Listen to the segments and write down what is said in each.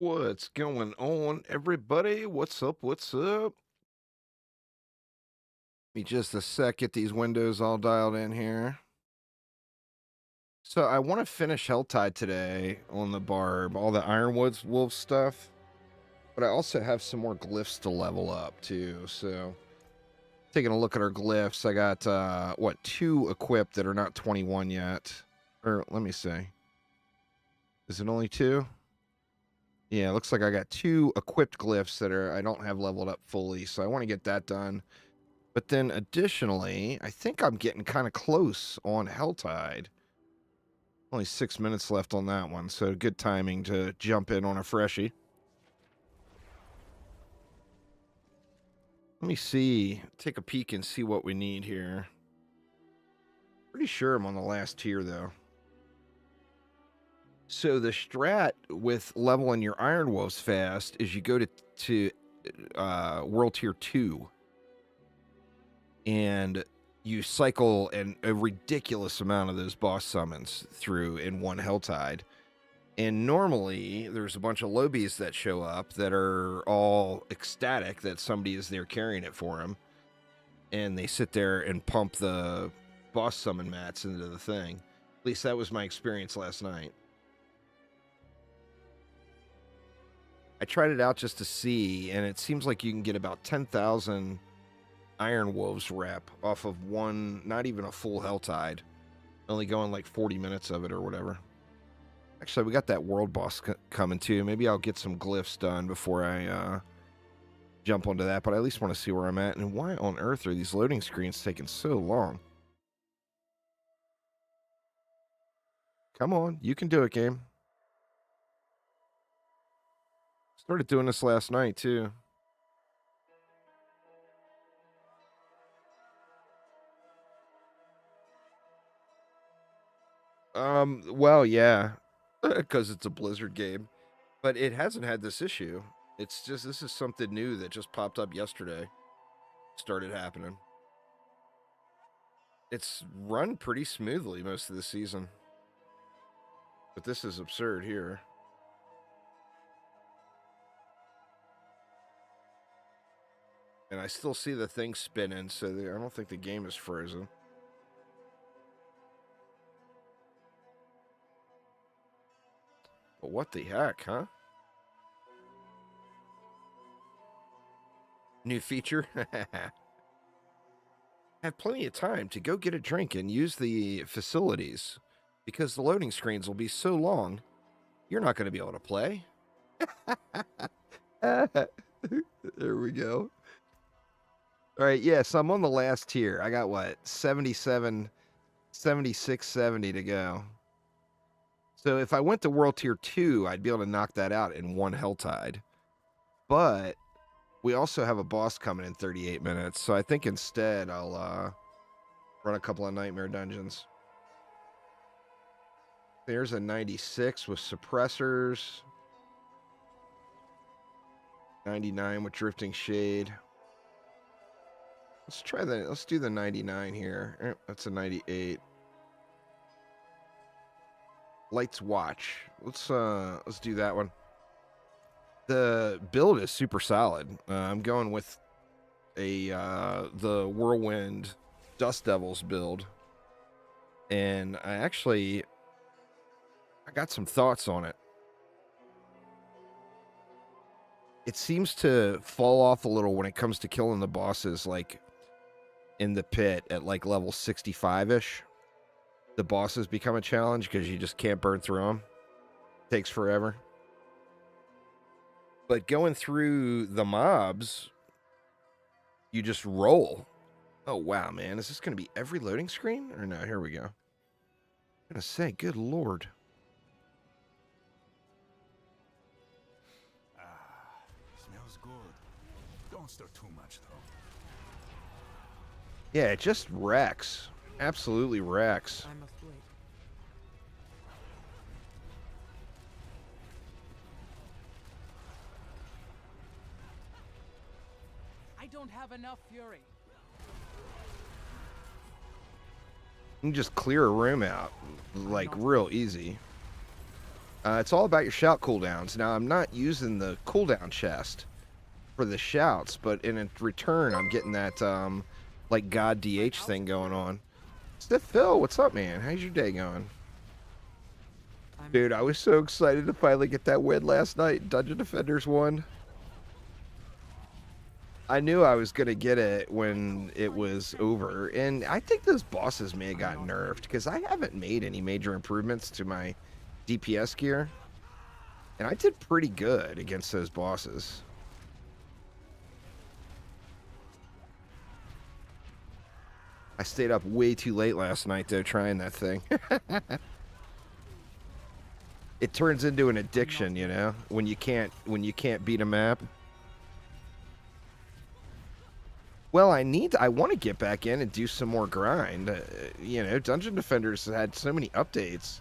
What's going on, everybody? What's up? What's up? Give me just a sec, get these windows all dialed in here. So I want to finish Helltide today on the Barb, all the Ironwoods Wolf stuff, but I also have some more glyphs to level up too. So taking a look at our glyphs, I got what, two equipped that are not 21 yet. Or let me see. Is it only two? Yeah, it looks like I got two equipped glyphs that I don't have leveled up fully, so I want to get that done. But then additionally, I think I'm getting kind of close on Helltide. Only 6 minutes left on that one, so good timing to jump in on a freshie. Let me see, take a peek and see what we need here. Pretty sure I'm on the last tier though. So the strat with leveling your Iron Wolves fast is you go to World Tier 2. And you cycle a ridiculous amount of those boss summons through in one Helltide. And normally there's a bunch of lobies that show up that are all ecstatic that somebody is there carrying it for them. And they sit there and pump the boss summon mats into the thing. At least that was my experience last night. I tried it out just to see, and it seems like you can get about 10,000 Iron Wolves rep off of one, not even a full Helltide, only going like 40 minutes of it or whatever. Actually, we got that world boss coming too. Maybe I'll get some glyphs done before I jump onto that, but I at least want to see where I'm at. And why on earth are these loading screens taking so long? Come on, you can do it, game. Started doing this last night too. Well, yeah, because it's a Blizzard game, but it hasn't had this issue. It's just, this is something new that just popped up yesterday. Started happening. It's run pretty smoothly most of the season. But this is absurd here. And I still see the thing spinning, so I don't think the game is frozen. But what the heck, huh? New feature? Have plenty of time to go get a drink and use the facilities, because the loading screens will be so long, you're not going to be able to play. There we go. All right, yes, I'm on the last tier. I got what, 77, 76, 70 to go. So if I went to World Tier 2, I'd be able to knock that out in one Helltide. But we also have a boss coming in 38 minutes, so I think instead I'll run a couple of Nightmare Dungeons. There's a 96 with suppressors. 99 with Drifting Shade. Let's try that. Let's do the 99 here. That's a 98. Lights Watch. Let's do that one. The build is super solid. I'm going with the Whirlwind Dust Devils build. And I got some thoughts on it. It seems to fall off a little when it comes to killing the bosses, like in the pit at like level 65-ish. The bosses become a challenge because you just can't burn through them. Takes forever. But going through the mobs, you just roll. Oh, wow, man. Is this going to be every loading screen? Or no, here we go. I'm going to say, good Lord. Smells good. Don't stir too much, though. Yeah, it just wrecks. Absolutely wrecks. I must wait. I don't have enough fury. You can just clear a room out, like, real easy. It's all about your shout cooldowns. Now, I'm not using the cooldown chest for the shouts, but in return, I'm getting that, like, God DH thing going on. Stiff Phil, what's up, man? How's your day going? Dude, I was so excited to finally get that win last night. Dungeon Defenders won. I knew I was going to get it when it was over, and I think those bosses may have got nerfed, because I haven't made any major improvements to my DPS gear, and I did pretty good against those bosses. I stayed up way too late last night, though, trying that thing. It turns into an addiction, you know, when you can't beat a map. Well, I want to get back in and do some more grind. You know, Dungeon Defenders has had so many updates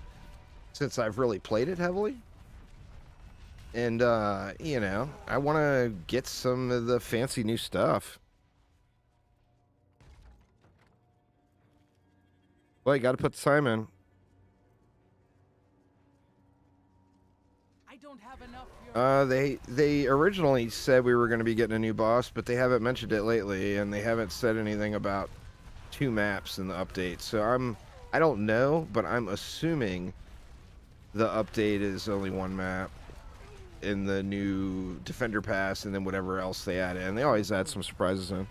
since I've really played it heavily. And, you know, I want to get some of the fancy new stuff. Well, you got to put the time in. I don't have enough fury. They originally said we were going to be getting a new boss, but they haven't mentioned it lately, and they haven't said anything about 2 maps in the update. So I don't know, but I'm assuming the update is only 1 map in the new Defender Pass, and then whatever else they add in. They always add some surprises in.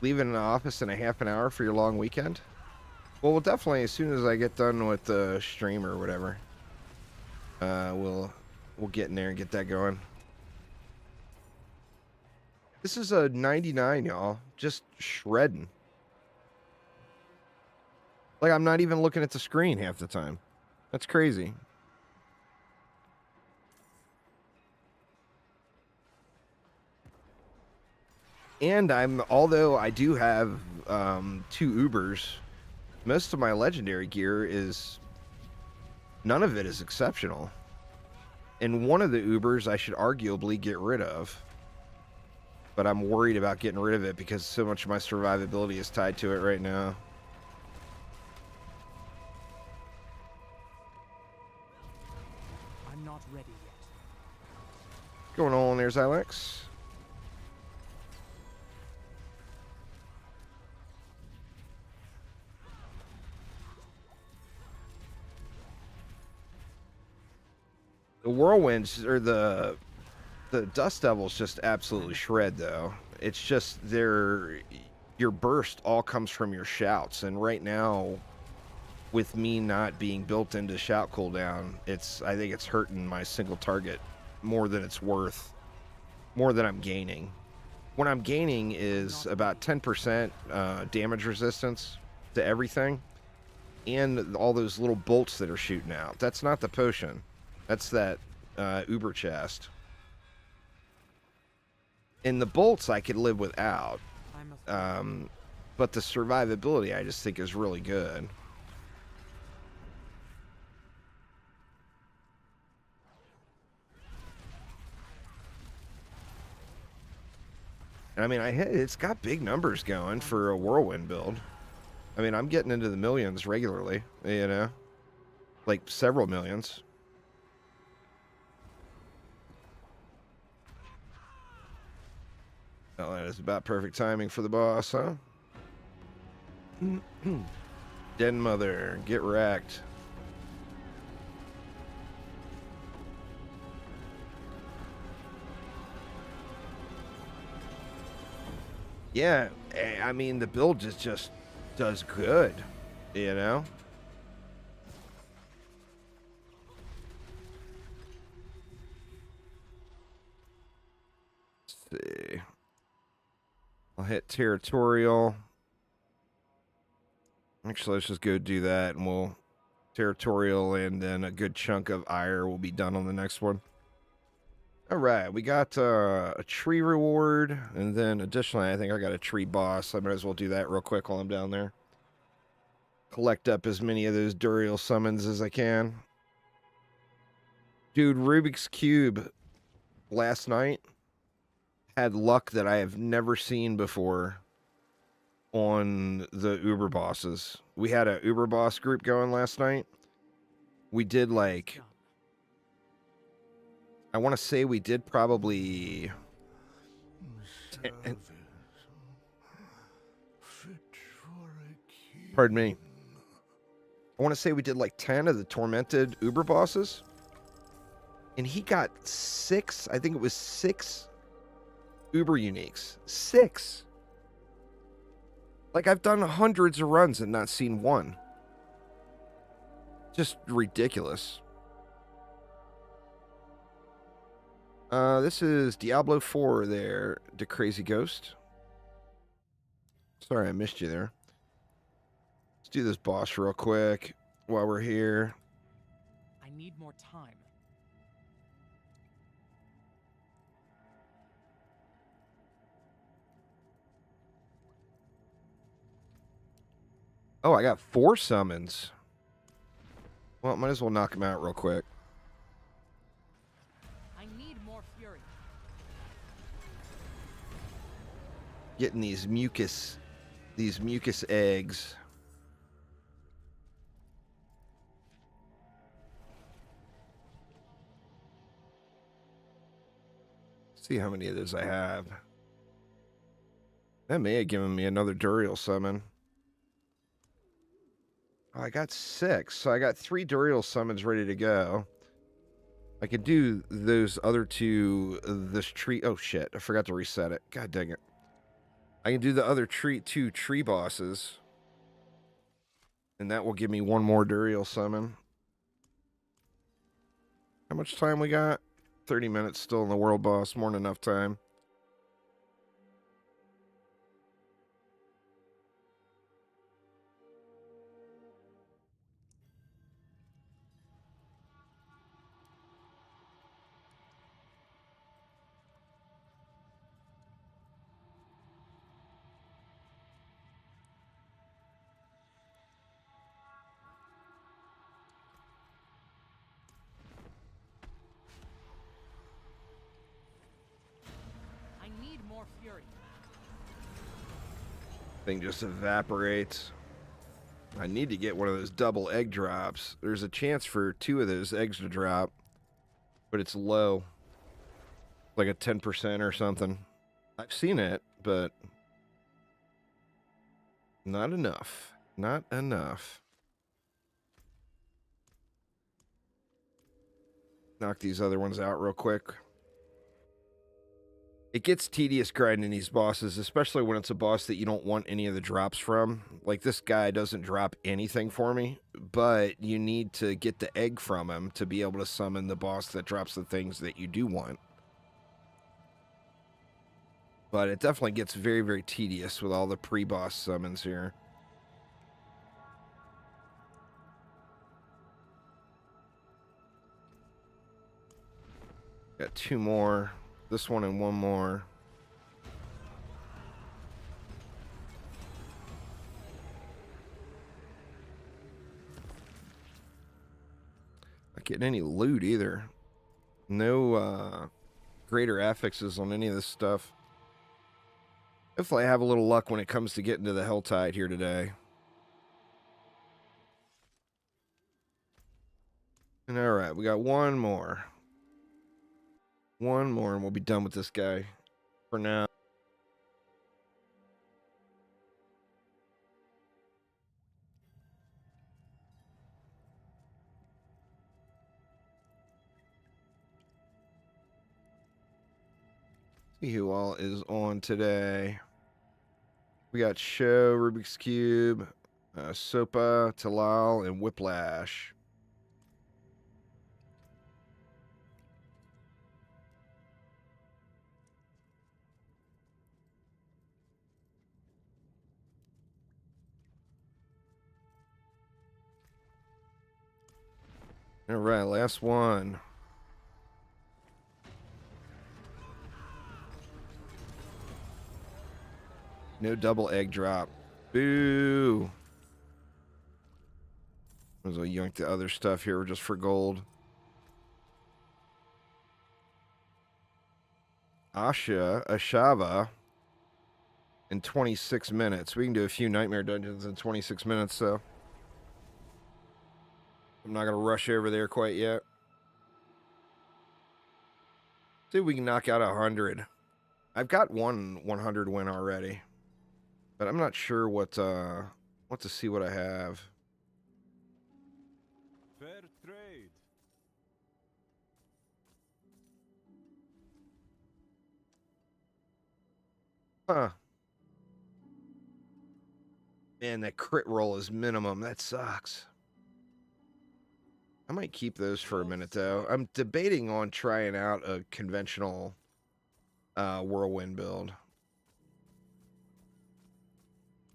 Leaving the office in a half an hour for your long weekend? Well, definitely as soon as I get done with the stream or whatever, we'll get in there and get that going. This is a 99, y'all. Just shredding. Like, I'm not even looking at the screen half the time. That's crazy. And although I do have 2 Ubers, most of my legendary gear none of it is exceptional. And one of the Ubers I should arguably get rid of. But I'm worried about getting rid of it because so much of my survivability is tied to it right now. I'm not ready yet. What's going on? There's Alex. The whirlwinds or the dust devils just absolutely shred, though. It's just your burst all comes from your shouts, and right now, with me not being built into shout cooldown, I think it's hurting my single target more than it's worth, more than I'm gaining. What I'm gaining is about 10% damage resistance to everything, and all those little bolts that are shooting out. That's not the potion. That's that Uber chest. And the bolts I could live without. But the survivability I just think is really good. And I mean, it's got big numbers going for a whirlwind build. I mean, I'm getting into the millions regularly, you know? Like several millions. Well, that is about perfect timing for the boss, huh? Den Mother, get wrecked. Yeah, I mean, the build just does good, you know? Let's see. I'll hit territorial. Actually, let's just go do that, and we'll territorial, and then a good chunk of ire will be done on the next one. All right, we got a tree reward, and then additionally, I think I got a tree boss. I might as well do that real quick while I'm down there. Collect up as many of those Duriel summons as I can. Dude, Rubik's Cube last night had luck that I have never seen before on the Uber bosses. We had a Uber boss group going last night. we did like, Done. I want to say we did probably, Service fit for a king. pardon me. I want to say we did like 10 of the tormented Uber bosses. And he got 6, I think it was 6 Uber uniques. 6. Like, I've done hundreds of runs and not seen one. Just ridiculous. This is Diablo 4 there, the Crazy Ghost. Sorry I missed you there. Let's do this boss real quick while we're here. I need more time. Oh, I got 4 summons. Well, might as well knock him out real quick. I need more fury. Getting these mucus eggs. See how many of those I have. That may have given me another Duriel summon. Oh, I got 6, so I got 3 Duriel summons ready to go. I could do those other 2, this tree. Oh shit, I forgot to reset it. God dang it. I can do the other 2 tree bosses. And that will give me 1 more Duriel summon. How much time we got? 30 minutes still in the world boss. More than enough time. I need more fury. Thing just evaporates. I need to get one of those double egg drops. There's a chance for 2 of those eggs to drop, but it's low. Like a 10% or something. I've seen it, but not enough. Not enough. Knock these other ones out real quick. It gets tedious grinding these bosses, especially when it's a boss that you don't want any of the drops from. Like, this guy doesn't drop anything for me, but you need to get the egg from him to be able to summon the boss that drops the things that you do want. But it definitely gets very, very tedious with all the pre-boss summons here. Got 2 more. This one and 1 more. Not getting any loot either. No greater affixes on any of this stuff. Hopefully I have a little luck when it comes to getting to the Helltide here today. And alright, we got 1 more. 1 more and we'll be done with this guy for now. See who all is on today. We got Show, Rubik's Cube, Sopa, Talal, and Whiplash. All right, last one. No double egg drop. Boo. Might as well yoink the other stuff here just for gold. Ashava in 26 minutes. We can do a few nightmare dungeons in 26 minutes, so. I'm not gonna rush over there quite yet. See if we can knock out 100. I've got one 100 win already, but I'm not sure what to see what I have. Fair trade. Huh. Man, that crit roll is minimum. That sucks. I might keep those for a minute, though. I'm debating on trying out a conventional whirlwind build.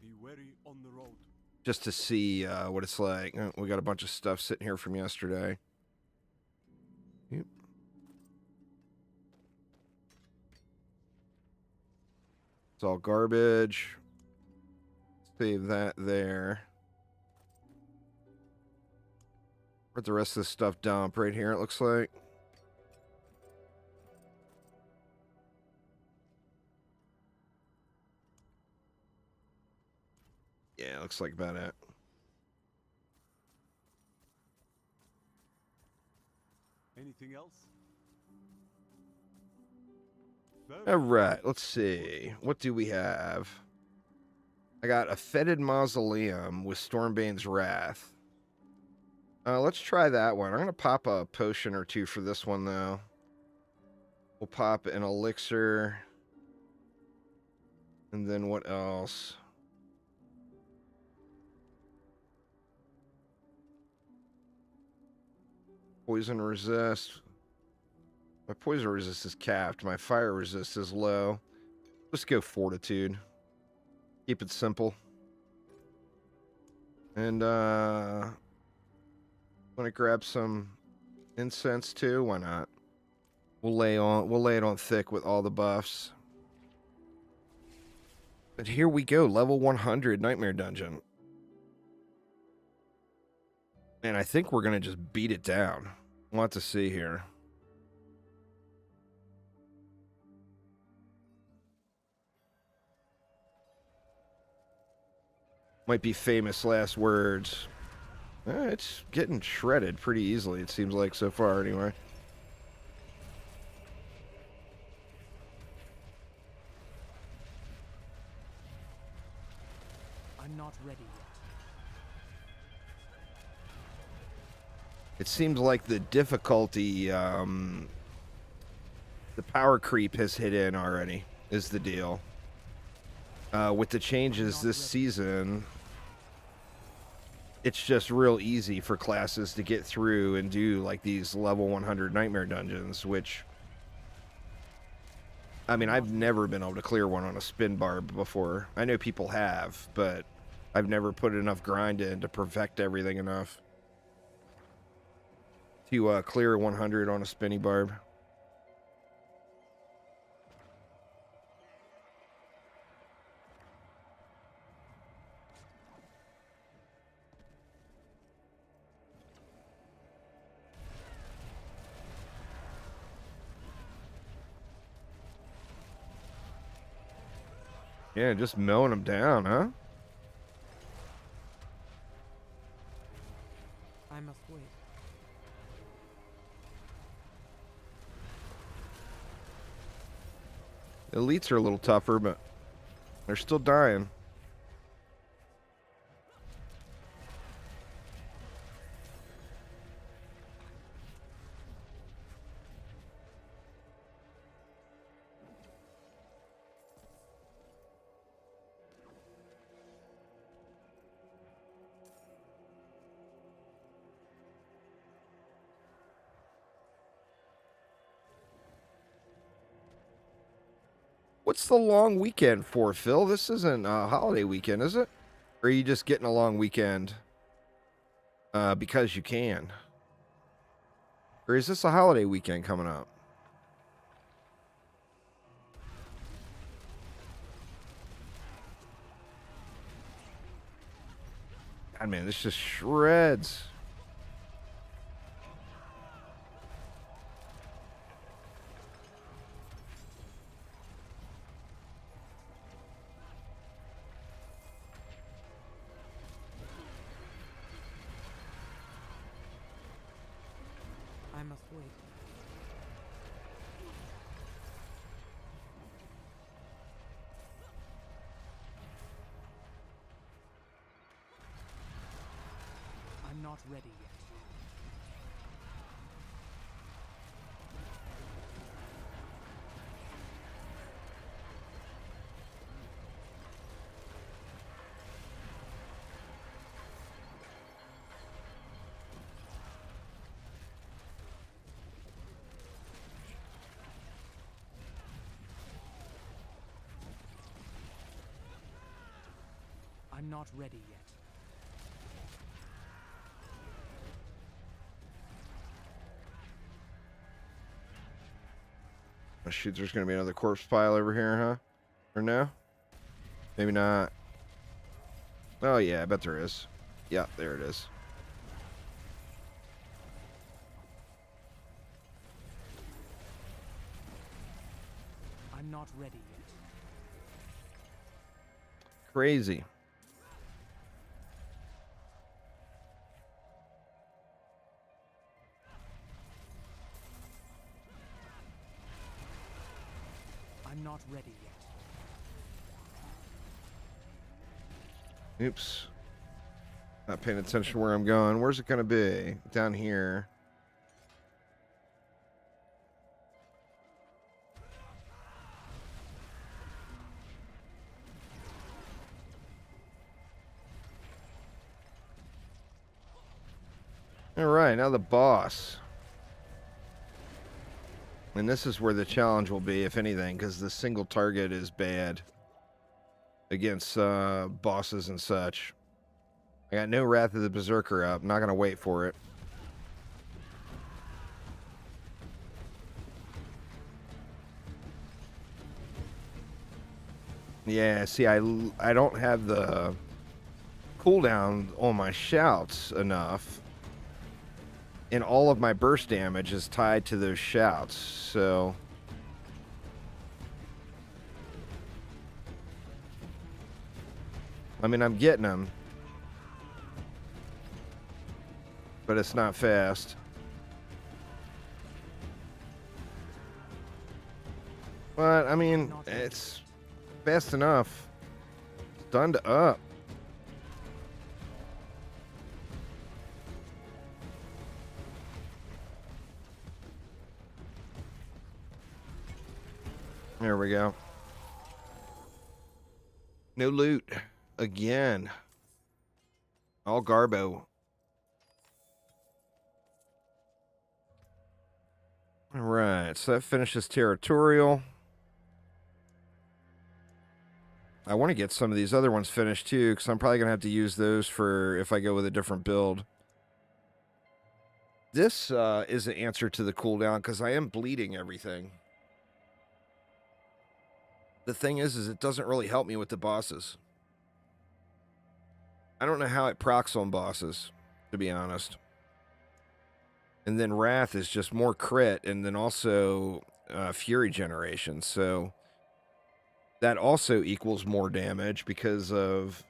Be wary on the road. Just to see what it's like. We got a bunch of stuff sitting here from yesterday. Yep. It's all garbage. Save that there. Where'd the rest of this stuff dump? Right here, it looks like. Yeah, looks like about it. Anything else? All right, let's see. What do we have? I got a fetid mausoleum with Stormbane's Wrath. Let's try that one. I'm going to pop a potion or two for this one, though. We'll pop an elixir. And then what else? Poison resist. My poison resist is capped. My fire resist is low. Let's go fortitude. Keep it simple. And I'm gonna grab some incense too. Why not? We'll lay it on thick with all the buffs. But here we go, level 100 Nightmare Dungeon. And I think we're gonna just beat it down. We'll have to see here. Might be famous last words. It's getting shredded pretty easily, it seems like, so far, anyway. I'm not ready yet. It seems like the difficulty, the power creep has hit in already, is the deal. With the changes this season, it's just real easy for classes to get through and do like these level 100 Nightmare Dungeons, which, I mean, I've never been able to clear one on a spin barb before. I know people have, but I've never put enough grind in to perfect everything enough to clear 100 on a spinny barb. Yeah, just mowing them down, huh? I must wait. Elites are a little tougher, but they're still dying. What's the long weekend for, Phil? This isn't a holiday weekend, is it? Or are you just getting a long weekend because you can? Or is this a holiday weekend coming up? God, man, this just shreds. I must wait. I'm not ready yet. I'm not ready yet. Oh, shoot, there's going to be another corpse pile over here, huh? Or no? Maybe not. Oh, yeah, I bet there is. Yeah, there it is. I'm not ready yet. Crazy. I'm not ready yet. Oops. Not paying attention where I'm going. Where's it going to be? Down here. All right, now the boss. And this is where the challenge will be, if anything, because the single target is bad against bosses and such. I got no Wrath of the Berserker up. Not going to wait for it. Yeah, see, I don't have the cooldown on my shouts enough. And all of my burst damage is tied to those shouts, so... I mean, I'm getting them. But it's not fast. But, I mean, it's fast enough. Stunned up. There we go. No loot. Again. All Garbo. Alright, so that finishes Territorial. I want to get some of these other ones finished too, because I'm probably going to have to use those for if I go with a different build. This is an answer to the cooldown, because I am bleeding everything. The thing is it doesn't really help me with the bosses. I don't know how it procs on bosses, to be honest. And then Wrath is just more crit, and then also Fury generation. So that also equals more damage because of...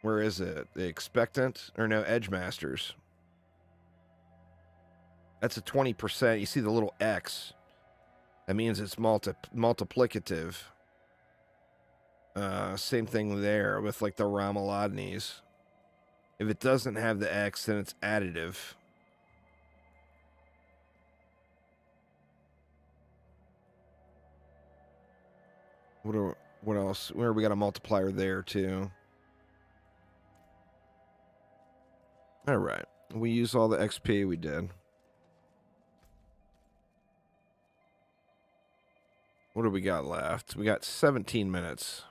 Where is it? The Expectant? Or no, Edge Masters. That's a 20%. You see the little X. That means it's multiplicative. Same thing there with like the Ramaladnis. If it doesn't have the X, then it's additive. What else? Where we got a multiplier there too. All right. We used all the XP we did. What do we got left? We got 17 minutes.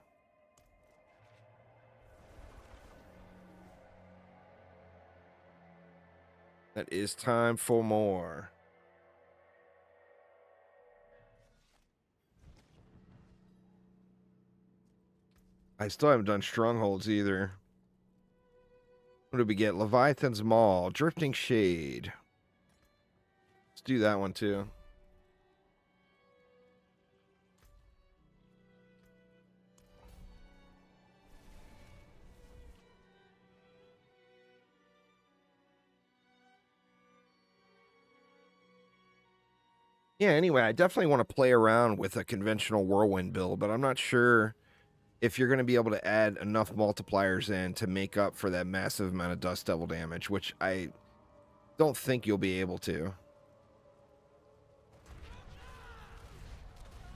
That is time for more. I still haven't done Strongholds either. What did we get? Leviathan's Maul, Drifting Shade. Let's do that one too. Yeah, anyway, I definitely want to play around with a conventional whirlwind build, but I'm not sure if you're going to be able to add enough multipliers in to make up for that massive amount of Dust Devil damage, which I don't think you'll be able to.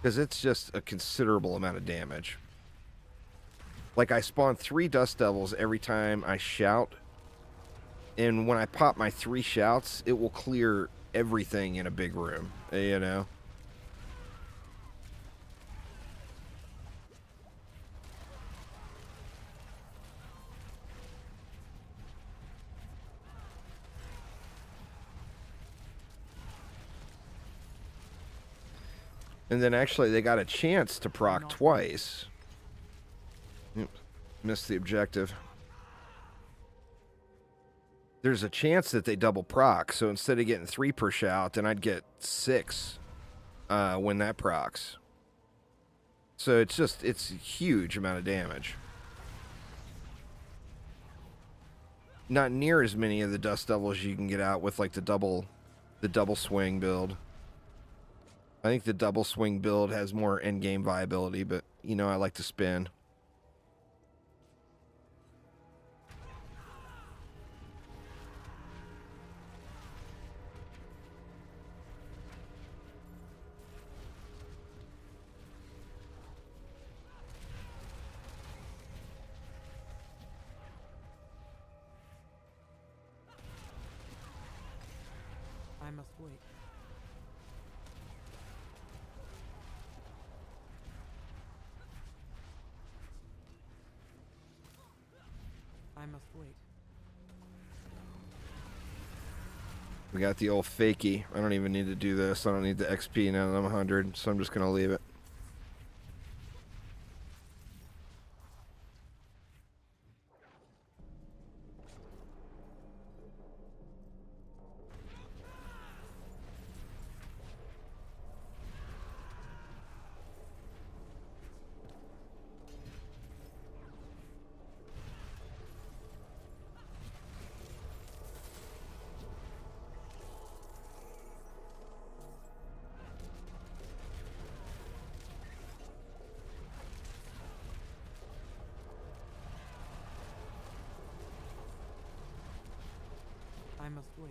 Because it's just a considerable amount of damage. Like, I spawn 3 Dust Devils every time I shout, and when I pop my 3 shouts, it will clear everything in a big room, you know? And then actually they got a chance to proc twice. Oops, missed the objective. There's a chance that they double proc, so instead of getting 3 per shout, then I'd get 6 when that procs. So it's a huge amount of damage. Not near as many of the Dust Devils you can get out with like the double swing build. I think the double swing build has more endgame viability, but you know I like to spin. I must wait. I must wait. We got the old fakie. I don't even need to do this. I don't need the XP now that I'm 100, so I'm just going to leave it. I must wait.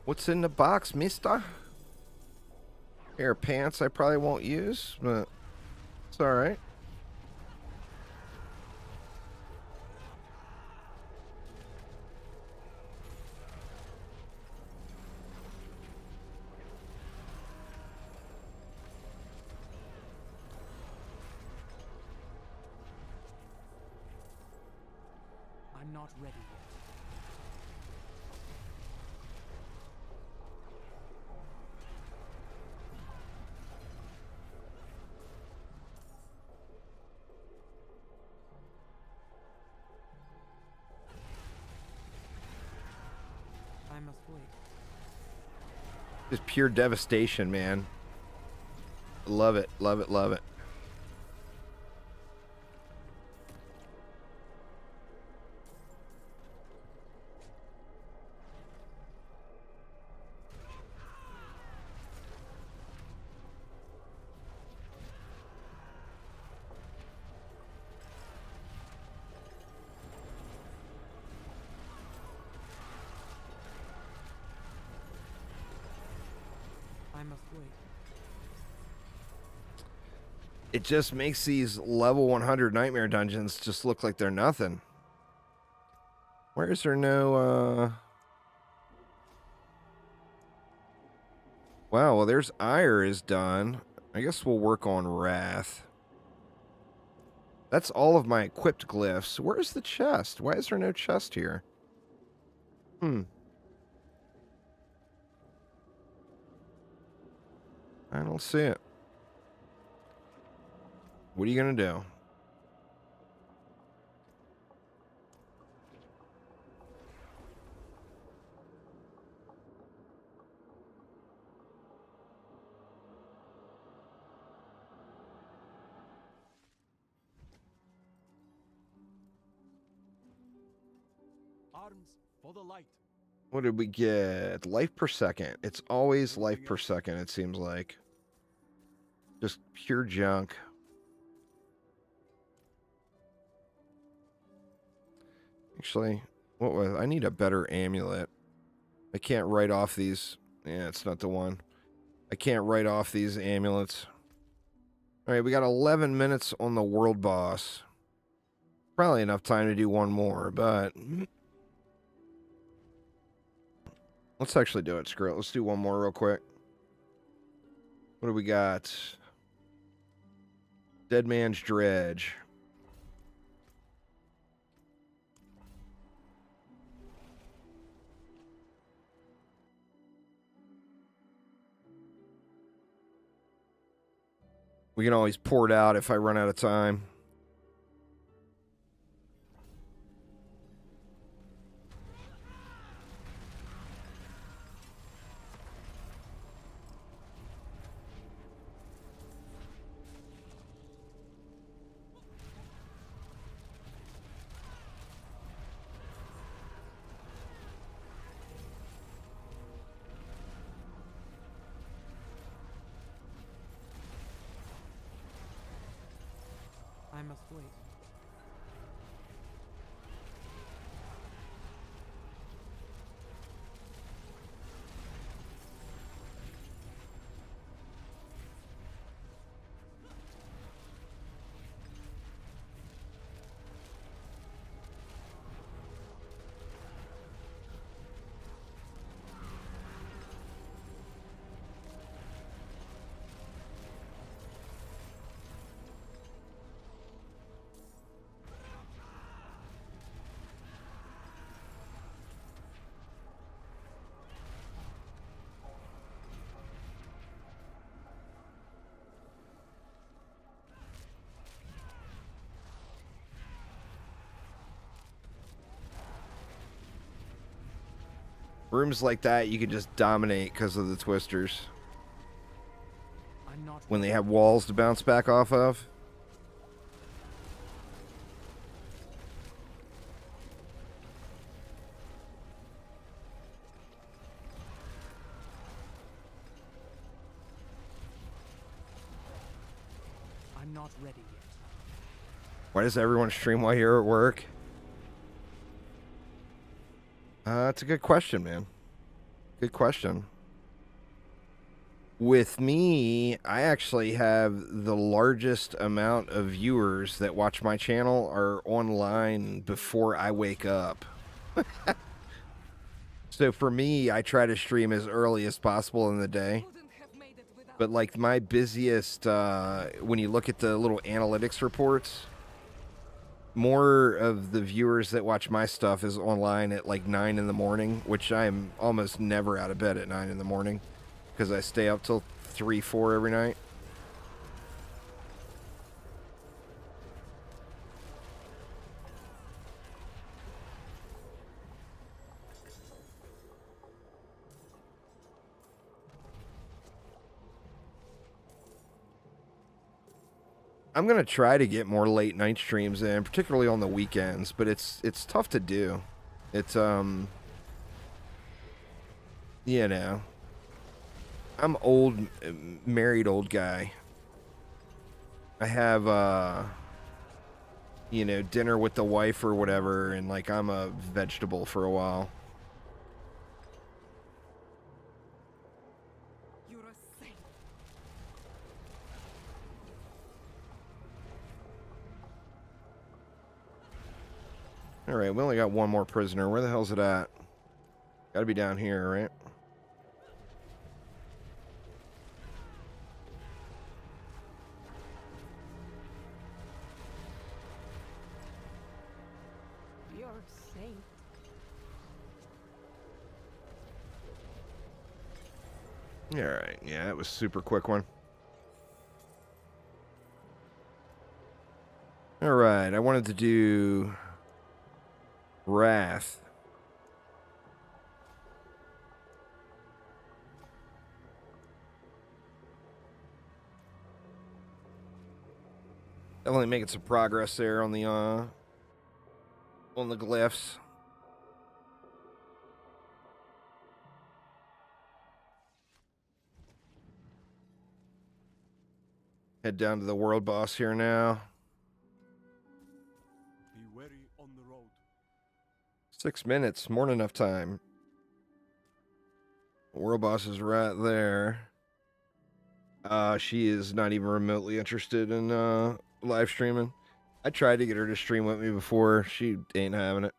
What's in the box, mister? Pair of pants I probably won't use, but it's alright. I'm not ready yet. I must wait. Just pure devastation, man. Love it, love it, love it. I must wait. It just makes these level 100 nightmare dungeons just look like they're nothing. Where is there no, Wow, well, there's Ire is done. I guess we'll work on Wrath. That's all of my equipped glyphs. Where's the chest? Why is there no chest here? I don't see it. What are you gonna do? Arms for the light. What did we get? Life per second. It's always life per second, it seems like. Just pure junk. Actually, what was... I need a better amulet. I can't write off these... Yeah, it's not the one. I can't write off these amulets. Alright, we got 11 minutes on the world boss. Probably enough time to do one more, but... Let's actually do it. Screw it. Let's do one more real quick. What do we got? Dead Man's Dredge. We can always pour it out if I run out of time. I must wait. Rooms like that, you can just dominate because of the twisters. I'm not When they ready. have walls to bounce back off of. I'm not ready yet. Why does everyone stream while you're at work? That's a good question, man. Good question. With me, I actually have the largest amount of viewers that watch my channel are online before I wake up. So for me, I try to stream as early as possible in the day. But like my busiest, when you look at the little analytics reports, more of the viewers that watch my stuff is online at like 9 in the morning, which I am almost never out of bed at 9 in the morning because I stay up till 3, 4 every night. I'm gonna try to get more late night streams in, particularly on the weekends, but it's tough to do. It's you know, I'm old, married old guy. I have you know, dinner with the wife or whatever, and like I'm a vegetable for a while. You're a saint. All right, we only got one more prisoner. Where the hell's it at? Got to be down here, right? You're a saint. All right, yeah, it was a super quick one. All right, I wanted to do Wrath. Definitely making some progress there on the glyphs. Head down to the world boss here now. Be wary on the road. 6 minutes, more than enough time. World boss is right there. She is not even remotely interested in live streaming. I tried to get her to stream with me before. She ain't having it.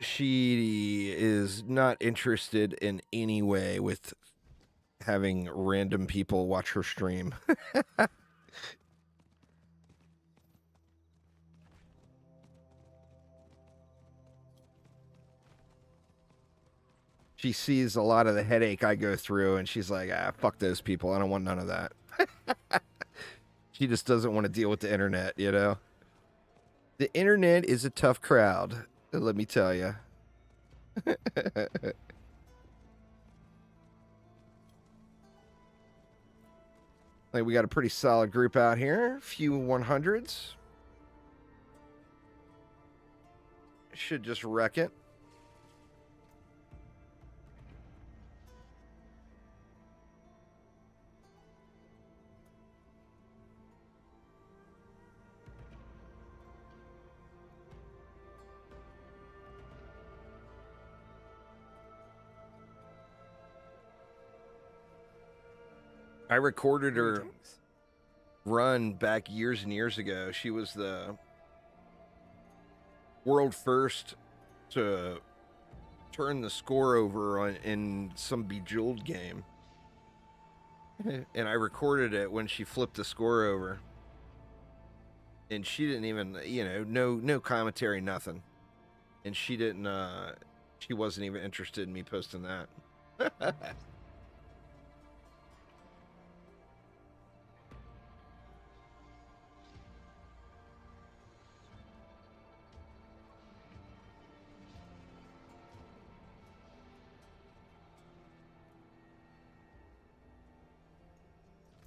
She is not interested in any way with having random people watch her stream. She sees a lot of the headache I go through, and she's like, fuck those people. I don't want none of that. She just doesn't want to deal with the internet, you know? The internet is a tough crowd, let me tell you. Like, we got a pretty solid group out here. A few 100s. Should just wreck it. I recorded her run back years and years ago. She was the world first to turn the score over in some Bejeweled game. And I recorded it when she flipped the score over. And she didn't even, no commentary, nothing. And she wasn't even interested in me posting that.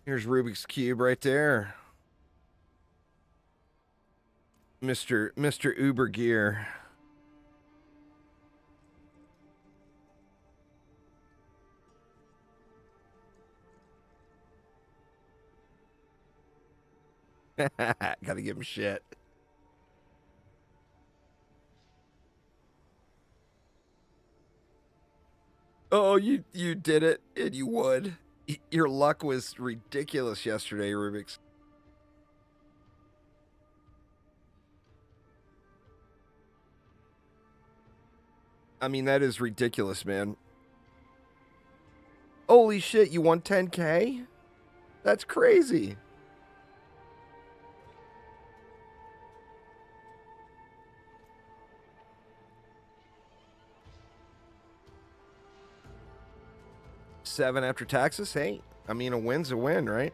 Here's Rubik's Cube right there. Mr. Uber Gear. Gotta give him shit. Oh, you did it, and you would. Your luck was ridiculous yesterday, Rubik's. I mean, that is ridiculous, man. Holy shit, you won 10K? That's crazy. $7 after taxes? Hey, I mean, a win's a win, right?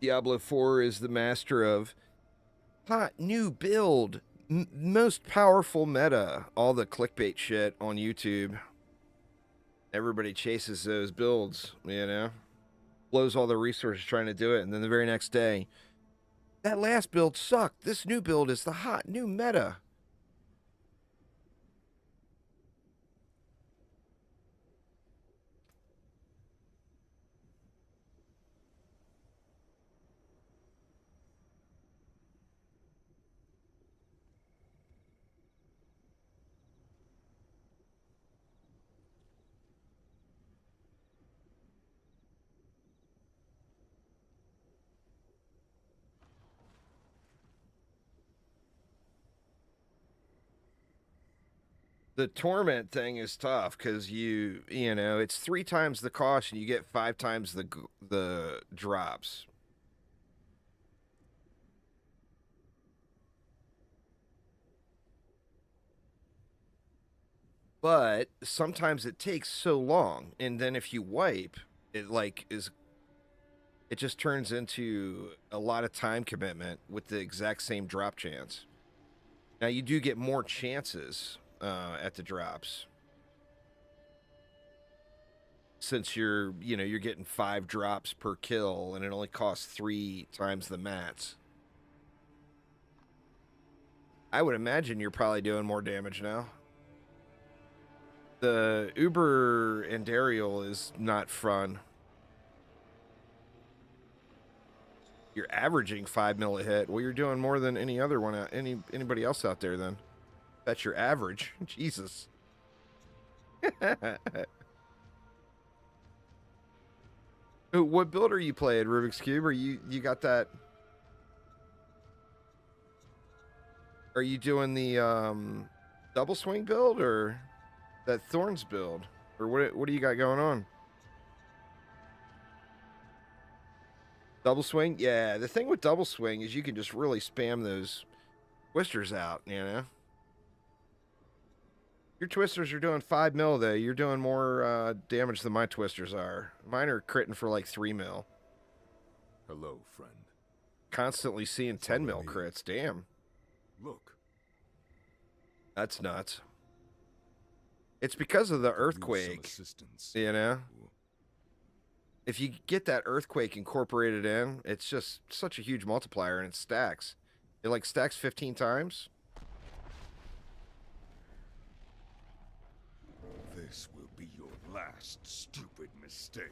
Diablo 4 is the master of hot new build, most powerful meta, all the clickbait shit on YouTube. Everybody chases those builds, blows all the resources trying to do it, and then the very next day, that last build sucked. This new build is the hot new meta. The torment thing is tough because it's 3 times the cost and you get 5 times the drops. But sometimes it takes so long, and then if you wipe, it like is it just turns into a lot of time commitment with the exact same drop chance. Now you do get more chances at the drops, since you're getting 5 drops per kill, and it only costs 3 times the mats. I would imagine you're probably doing more damage now. The Uber and Ariel is not fun. You're averaging 5 mil a hit. Well, you're doing more than any other one, anybody else out there. Then that's your average. Jesus. What build are you playing, Rubik's Cube? Are you got that? Are you doing the double swing build or that Thorns build, or what do you got going on? Double swing? Yeah, the thing with double swing is you can just really spam those twisters out, you know? Your twisters are doing 5 mil, though. You're doing more damage than my twisters are. Mine are critting for like 3 mil. Hello, friend. Constantly seeing 10 mil crits. Damn. Look. That's nuts. It's because of the Use some earthquake, assistance. you know? If you get that earthquake incorporated in, it's just such a huge multiplier, and it stacks. It like stacks 15 times. This will be your last stupid mistake.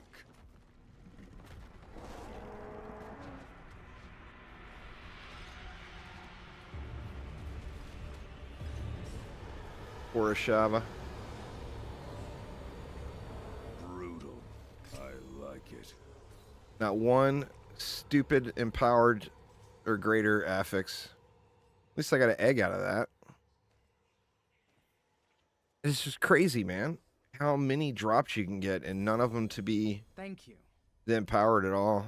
Or a Shava. Brutal. I like it. Not one stupid empowered or greater affix. At least I got an egg out of that. It's just crazy, man. How many drops you can get, and none of them to be Thank you. the empowered at all.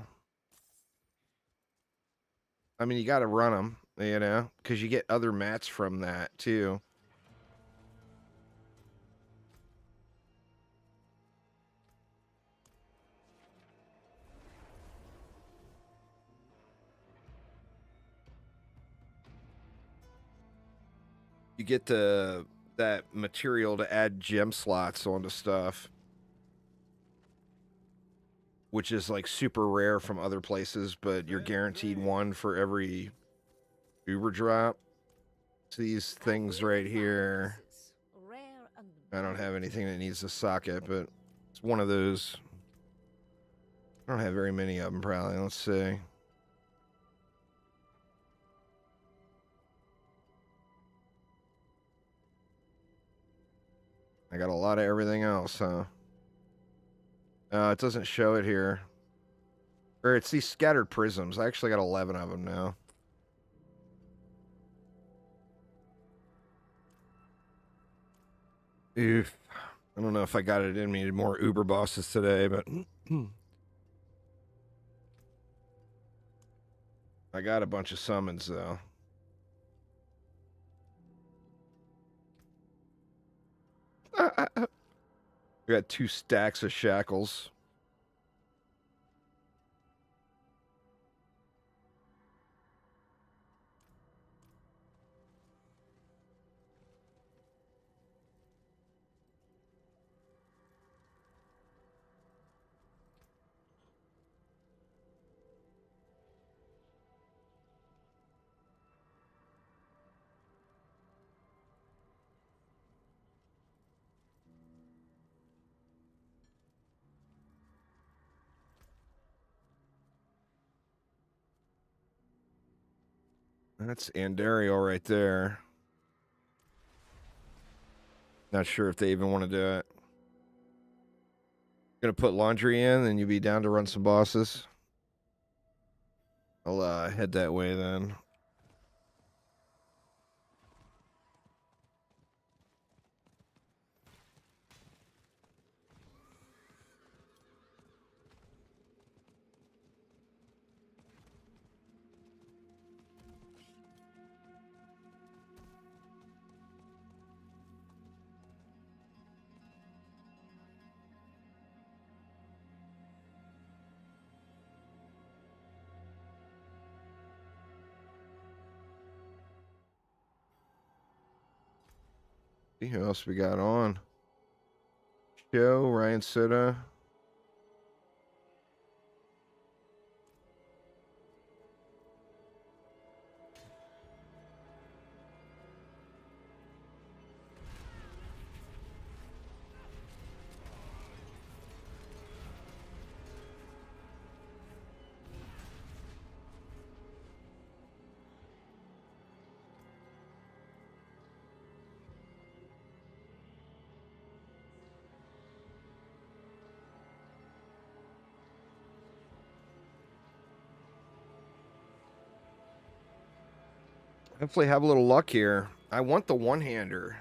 I mean, you got to run them, you know, because you get other mats from that too. You get that material to add gem slots onto stuff, which is like super rare from other places, but you're guaranteed one for every Uber drop. So these things right here, I don't have anything that needs a socket, but it's one of those. I don't have very many of them, probably. Let's see. I got a lot of everything else, huh? It doesn't show it here. Or it's these scattered prisms. I actually got 11 of them now. Oof. I don't know if I got it in me more Uber bosses today, but I got a bunch of summons, though. We got 2 stacks of shackles. That's Andariel right there. Not sure if they even want to do it. Gonna put laundry in, then you'll be down to run some bosses. I'll head that way then. See who else we got on. Joe, Ryan Soda. Hopefully have a little luck here. I want the one-hander.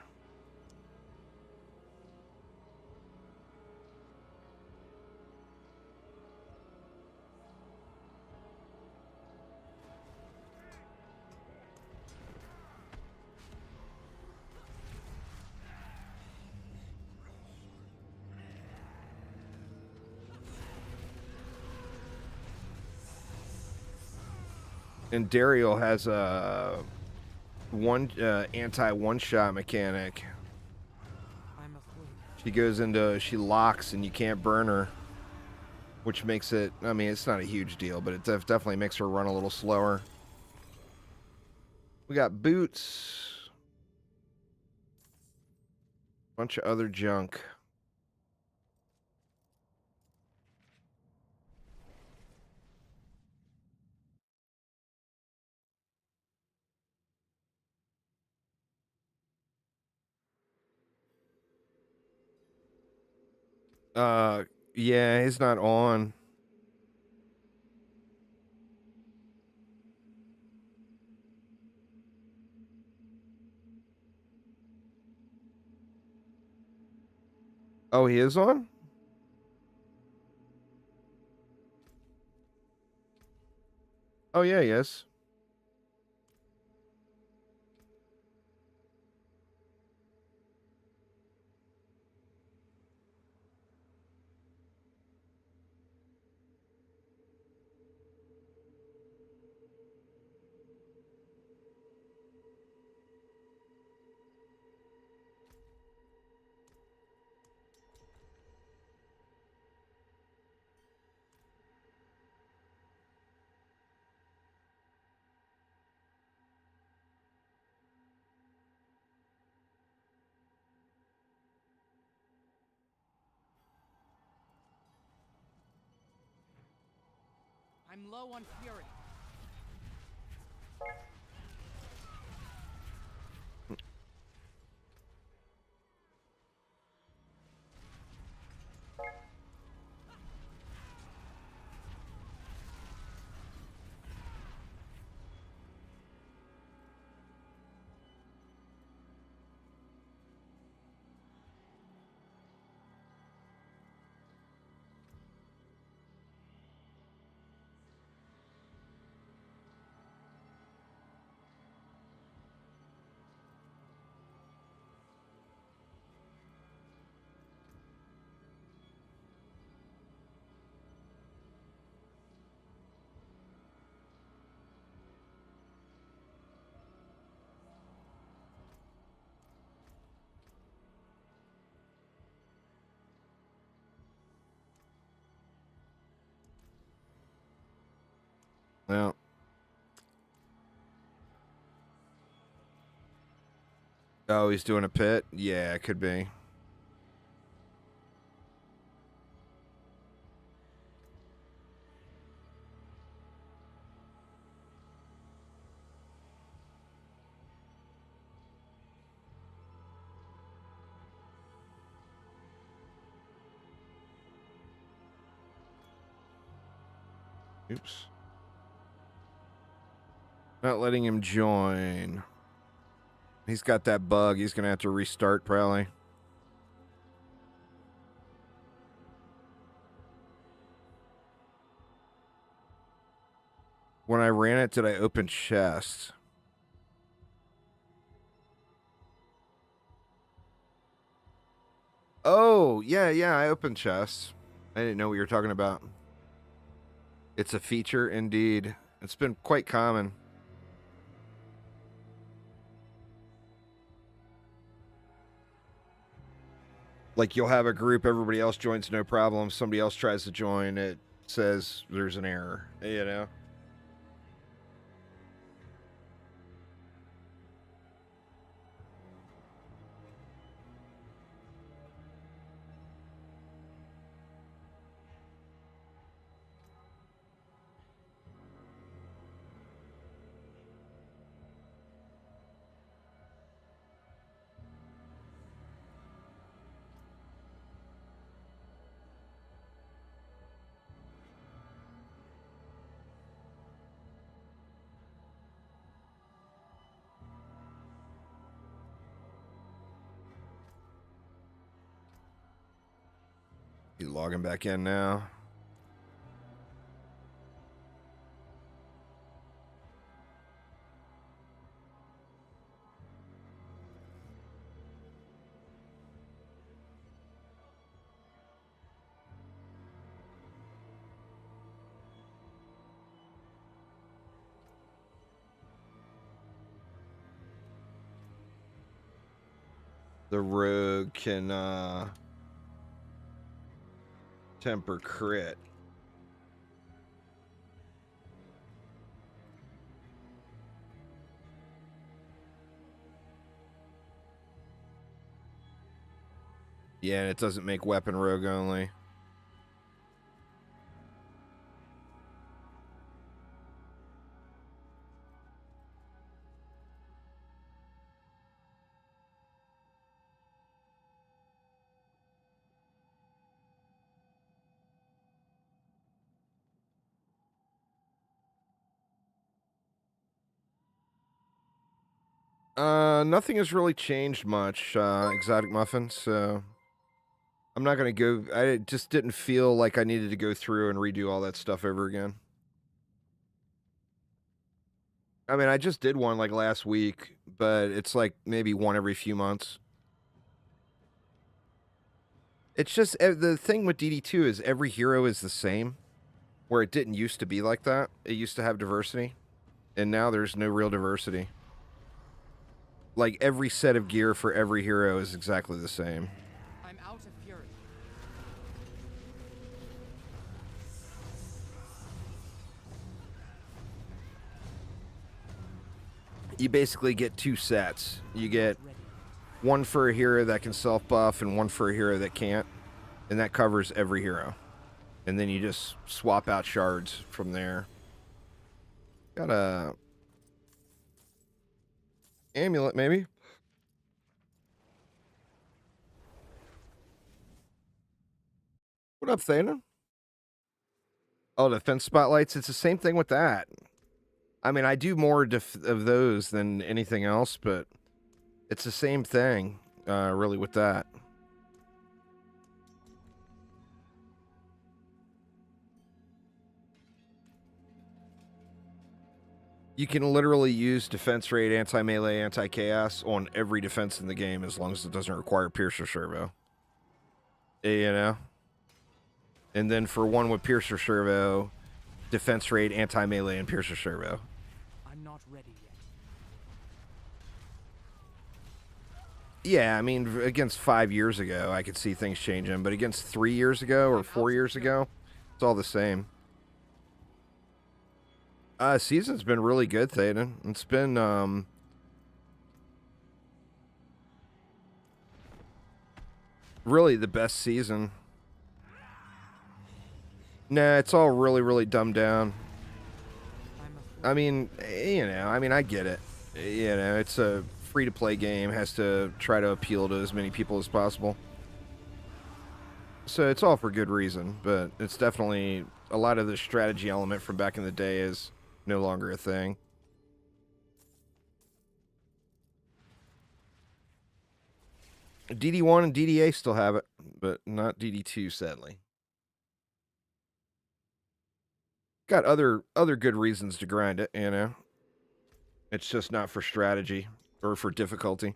And Daryl has a anti one-shot mechanic. I'm afraid. She goes into, she locks and you can't burn her, which makes it, I mean, it's not a huge deal, but it definitely makes her run a little slower. We got boots. Bunch of other junk. Yeah, he's not on. Oh, he is on? Oh, yeah, he is. I'm low on fury. Yeah. Oh, he's doing a pit? Yeah, it could be. Oops. Not letting him join. He's got that bug. He's going to have to restart, probably. When I ran it, did I open chest? Oh, yeah, I opened chest. I didn't know what you were talking about. It's a feature, indeed. It's been quite common. Like, you'll have a group, everybody else joins, no problem. Somebody else tries to join, it says there's an error, you know? You logging back in now? The rogue can temper crit. Yeah, and it doesn't make weapon rogue only. Nothing has really changed much, Exotic Muffin, so I'm not gonna go. I just didn't feel like I needed to go through and redo all that stuff over again. I mean, I just did one like last week, but it's like maybe one every few months. It's just the thing with DD2 is every hero is the same, where it didn't used to be like that. It used to have diversity, and now there's no real diversity. Like, every set of gear for every hero is exactly the same. I'm out of fury. You basically get two sets. You get one for a hero that can self-buff and one for a hero that can't, and that covers every hero. And then you just swap out shards from there. Got a amulet, maybe? What up, Thana? Oh, defense spotlights. It's the same thing with that. I mean, I do more of those than anything else, but it's the same thing, really, with that. You can literally use defense rate, anti-melee, anti-chaos on every defense in the game as long as it doesn't require Piercer Servo. You know? And then for one with Piercer Servo, defense rate, anti-melee, and Piercer Servo. I'm not ready yet. Yeah, I mean, against 5 years ago, I could see things changing, but against 3 years ago or 4 years ago, it's all the same. Season's been really good, Thaden. It's been, really the best season. Nah, it's all really, really dumbed down. I mean, you know, I get it. You know, it's a free-to-play game, has to try to appeal to as many people as possible. So it's all for good reason, but it's definitely a lot of the strategy element from back in the day is no longer a thing. DD1 and DDA still have it, but not DD2, sadly. Got other good reasons to grind it, you know. It's just not for strategy or for difficulty.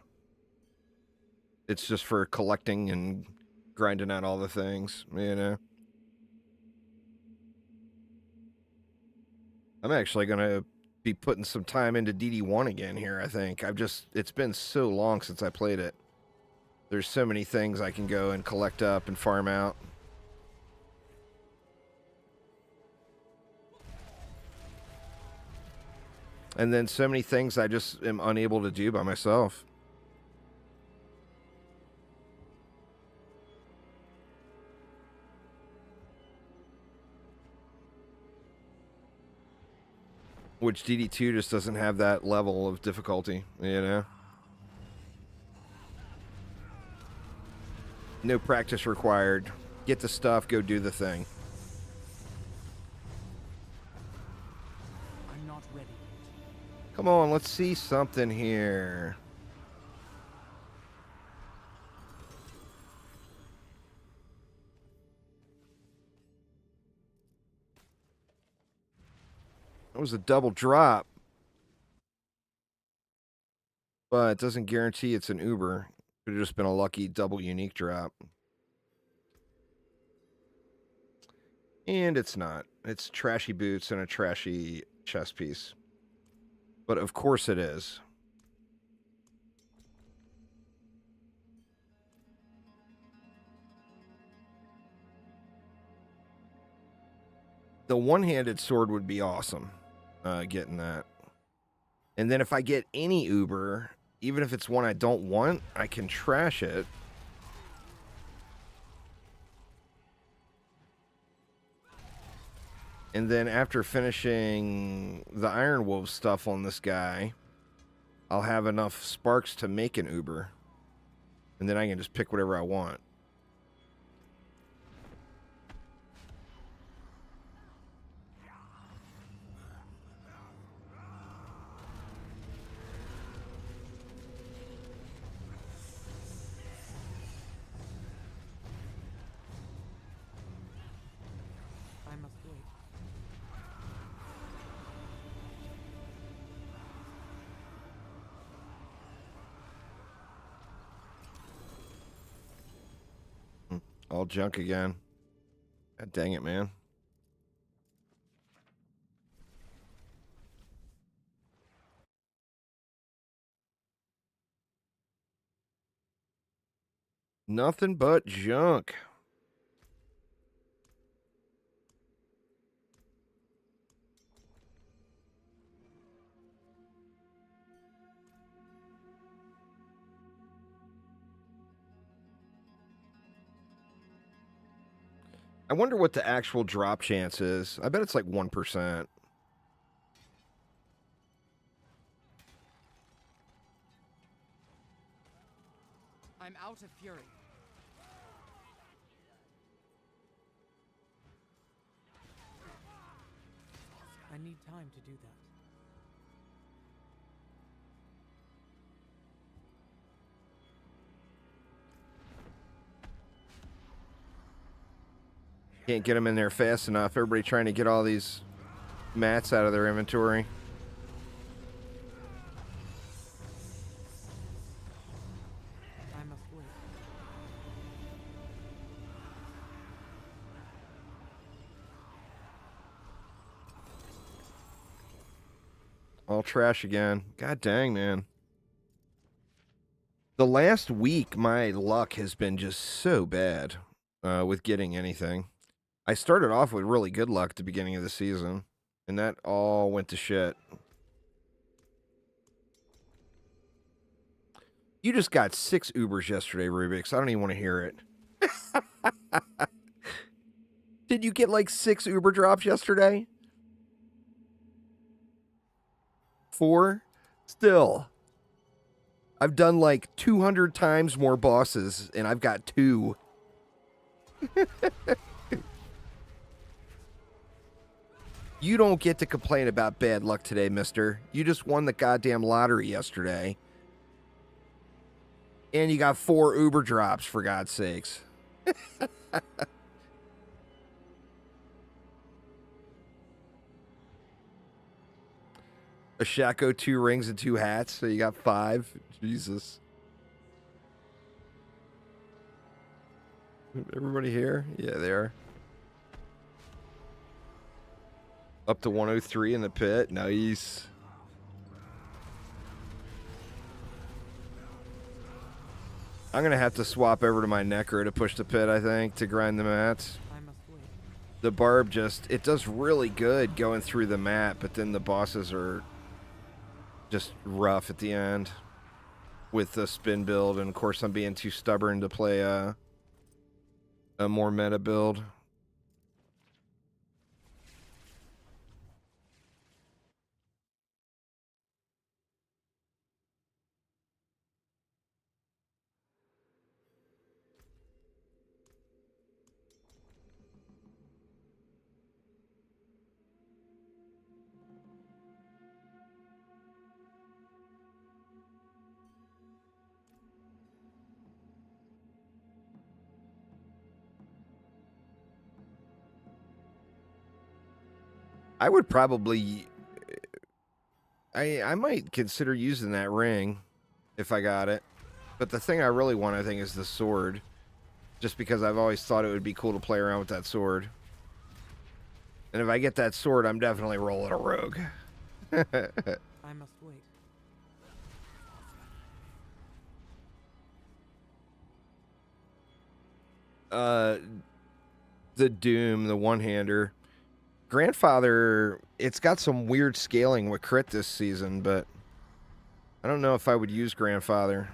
It's just for collecting and grinding out all the things, you know. I'm actually going to be putting some time into DD1 again here, I think. It's been so long since I played it. There's so many things I can go and collect up and farm out. And then so many things I just am unable to do by myself. Which DD2 just doesn't have that level of difficulty, you know? No practice required. Get the stuff, go do the thing. I'm not ready. Come on, let's see something here. That was a double drop. But it doesn't guarantee it's an Uber. Could have just been a lucky double unique drop. And it's not. It's trashy boots and a trashy chest piece. But of course it is. The one-handed sword would be awesome. Getting that. And then if I get any Uber, even if it's one I don't want, I can trash it. And then after finishing the Iron Wolf stuff on this guy, I'll have enough sparks to make an Uber. And then I can just pick whatever I want. I must wait. All junk again. God dang it, man. Nothing but junk. I wonder what the actual drop chance is. I bet it's like 1%. I'm out of fury. I need time to do that. Can't get them in there fast enough. Everybody trying to get all these mats out of their inventory. I must wait. All trash again. God dang, man. The last week, my luck has been just so bad with getting anything. I started off with really good luck at the beginning of the season, and that all went to shit. You just got 6 Ubers yesterday, Rubik's. I don't even want to hear it. Did you get like 6 Uber drops yesterday? 4? Still. I've done like 200 times more bosses, and I've got 2. You don't get to complain about bad luck today, mister. You just won the goddamn lottery yesterday. And you got 4 Uber drops, for God's sakes. A Shaco, 2 rings and 2 hats, so you got 5. Jesus. Everybody here? Yeah, they are. Up to 103 in the pit. Nice. I'm gonna have to swap over to my Necro to push the pit, I think, to grind the mats. I must wait. The Barb it does really good going through the map, but then the bosses are just rough at the end with the spin build, and of course I'm being too stubborn to play a more meta build. I would probably... I might consider using that ring if I got it. But the thing I really want, I think, is the sword. Just because I've always thought it would be cool to play around with that sword. And if I get that sword, I'm definitely rolling a rogue. I must wait. The Doom, the one-hander. Grandfather, it's got some weird scaling with crit this season, but I don't know if I would use Grandfather.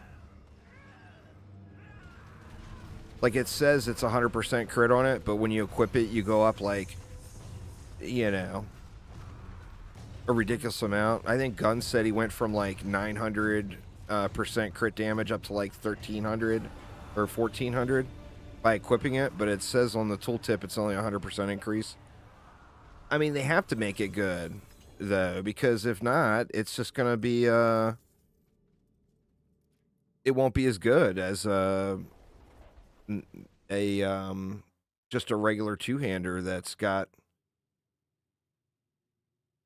Like, it says it's 100% crit on it, but when you equip it, you go up, like, you know, a ridiculous amount. I think Gunn said he went from, like, 900% crit damage up to, like, 1,300 or 1,400 by equipping it, but it says on the tooltip it's only 100% increase. I mean, they have to make it good, though, because if not, it's just going to be, it won't be as good as, just a regular two-hander that's got,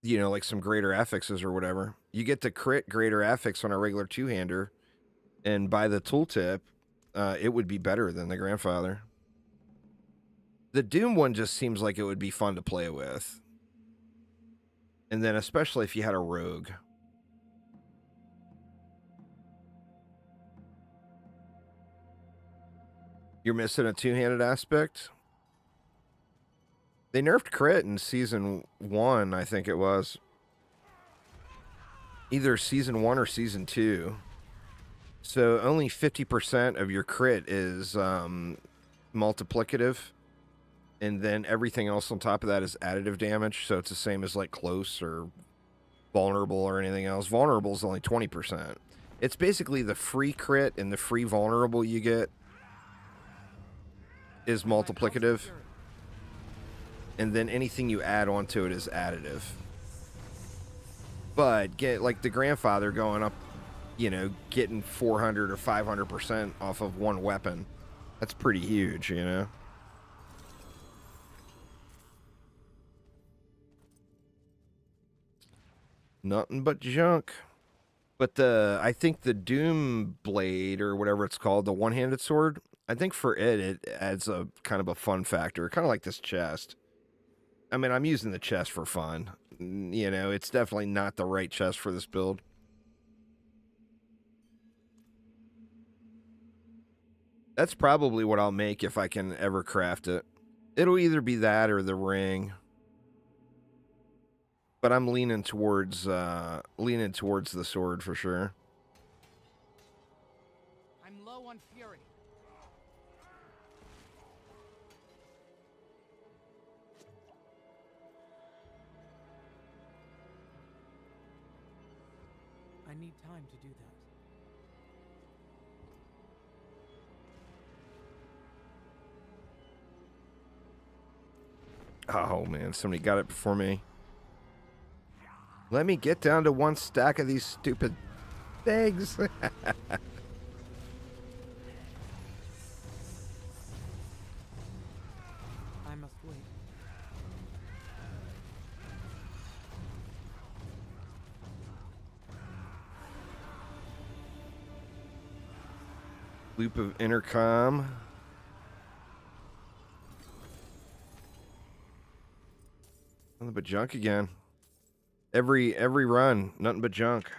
you know, like some greater affixes or whatever. You get to crit greater affix on a regular two-hander, and by the tooltip, it would be better than the Grandfather. The Doom one just seems like it would be fun to play with. And then especially if you had a rogue. You're missing a two-handed aspect? They nerfed crit in Season 1, I think it was. Either Season 1 or Season 2. So only 50% of your crit is multiplicative. And then everything else on top of that is additive damage. So it's the same as like close or vulnerable or anything else. Vulnerable is only 20%. It's basically the free crit and the free vulnerable you get is multiplicative. And then anything you add onto it is additive. But get like the Grandfather going up, you know, getting 400 or 500% off of one weapon. That's pretty huge, you know? Nothing but junk. But I think the Doom Blade, or whatever it's called, the one-handed sword, I think for it adds a kind of a fun factor. Kind of like this chest. I mean, I'm using the chest for fun. You know, it's definitely not the right chest for this build. That's probably what I'll make if I can ever craft it. It'll either be that or the ring. But I'm leaning towards the sword for sure. I'm low on fury. I need time to do that. Oh man, somebody got it before me. Let me get down to one stack of these stupid things. I must wait. Loop of intercom. Nothing but junk again. Every run, nothing but junk.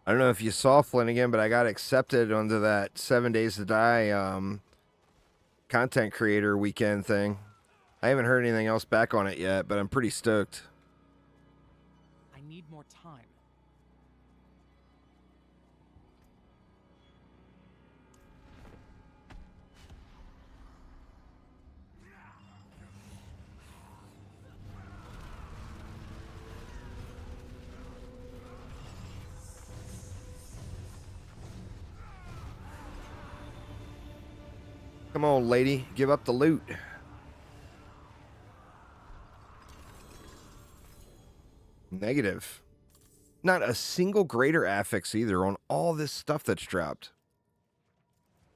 I don't know if you saw Flanagan, but I got accepted onto that 7 Days to Die content creator weekend thing. I haven't heard anything else back on it yet, but I'm pretty stoked. I need more time. Come on, lady, give up the loot. Negative. Not a single greater affix either on all this stuff that's dropped.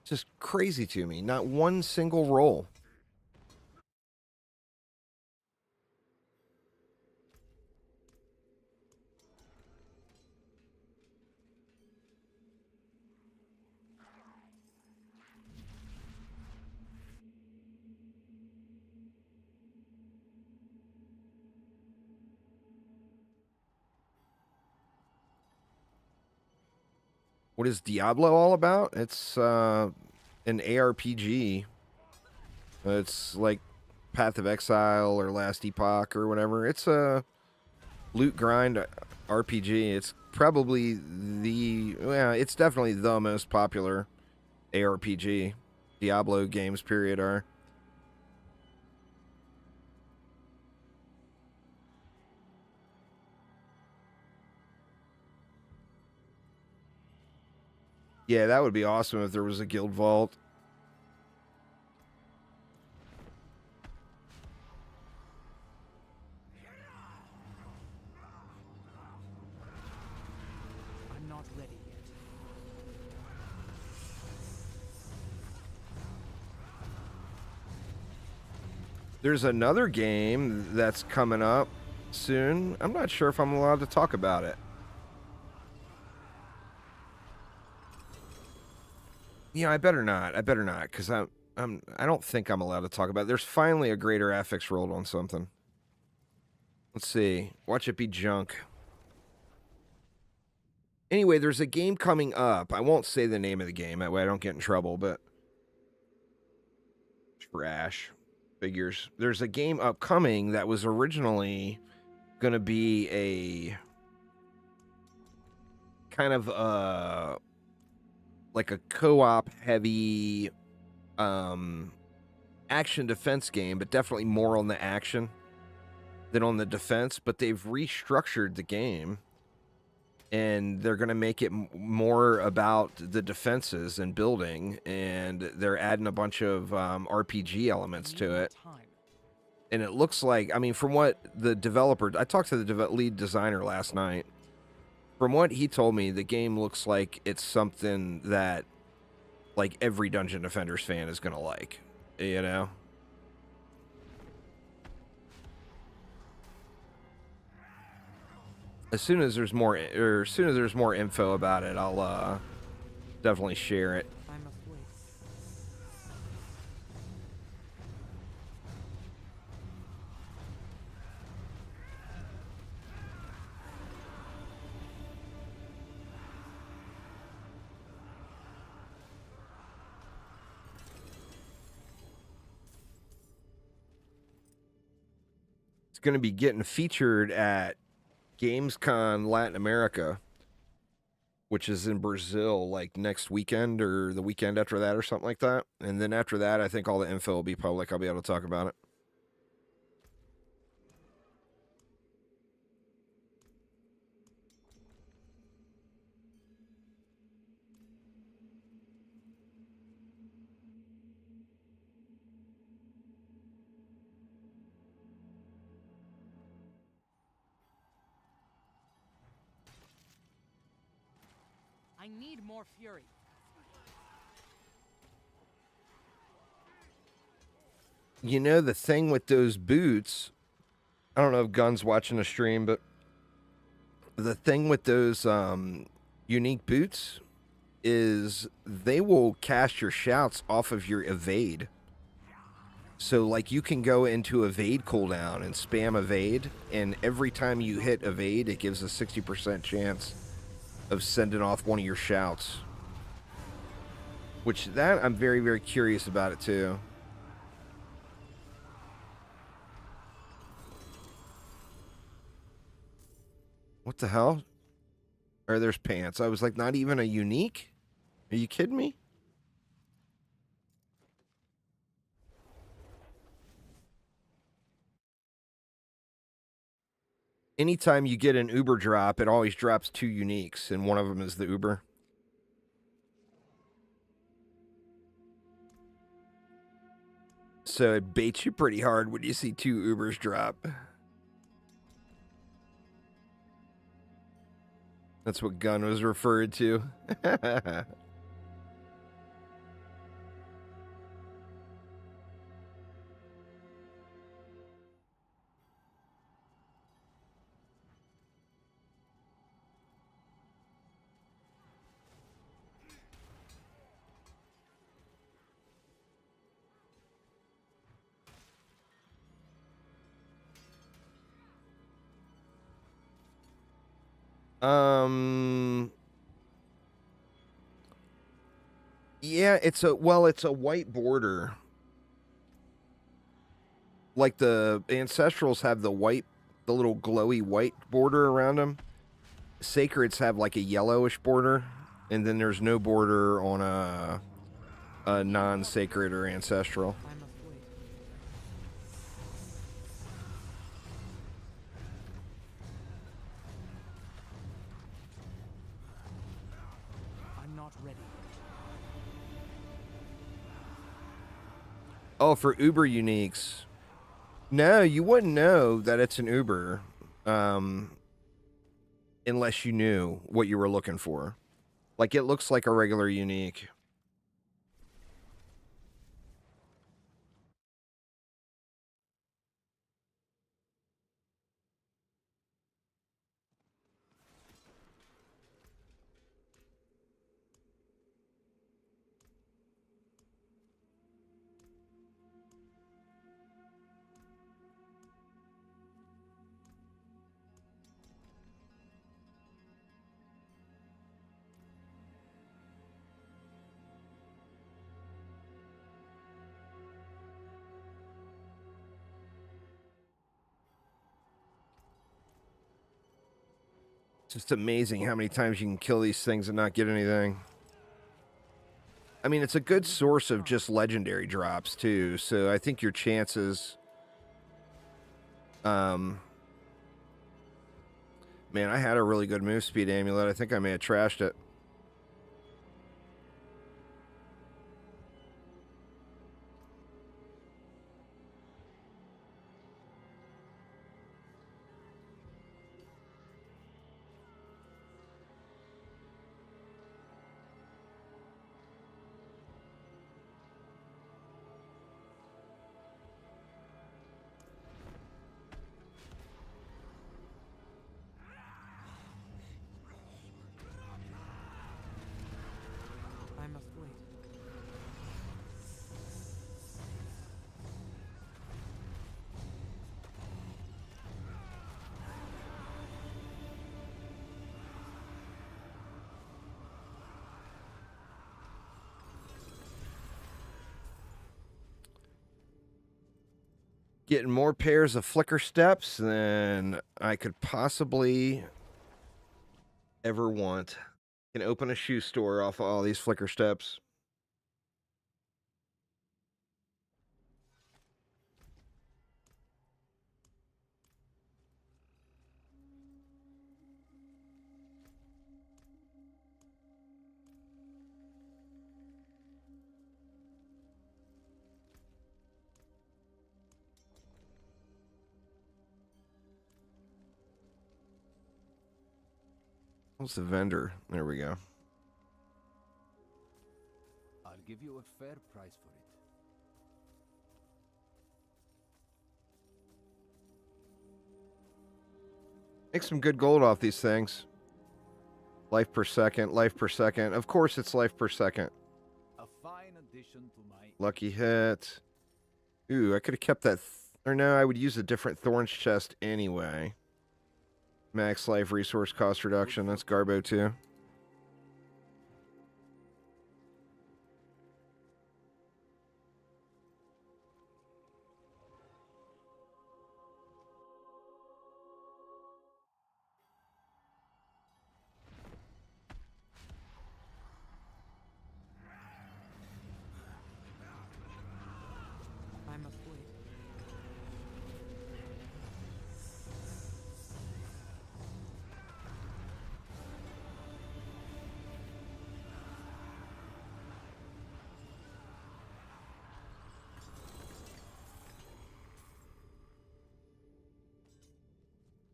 Just crazy to me. Not one single roll. What is Diablo all about? It's an ARPG. It's like Path of Exile or Last Epoch or whatever. It's a loot grind RPG. It's probably it's definitely the most popular ARPG. Diablo games, period, are. Yeah, that would be awesome if there was a guild vault. I'm not ready yet. There's another game that's coming up soon. I'm not sure if I'm allowed to talk about it. Yeah, I better not. I better not, because I don't think I'm allowed to talk about it. There's finally a greater affix rolled on something. Let's see. Watch it be junk. Anyway, there's a game coming up. I won't say the name of the game. That way I don't get in trouble, but... Trash. Figures. There's a game upcoming that was originally going to be a... kind of, like a co-op heavy action defense game, but definitely more on the action than on the defense. But they've restructured the game, and they're going to make it more about the defenses and building, and they're adding a bunch of RPG elements to it. And it looks like, I mean, from what the developer... I talked to the lead designer last night. From what he told me, the game looks like it's something that, like, every Dungeon Defenders fan is going to like, you know? As soon as there's more info about it, I'll definitely share it. I must wait. It's going to be getting featured at Gamescom Latin America, which is in Brazil, like next weekend or the weekend after that or something like that. And then after that, I think all the info will be public. I'll be able to talk about it. I need more fury. You know, the thing with those boots, I don't know if Gun's watching the stream, but the thing with those unique boots is they will cast your shouts off of your evade. So, like, you can go into evade cooldown and spam evade, and every time you hit evade, it gives a 60% chance of sending off one of your shouts. Which, that, I'm very, very curious about it, too. What the hell? Or there's pants. I was like, not even a unique? Are you kidding me? Anytime you get an Uber drop, it always drops 2 uniques, and one of them is the Uber. So it baits you pretty hard when you see 2 Ubers drop. That's what Gunn was referred to. Yeah, it's a white border. Like the Ancestrals have the little glowy white border around them. Sacreds have like a yellowish border, and then there's no border on a non-sacred or ancestral. I must wait. I'm not ready. Oh, for Uber uniques. No, you wouldn't know that it's an Uber unless you knew what you were looking for. Like, it looks like a regular unique. It's just amazing how many times you can kill these things and not get anything. I mean, it's a good source of just legendary drops, too, so I think your chances... Man, I had a really good move speed amulet. I think I may have trashed it. I must wait. Getting more pairs of flicker steps than I could possibly ever want. Can open a shoe store off of all these flicker steps. What's the vendor? There we go. I'll give you a fair price for it. Make some good gold off these things. Life per second, life per second. Of course it's life per second. A fine addition to my... Lucky hit. Ooh, I could have kept that... or no, I would use a different Thorns chest anyway. Max life resource cost reduction. That's Garbo too. must wait.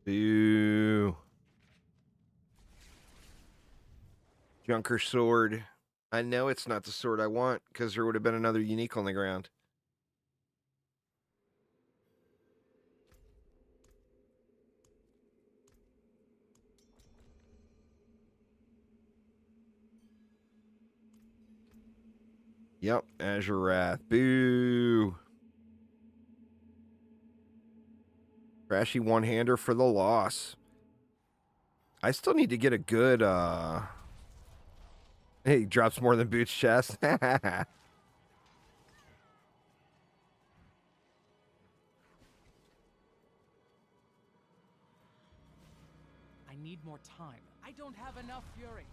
Boo. Junker sword. I know it's not the sword I want because there would have been another unique on the ground. Yep, Azure Wrath. Boo. Trashy one-hander for the loss. I still need to get a good, Hey, drops more than Boots' chest. I need more time. I don't have enough fury.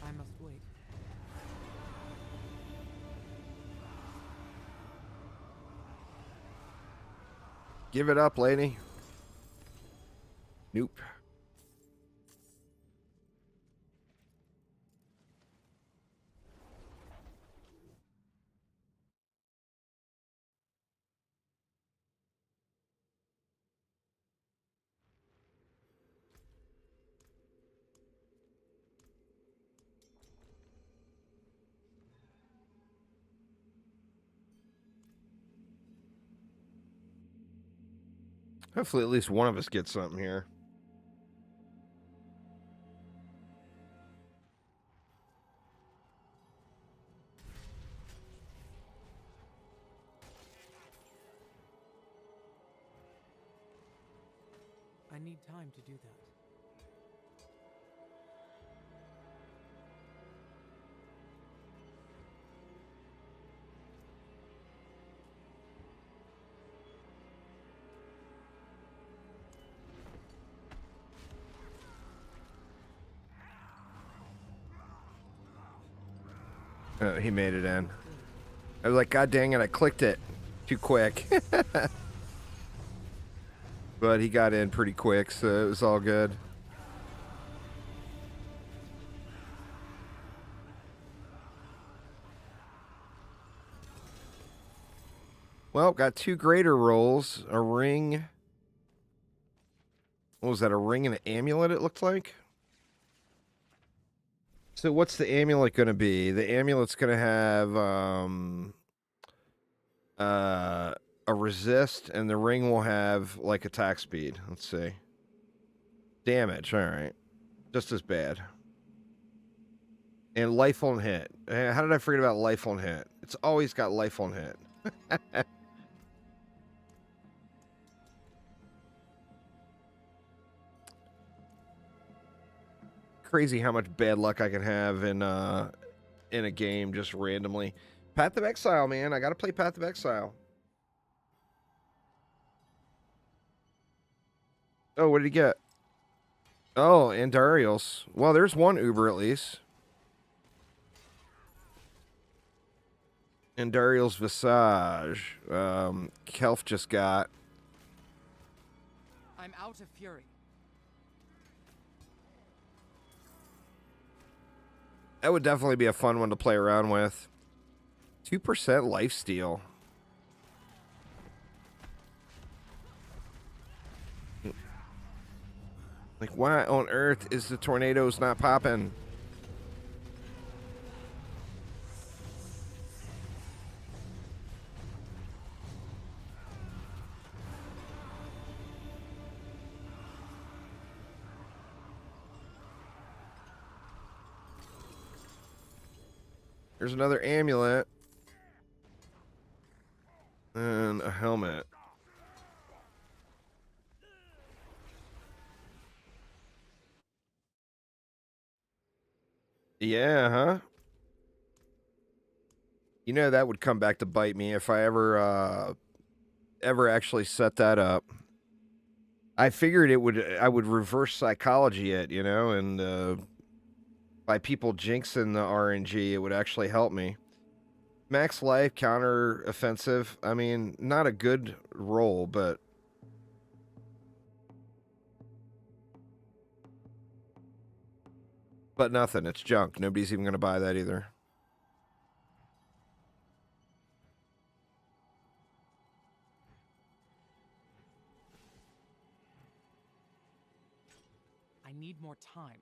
I must wait. Give it up, lady. Nope. Hopefully at least one of us gets something here. I need time to do that. Oh, he made it in. I was like, God dang it, I clicked it too quick. But he got in pretty quick, so it was all good. Well, got two greater rolls. A ring. What was that, a ring and an amulet, it looked like? So what's the amulet going to be? The amulet's going to have a resist, and the ring will have, like, attack speed. Let's see. Damage, all right. Just as bad. And life on hit. How did I forget about life on hit? It's always got life on hit. Crazy how much bad luck I can have in a game just randomly. Path of Exile, man. I got to play Path of Exile. Oh, what did he get? Oh, Andariel's. Well, there's one Uber at least. Andariel's Visage. Kelf just got. I'm out of fury. That would definitely be a fun one to play around with. 2% lifesteal. Like, why on earth is the tornadoes not popping? There's another amulet. And a helmet. Yeah, huh? You know that would come back to bite me if I ever actually set that up. I figured I would reverse psychology it, you know, and by people jinxing the RNG, it would actually help me. Max life, counter offensive. I mean, not a good roll, but nothing. It's junk. Nobody's even going to buy that either. I need more time.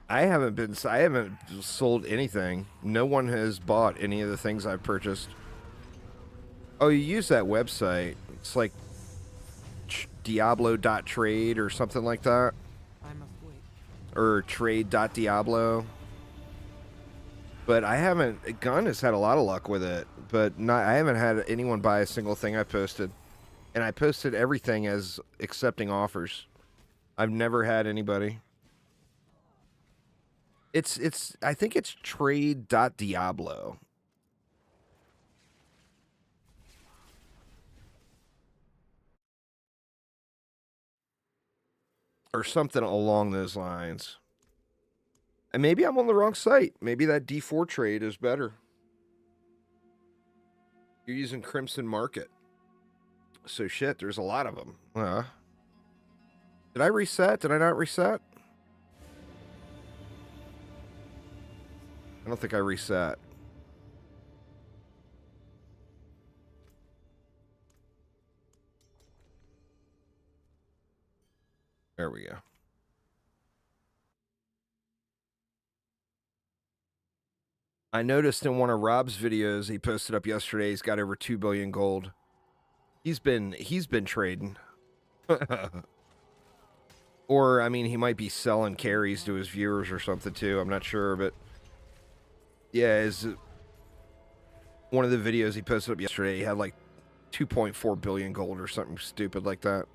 I haven't sold anything. No one has bought any of the things I've purchased. Oh, you use that website. It's like Diablo.trade or something like that. I must wait. Or trade.diablo. But I haven't. Gun has had a lot of luck with it, but I haven't had anyone buy a single thing I posted. And I posted everything as accepting offers. I've never had anybody. I think it's trade.diablo. Or something along those lines. And maybe I'm on the wrong site. Maybe that D4 trade is better. You're using Crimson Market. So shit, there's a lot of them. Did I reset? Did I not reset? I don't think I reset. There we go. I noticed in one of Rob's videos he posted up yesterday, he's got over 2 billion gold. He's been trading. Or, I mean, he might be selling carries to his viewers or something too. I'm not sure, but yeah, one of the videos he posted up yesterday, he had like 2.4 billion gold or something stupid like that.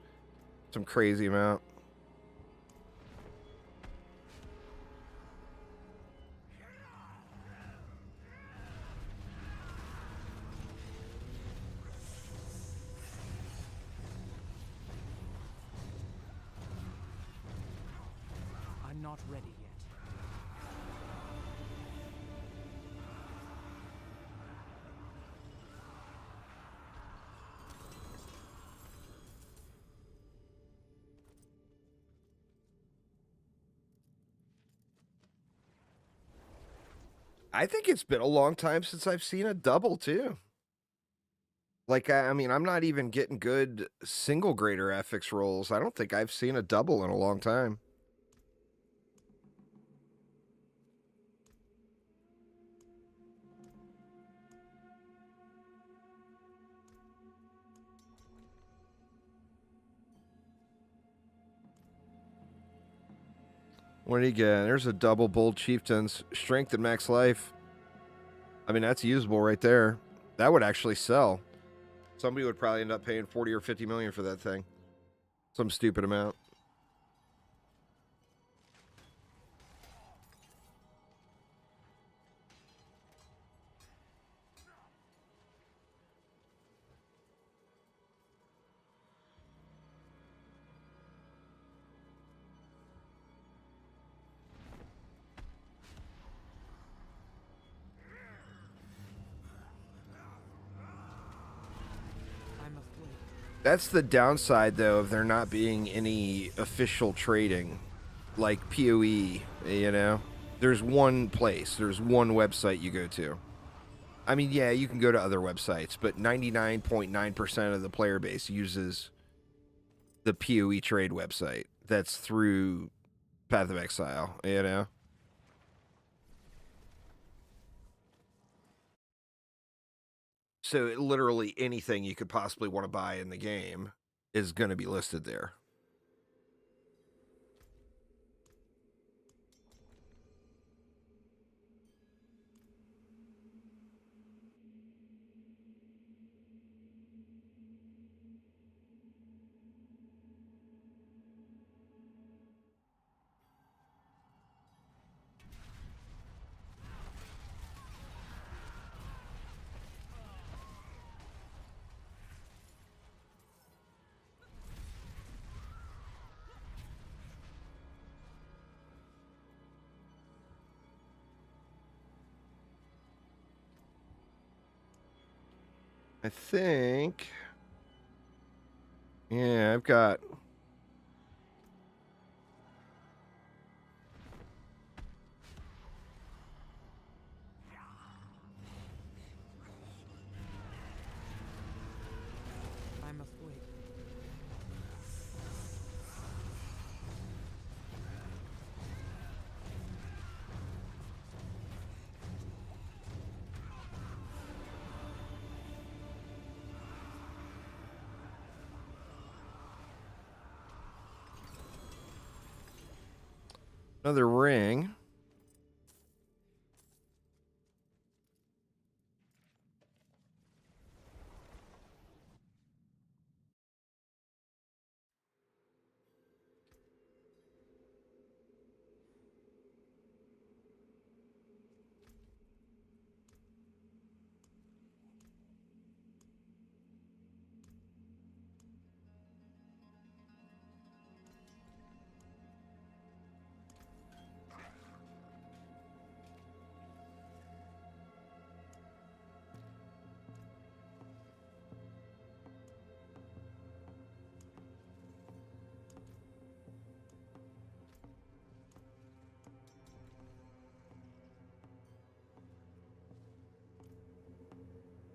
Some crazy amount. I'm not ready yet. I think it's been a long time since I've seen a double too. Like, I mean, I'm not even getting good single grader FX rolls. I don't think I've seen a double in a long time. What do you get? There's a double bold chieftains. Strength and max life. I mean, that's usable right there. That would actually sell. Somebody would probably end up paying 40 or 50 million for that thing. Some stupid amount. I must wait. That's the downside, though, of there not being any official trading, like PoE, you know? There's one place, there's one website you go to. I mean, yeah, you can go to other websites, but 99.9% of the player base uses the PoE trade website. That's through Path of Exile, you know? So literally anything you could possibly want to buy in the game is going to be listed there. I think. Yeah, I've got. I must wait. Another ring.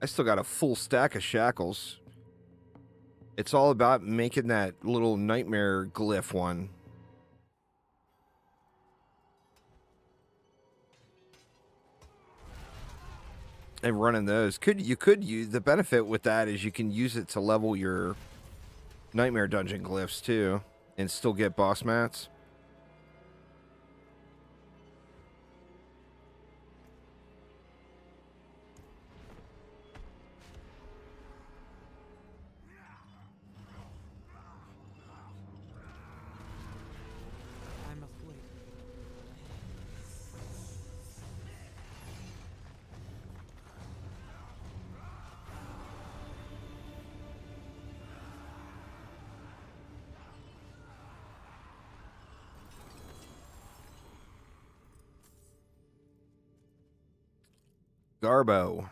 I still got a full stack of shackles. It's all about making that little nightmare glyph one. And running those. You could use the benefit with that is you can use it to level your nightmare dungeon glyphs too and still get boss mats. I must wait. Garbo.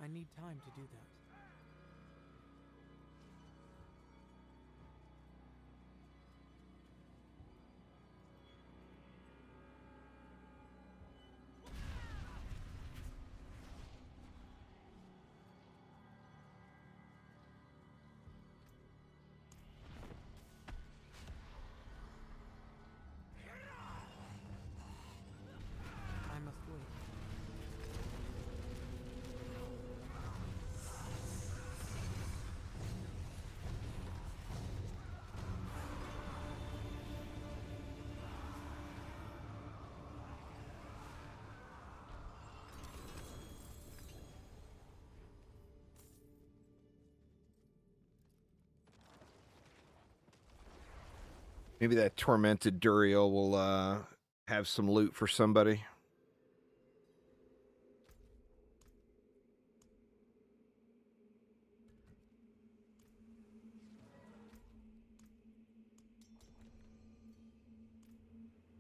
I need time to do that. I must wait. Maybe that tormented Duriel will have some loot for somebody.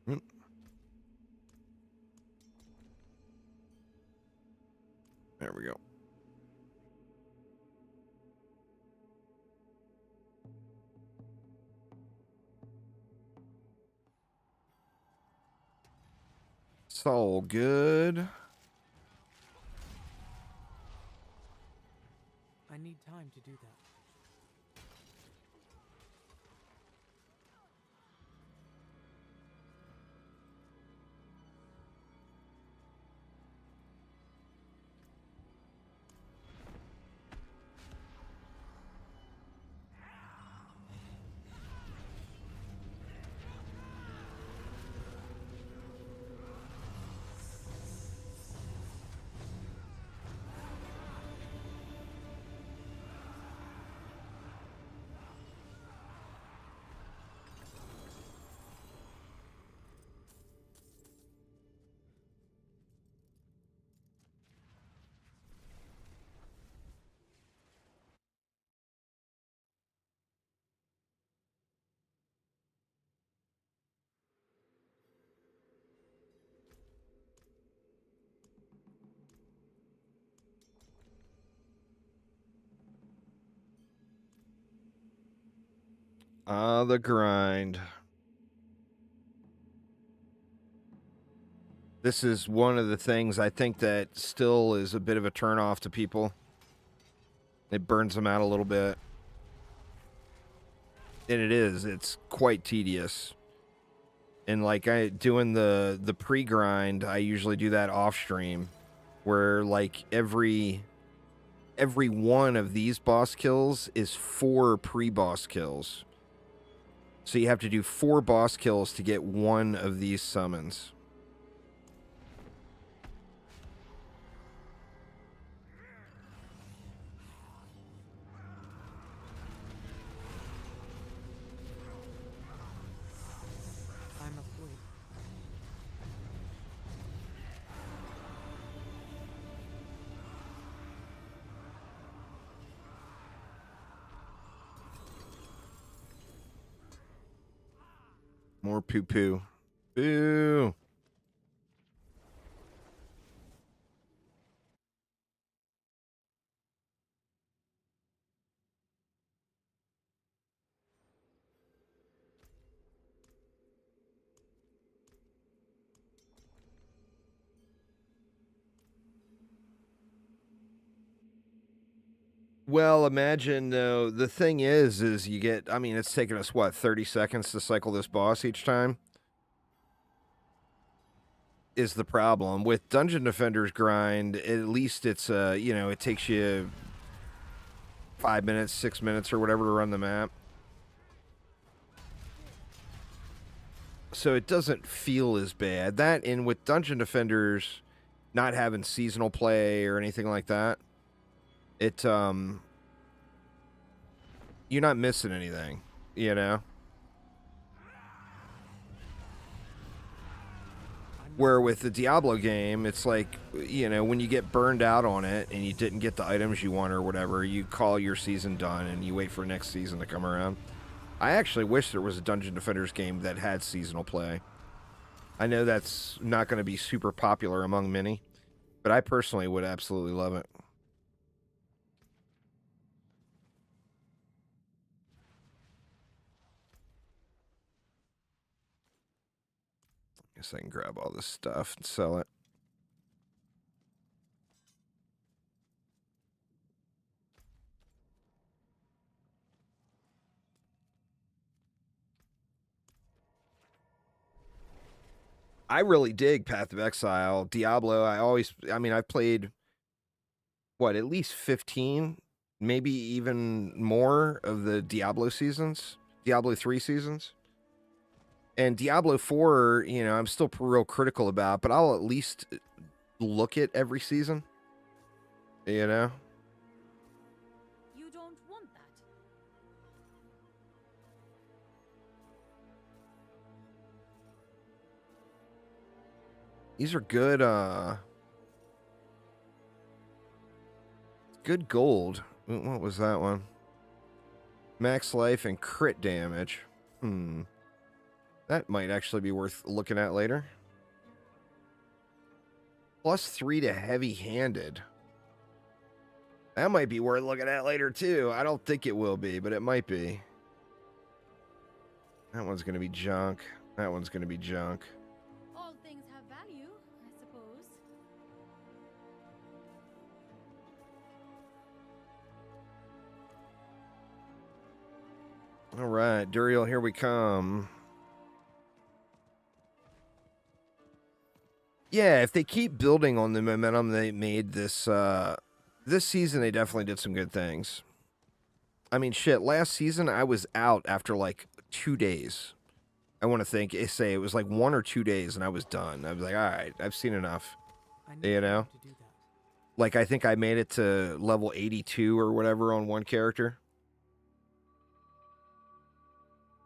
Hmm. There we go. It's all good. I need time to do that. Ah, the grind. This is one of the things I think that still is a bit of a turnoff to people. It burns them out a little bit. And it is. It's quite tedious. And like doing the pre-grind, I usually do that off stream, where like every one of these boss kills is 4 pre-boss kills. So you have to do 4 boss kills to get one of these summons. I'm asleep. More poo-poo. Boo! Well, imagine, though, the thing is you get, I mean, it's taken us, what, 30 seconds to cycle this boss each time? Is the problem. With Dungeon Defender's grind, at least it's, you know, it takes you 5 minutes, 6 minutes, or whatever to run the map. So it doesn't feel as bad. That, and with Dungeon Defenders not having seasonal play or anything like that, it, you're not missing anything, you know? Where with the Diablo game, it's like, you know, when you get burned out on it and you didn't get the items you want or whatever, you call your season done and you wait for next season to come around. I actually wish there was a Dungeon Defenders game that had seasonal play. I know that's not going to be super popular among many, but I personally would absolutely love it. Guess I can grab all this stuff and sell it. I really dig Path of Exile. Diablo, I mean, I've played, what, at least 15, maybe even more of the Diablo seasons, Diablo 3 seasons. And Diablo 4, you know, I'm still real critical about, but I'll at least look at every season, you know? You don't want that. These are good, good gold. What was that one? Max life and crit damage. That might actually be worth looking at later. +3 to heavy-handed. That might be worth looking at later, too. I don't think it will be, but it might be. That one's going to be junk. That one's going to be junk. All things have value, I suppose. All right, Duriel, here we come. Yeah, if they keep building on the momentum they made this this season, they definitely did some good things. I mean, shit, last season I was out after like 2 days. I want to say it was like 1 or 2 days and I was done. I was like, all right, I've seen enough. You know? To do that. Like, I think I made it to level 82 or whatever on one character.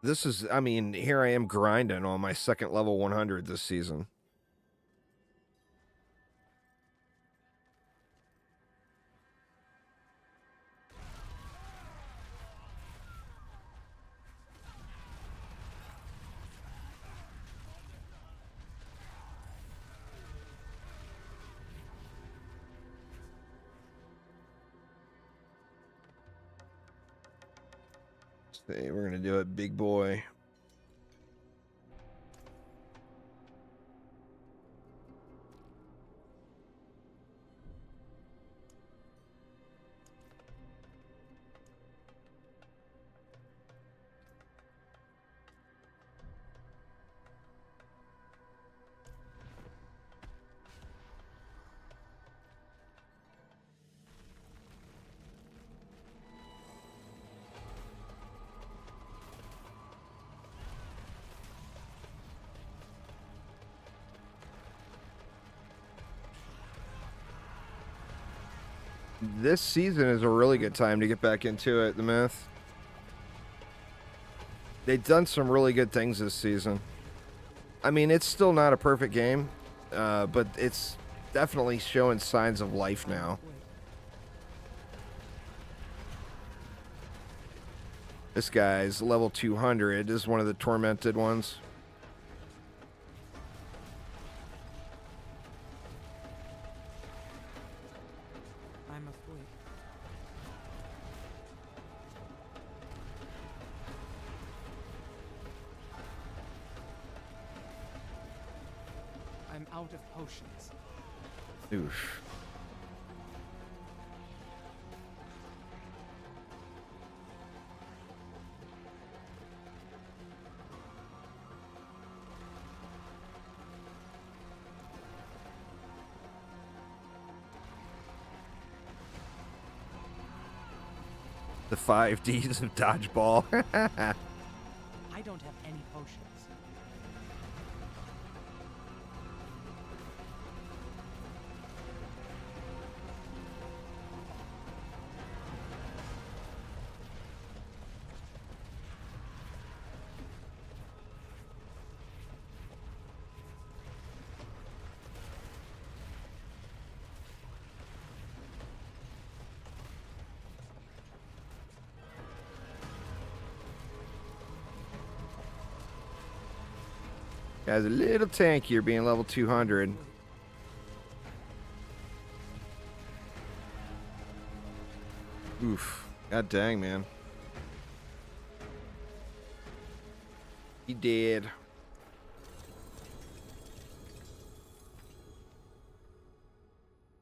This is, I mean, here I am grinding on my second level 100 this season. See, we're gonna do it, big boy. This season is a really good time to get back into it, the Myth. They've done some really good things this season. I mean, it's still not a perfect game, but it's definitely showing signs of life now. This guy's level 200. This is one of the tormented ones. I'm asleep. I'm out of potions. Oof. The 5 Ds of dodgeball. I don't have any potions. Guy's a little tankier being level 200. Oof. God dang, man. He dead.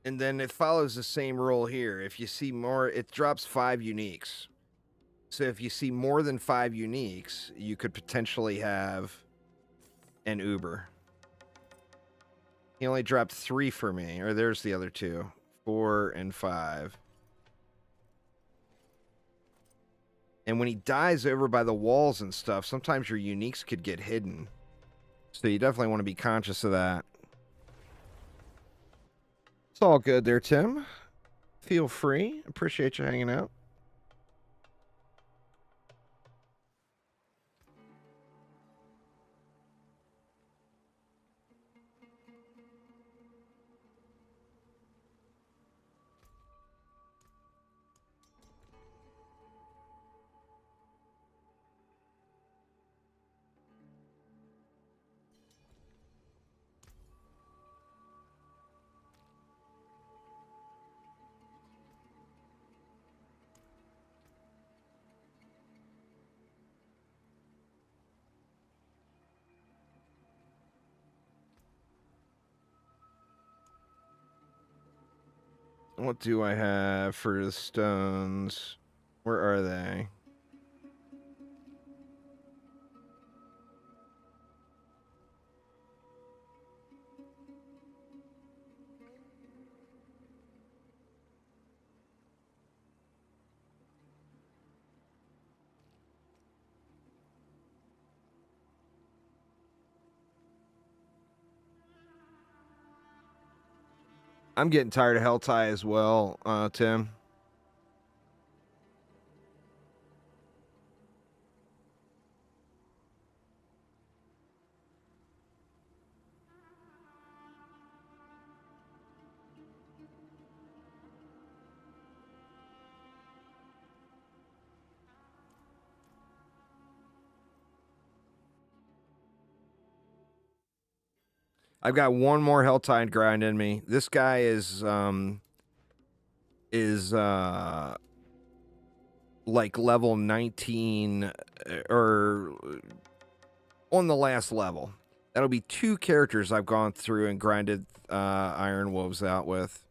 And then it follows the same rule here. If you see more, it drops 5 uniques. So if you see more than 5 uniques, you could potentially have an Uber. He only dropped 3 for me. Or there's the other 2. 4 and 5. And when he dies over by the walls and stuff, sometimes your uniques could get hidden. So you definitely want to be conscious of that. It's all good there, Tim. Feel free. Appreciate you hanging out. What do I have for the stones? Where are they? I'm getting tired of Helltie as well, Tim. I've got one more Helltide grind in me. This guy is like level 19 or on the last level. That'll be 2 characters I've gone through and grinded Iron Wolves out with.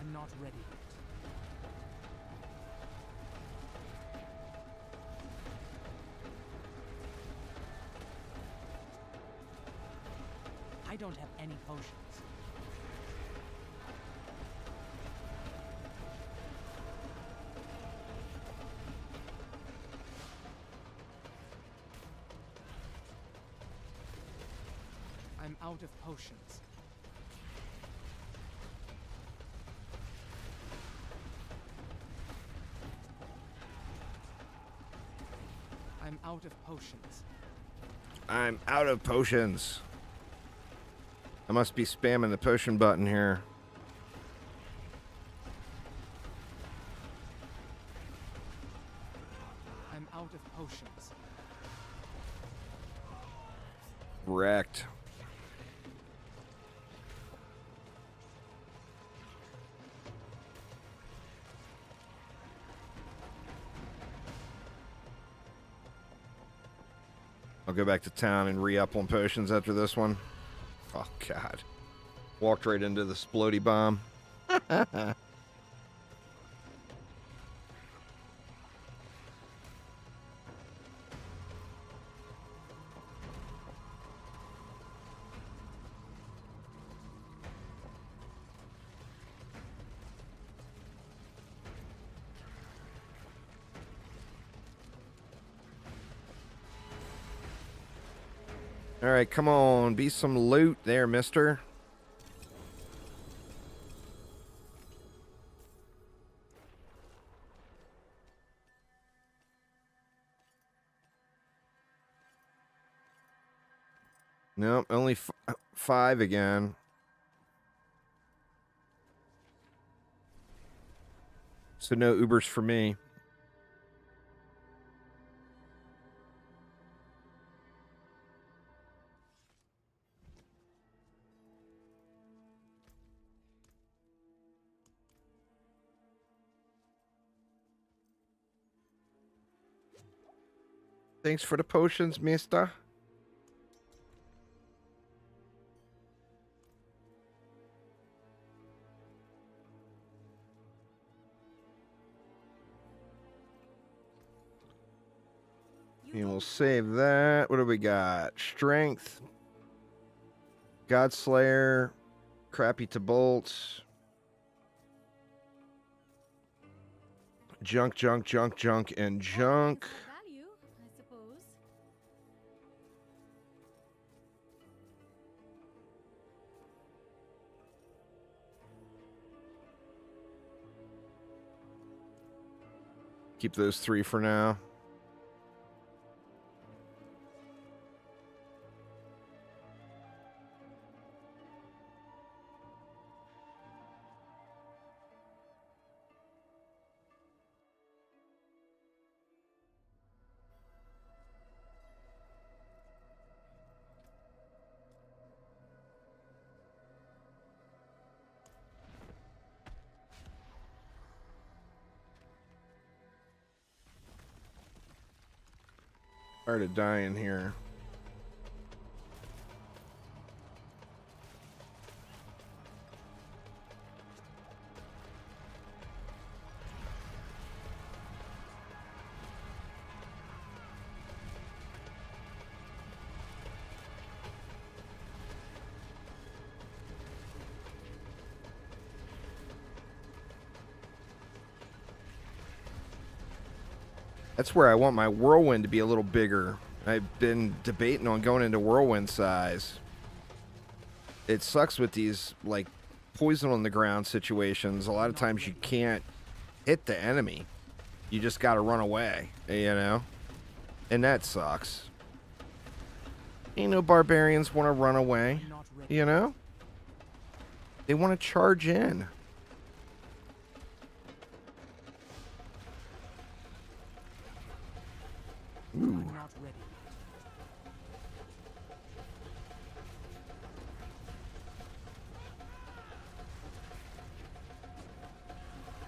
I'm not ready yet. I don't have any potions. I'm out of potions. I'm out of potions. I'm out of potions. I must be spamming the potion button here. I'm out of potions. Wrecked. I'll go back to town and re-up on potions after this one. Oh, God. Walked right into the splody bomb. All right, come on. Be some loot there, mister. Nope, only 5 again. So no Ubers for me. Thanks for the potions, mister. And we'll save that. What do we got? Strength. Godslayer. Crappy to bolts. Junk, junk, junk, junk, and junk. Value, I suppose. Keep those 3 for now. Tired of dying here. That's where I want my whirlwind to be a little bigger. I've been debating on going into whirlwind size. It sucks with these, like, poison on the ground situations, a lot of times you can't hit the enemy. You just got to run away, you know? And that sucks. You know, barbarians want to run away, I'm not ready. you know? They want to charge in. Ooh. I'm not ready.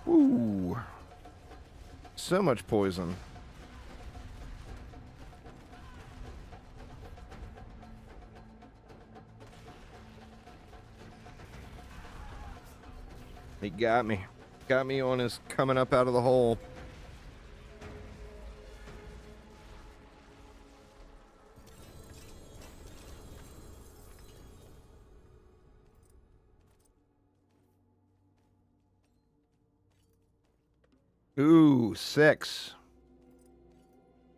Ooh. So much poison. He got me. Got me on his coming up out of the hole. Ooh, 6.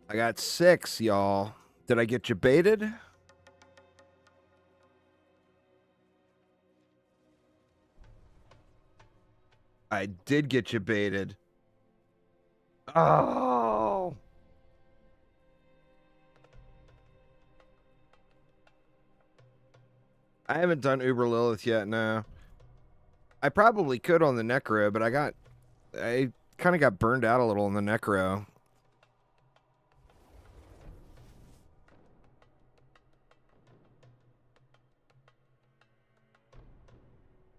I got 6, y'all. Did I get you baited? I did get you baited. Oh. I haven't done Uber Lilith yet, no. I probably could on the Necro, but I kind of got burned out a little on the Necro.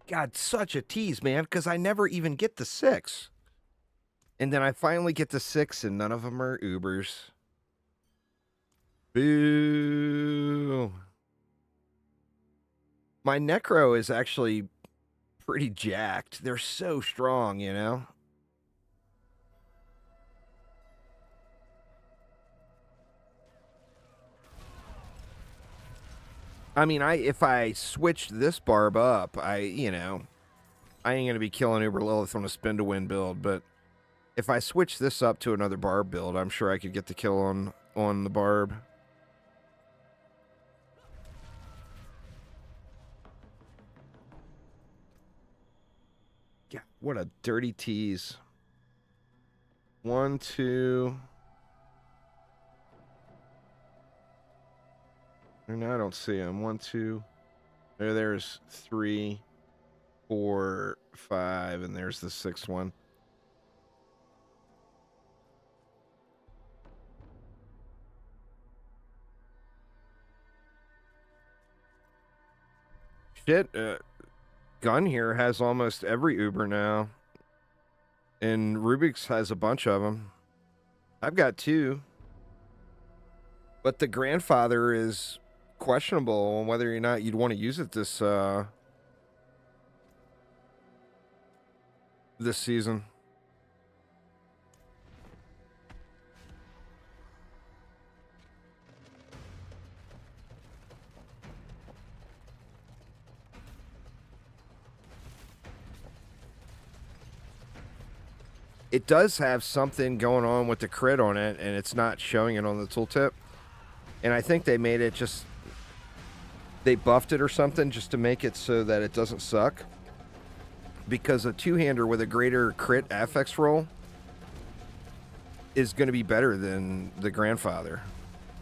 God, such a tease, man, because I never even get the 6. And then I finally get the 6, and none of them are Ubers. Boo. My Necro is actually pretty jacked. They're so strong, you know? I mean, if I switched this Barb up, I ain't going to be killing Uber Lilith on a spin to win build, but if I switch this up to another Barb build, I'm sure I could get the kill on the Barb. Yeah, what a dirty tease. 1, 2. No, I don't see him. 1, 2. There's 3, 4, 5, and there's the 6th one. Shit, Gun here has almost every Uber now. And Rubik's has a bunch of them. I've got 2. But the grandfather is questionable on whether or not you'd want to use it this season. It does have something going on with the crit on it, and it's not showing it on the tooltip. And I think they made it they buffed it or something just to make it so that it doesn't suck. Because a two-hander with a greater crit affix roll is going to be better than the grandfather.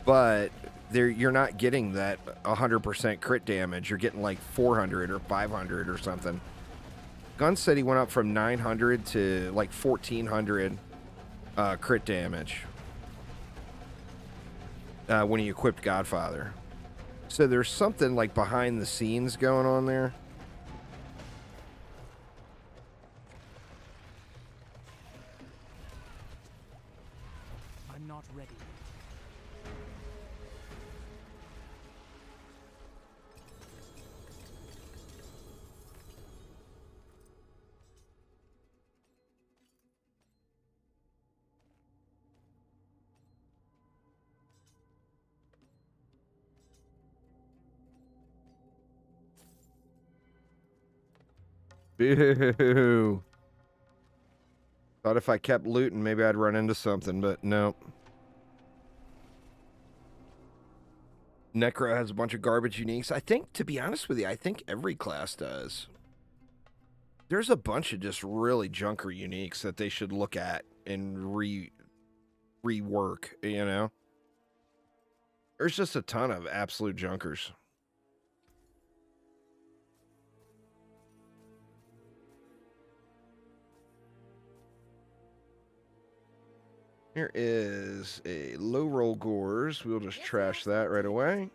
But you're not getting that 100% crit damage. You're getting like 400 or 500 or something. Gun said he went up from 900 to like 1400 crit damage when he equipped Godfather. So there's something like behind the scenes going on there. I'm not ready. Boo. Thought if I kept looting, maybe I'd run into something, but nope. Necro has a bunch of garbage uniques. I think, to be honest with you, I think every class does. There's a bunch of just really junker uniques that they should look at and rework, you know? There's just a ton of absolute junkers. Here is a low roll Gores. We'll just trash that right away.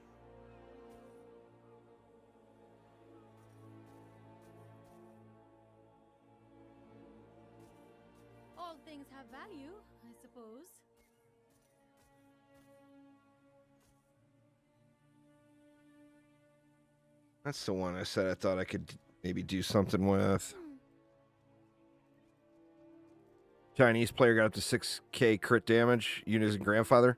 All things have value, I suppose. That's the one I said I thought I could maybe do something with. Chinese player got up to 6k crit damage using grandfather.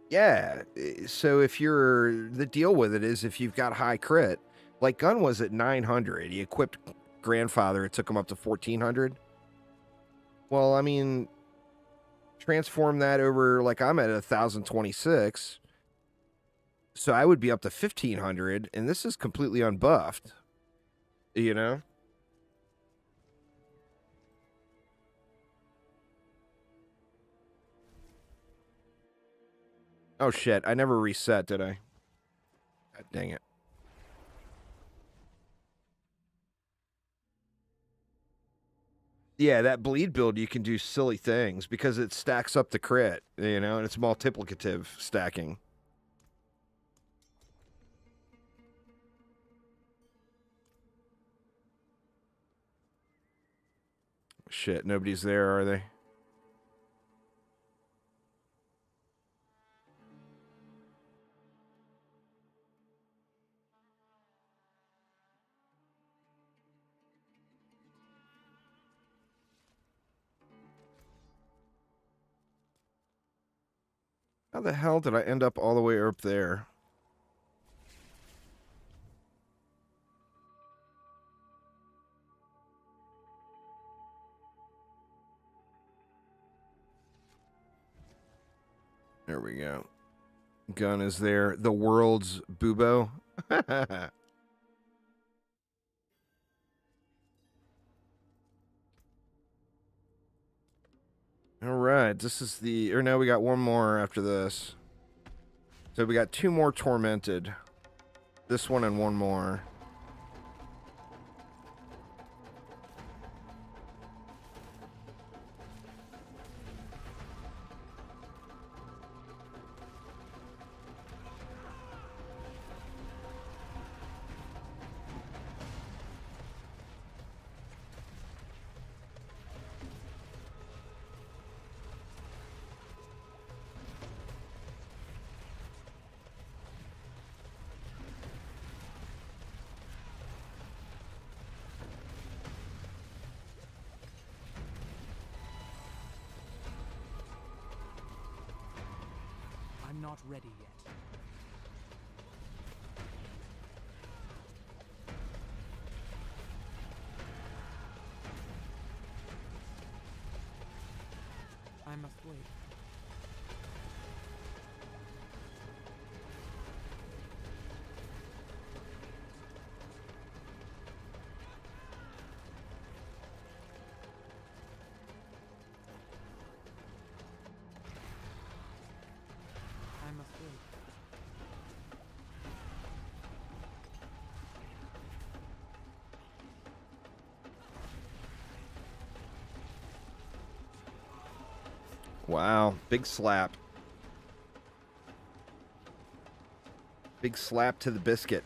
Yeah, so if you're, the deal with it is if you've got high crit, like Gun was at 900, he equipped grandfather, it took him up to 1400. Well, I mean, transform that over, like I'm at 1026, so I would be up to 1500, and this is completely unbuffed, you know? Oh shit, I never reset, did I? God dang it. Yeah, that bleed build, you can do silly things because it stacks up the crit, you know, and it's multiplicative stacking. Shit, nobody's there, are they? How the hell did I end up all the way up there? There we go. Gun is there. The world's Bubo. All right, this is the, or no, we got one more after this. So we got two more tormented. This one and one more. I'm not ready yet. I must wait. I must wait. Wow, big slap. Big slap to the biscuit.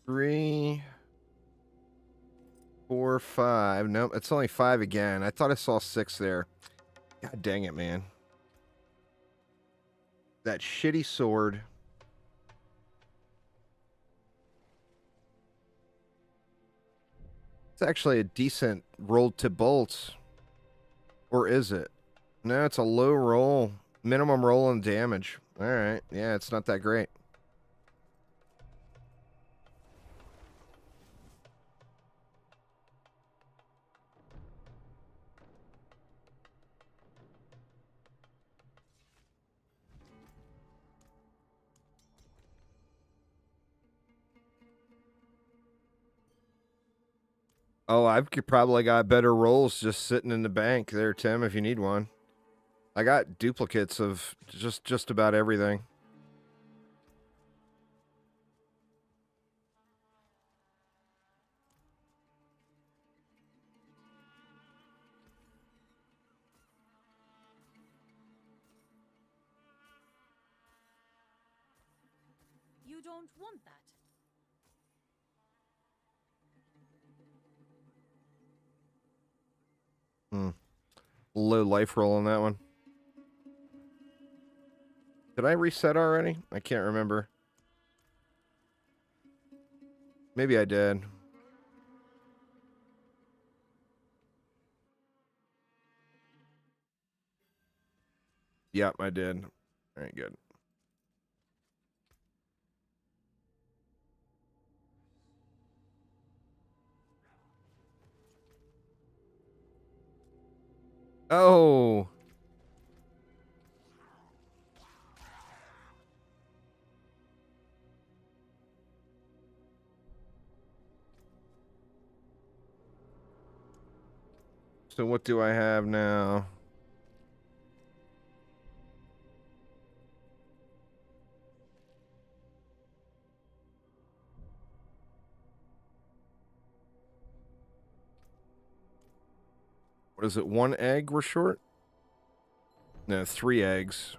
Three, 4, 5. Nope, it's only 5 again. I thought I saw 6 there. God dang it, man. That shitty sword. It's actually a decent roll to bolts. Or is it? No, it's a low roll. Minimum roll and damage. Alright. Yeah, it's not that great. Oh, I've probably got better rolls just sitting in the bank there, Tim, if you need one. I got duplicates of just about everything. You don't want that. Low life roll on that one. Did I reset already? I can't remember. Maybe I did. Yep, I did. All right, good. Oh. So what do I have now? What is it? 1 egg we're short? No, 3 eggs.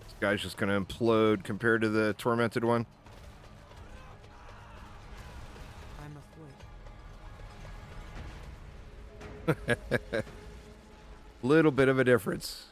This guy's just going to implode compared to the tormented one. I'm afraid. Little bit of a difference.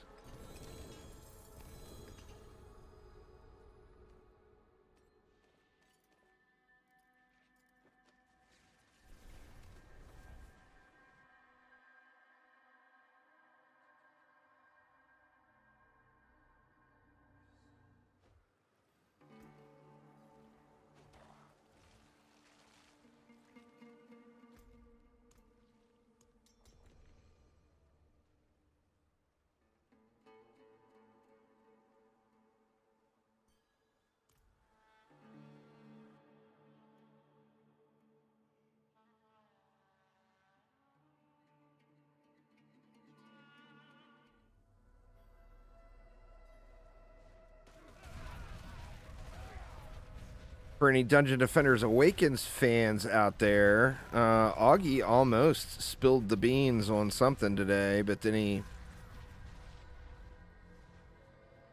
For any Dungeon Defenders Awakens fans out there, Augie almost spilled the beans on something today, but then he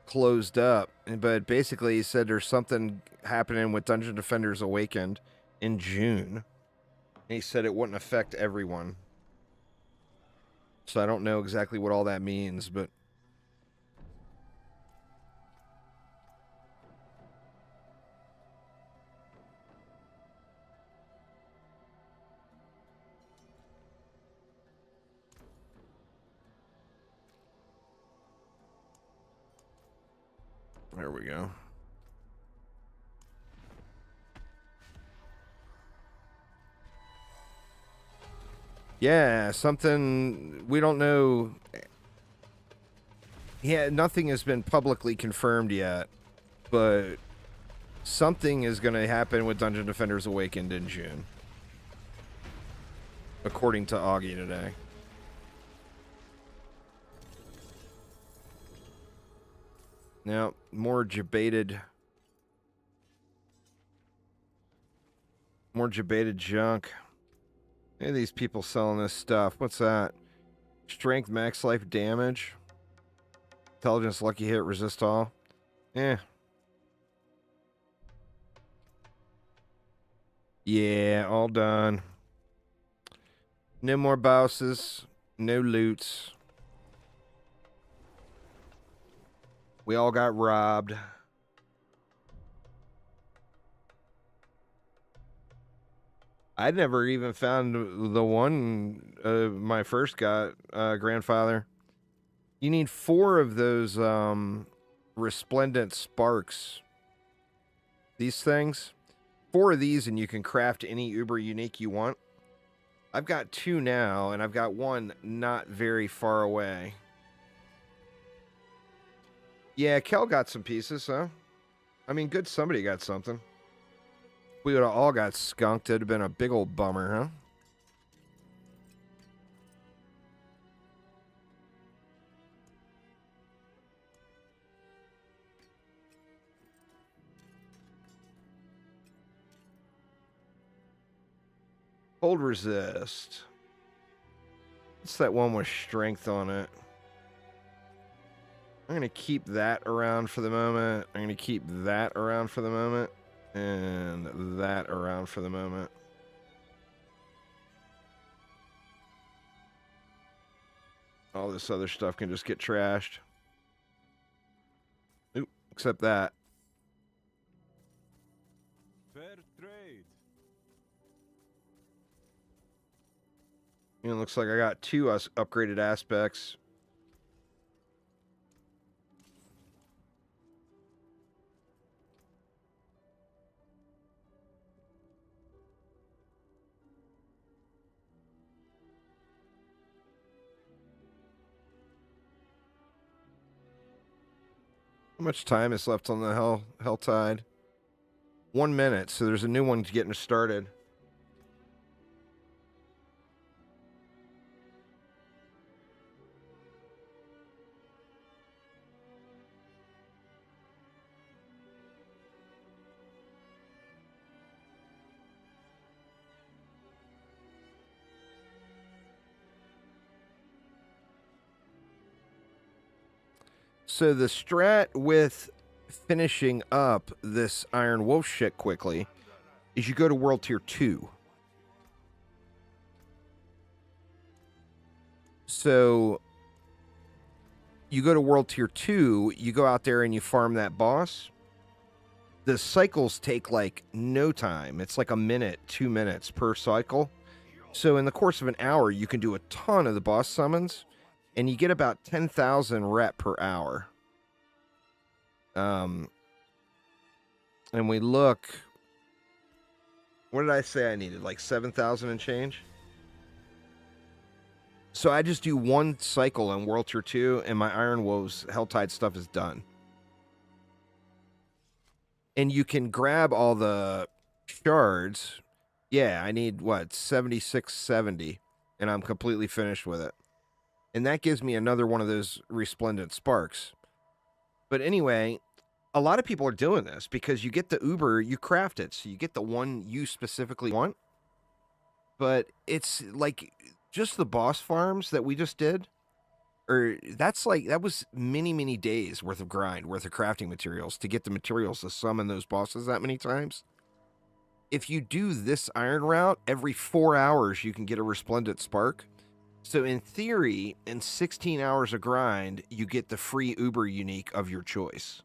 closed up. But basically, he said there's something happening with Dungeon Defenders Awakened in June. And he said it wouldn't affect everyone. So I don't know exactly what all that means, but... There we go. Yeah, something we don't know. Yeah, nothing has been publicly confirmed yet, but something is going to happen with Dungeon Defenders Awakened in June, according to Augie today. Now, more debated junk. Hey, these people selling this stuff. What's that? Strength, max life damage. Intelligence, lucky hit, resist all. Eh. Yeah, all done. No more bosses. No loots. We all got robbed. I'd never even found the one my first grandfather. You need 4 of those resplendent sparks. These things. 4 of these and you can craft any uber unique you want. I've got 2 now, and I've got 1 not very far away. Yeah, Kel got some pieces, huh? I mean, good somebody got something. We would have all got skunked. It'd have been a big old bummer, huh? Hold resist. What's that one with strength on it? I'm going to keep that around for the moment. I'm going to keep that around for the moment. And that around for the moment. All this other stuff can just get trashed. Oop, except that. Fair trade. It looks like I got 2 upgraded aspects. How much time is left on the Helltide? 1 minute, so there's a new one getting started. So the strat with finishing up this Iron Wolf shit quickly is you go to World Tier 2. So you go to World Tier 2, you go out there and you farm that boss. The cycles take like no time. It's like a minute, 2 minutes per cycle. So in the course of an hour, you can do a ton of the boss summons, and you get about 10,000 rep per hour. And we look... What did I say I needed? Like 7,000 and change? So I just do 1 cycle on World Tier 2, and my Iron Wolves Helltide stuff is done. And you can grab all the shards. Yeah, I need, what, 7670, and I'm completely finished with it. And that gives me another one of those resplendent sparks. But anyway, a lot of people are doing this because you get the Uber, you craft it. So you get the one you specifically want. But it's like just the boss farms that we just did. Or that was many days worth of grind, worth of crafting materials to get the materials to summon those bosses that many times. If you do this iron route, every 4 hours you can get a resplendent spark. So in theory, in 16 hours of grind, you get the free Uber unique of your choice.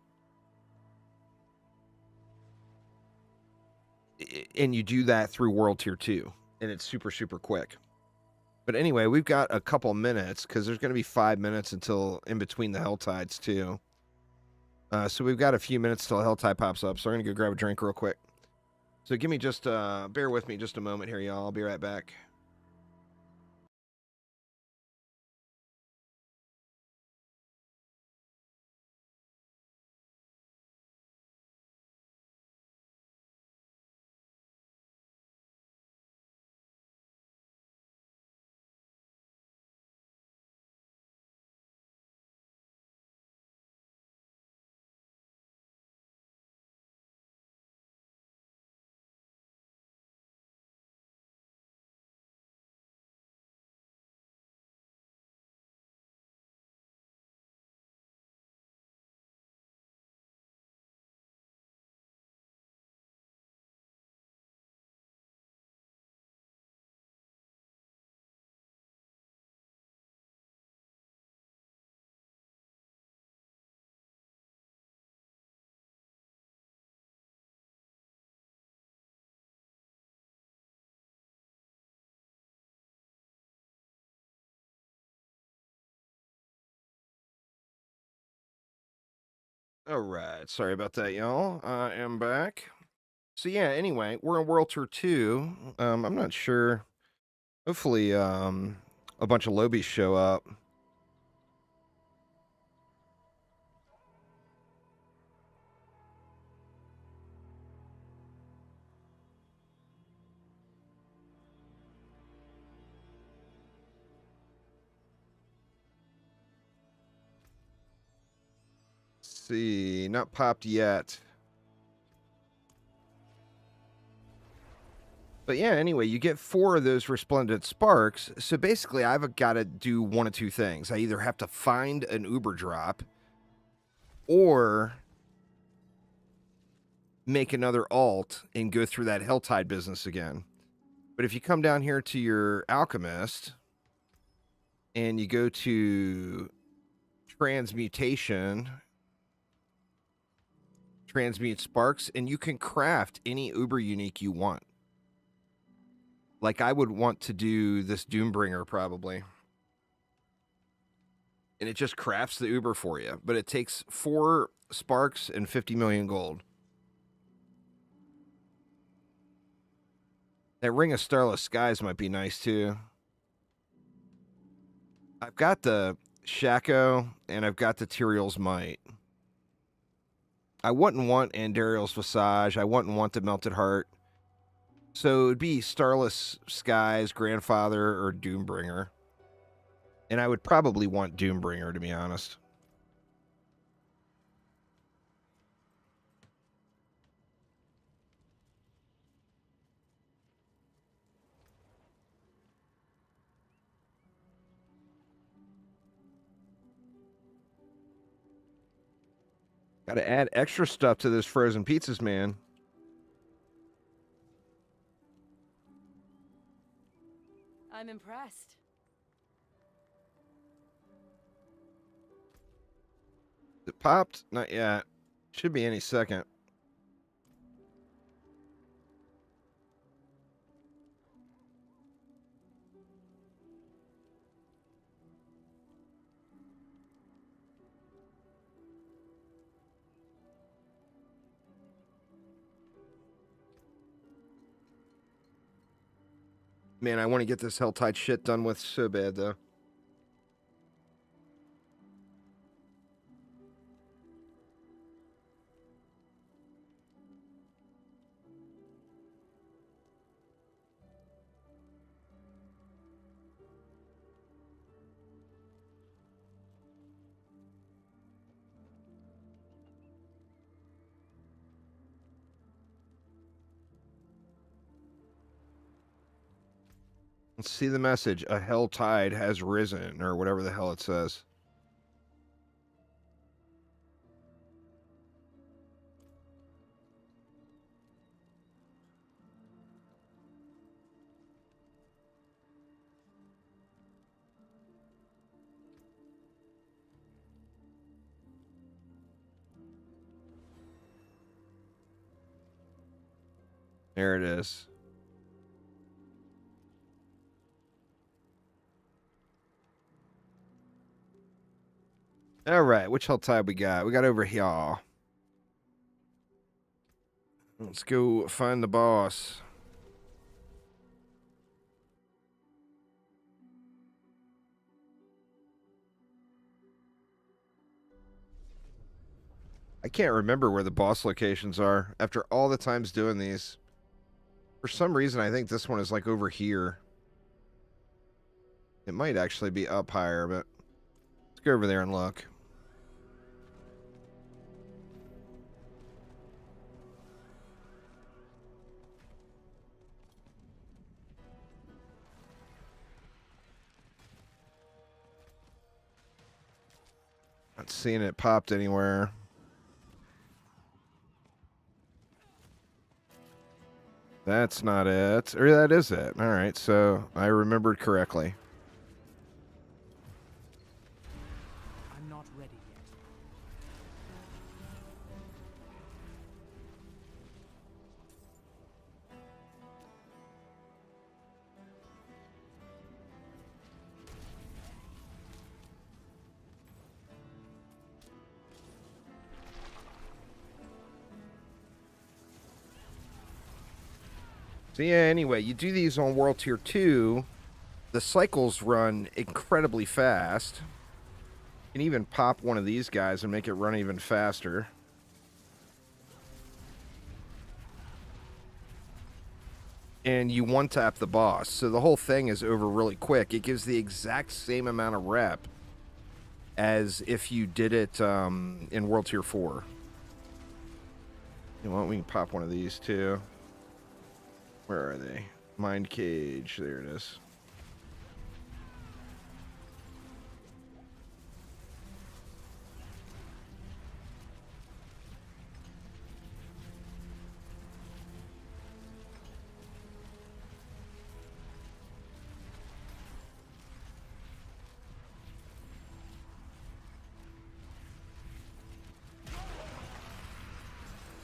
And you do that through World Tier 2. And it's super, super quick. But anyway, we've got a couple minutes because there's going to be 5 minutes until in between the Helltides too. So we've got a few minutes till Helltide pops up. So we're going to go grab a drink real quick. So give me just, bear with me just a moment here, y'all. I'll be right back. All right. Sorry about that, y'all. I am back. So yeah, anyway, we're in World Tour 2. I'm not sure. Hopefully, a bunch of lobies show up. Let's see, not popped yet. But yeah, anyway, you get 4 of those resplendent sparks. So basically, I've got to do one of two things. I either have to find an Uber drop or make another alt and go through that Helltide business again. But if you come down here to your alchemist and you go to transmutation, transmute sparks, and you can craft any Uber unique you want. Like I would want to do this Doombringer probably. And it just crafts the Uber for you. But it takes 4 sparks and 50 million gold. That Ring of Starless Skies might be nice too. I've got the Shaco and I've got the Tyrael's Might. I wouldn't want Andariel's Visage. I wouldn't want the Melted Heart. So it would be Starless Skies, Grandfather, or Doombringer. And I would probably want Doombringer, to be honest. Got to add extra stuff to those frozen pizzas, man. I'm impressed. It popped? Not yet. Should be any second. Man, I want to get this Helltide shit done with so bad, though. Let's see the message. A hell tide has risen, or whatever the hell it says. There it is. All right, which hell tide we got? We got over here. Let's go find the boss. I can't remember where the boss locations are after all the times doing these. For some reason, I think this one is like over here. It might actually be up higher, but let's go over there and look. Not seeing it popped anywhere. That's not it. Or that is it. All right, so I remembered correctly. I'm not ready yet. So yeah, anyway, you do these on World Tier 2, the cycles run incredibly fast. You can even pop one of these guys and make it run even faster. And you one-tap the boss, so the whole thing is over really quick. It gives the exact same amount of rep as if you did it in World Tier 4. You know what? We can pop one of these too. Where are they? Mind Cage. There it is.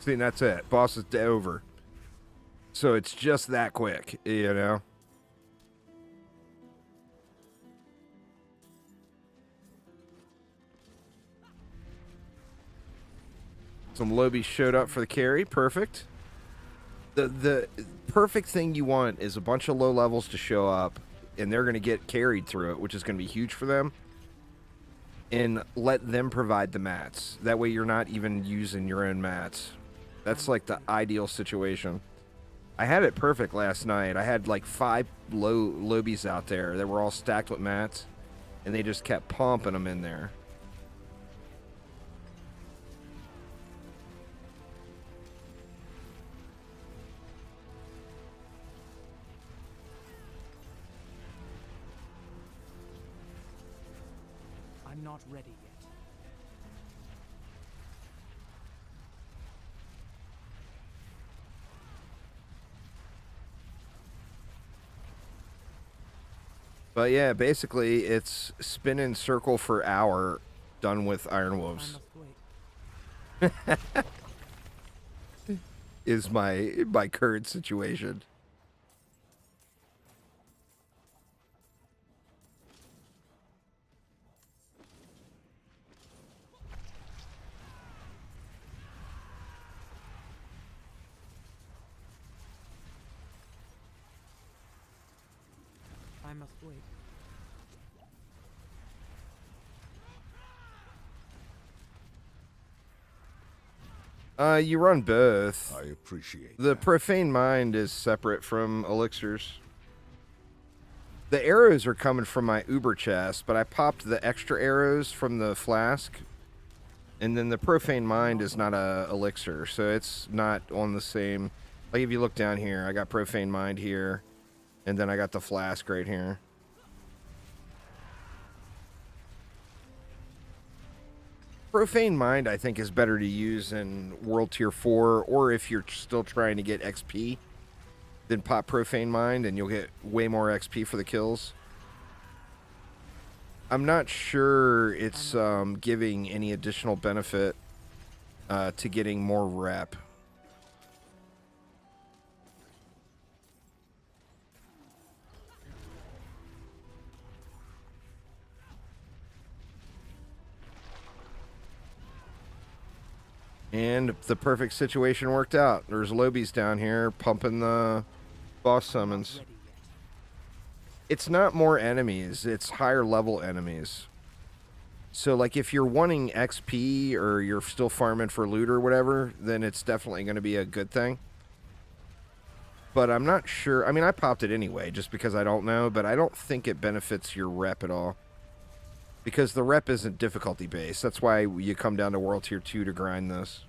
See, and that's it. Boss is over. So it's just that quick, you know? Some Lobies showed up for the carry. Perfect. The perfect thing you want is a bunch of low levels to show up, and they're going to get carried through it, which is going to be huge for them. And let them provide the mats. That way you're not even using your own mats. That's like the ideal situation. I had it perfect last night. I had like 5 Lobies out there that were all stacked with mats, and they just kept pumping them in there. I'm not ready yet. But yeah, basically it's spin in circle for hour, done with Iron Wolves. Is my current situation. I must wait. You run both. I appreciate The that. Profane Mind is separate from elixirs. The arrows are coming from my Uber chest, but I popped the extra arrows from the flask. And then the Profane Mind is not a elixir, so it's not on the same... Like if you look down here, I got Profane Mind here, and then I got the flask right here. Profane Mind, I think, is better to use in World Tier 4, or if you're still trying to get XP, then pop Profane Mind, and you'll get way more XP for the kills. I'm not sure it's giving any additional benefit to getting more rep. And the perfect situation worked out. There's Lobies down here pumping the boss summons. It's not more enemies, it's higher level enemies. So like if you're wanting XP or you're still farming for loot or whatever, then it's definitely going to be a good thing. But I'm not sure. I mean, I popped it anyway just because I don't know, but I don't think it benefits your rep at all. Because the rep isn't difficulty based. That's why you come down to World Tier 2 to grind this.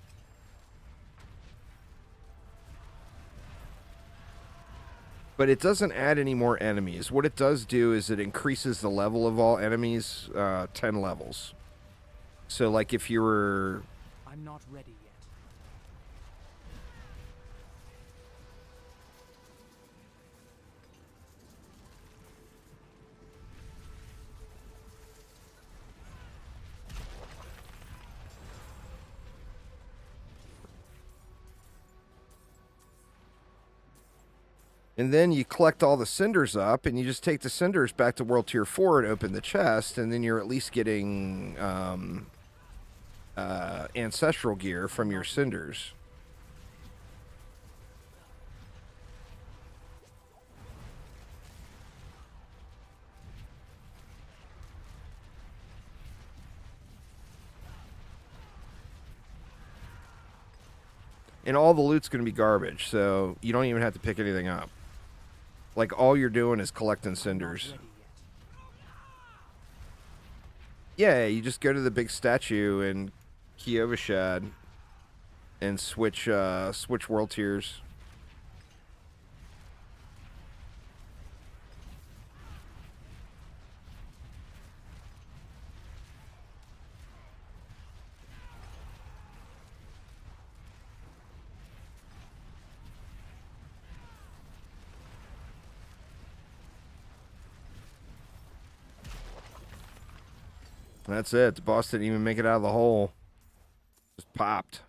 But it doesn't add any more enemies. What it does do is it increases the level of all enemies 10 levels. So like if you were... I'm not ready yet. And then you collect all the cinders up, and you just take the cinders back to World Tier 4 and open the chest, and then you're at least getting ancestral gear from your cinders. And all the loot's going to be garbage, so you don't even have to pick anything up. Like, all you're doing is collecting cinders. Yeah, you just go to the big statue in Kiovashad and switch world tiers. That's it. The boss didn't even make it out of the hole. Just popped.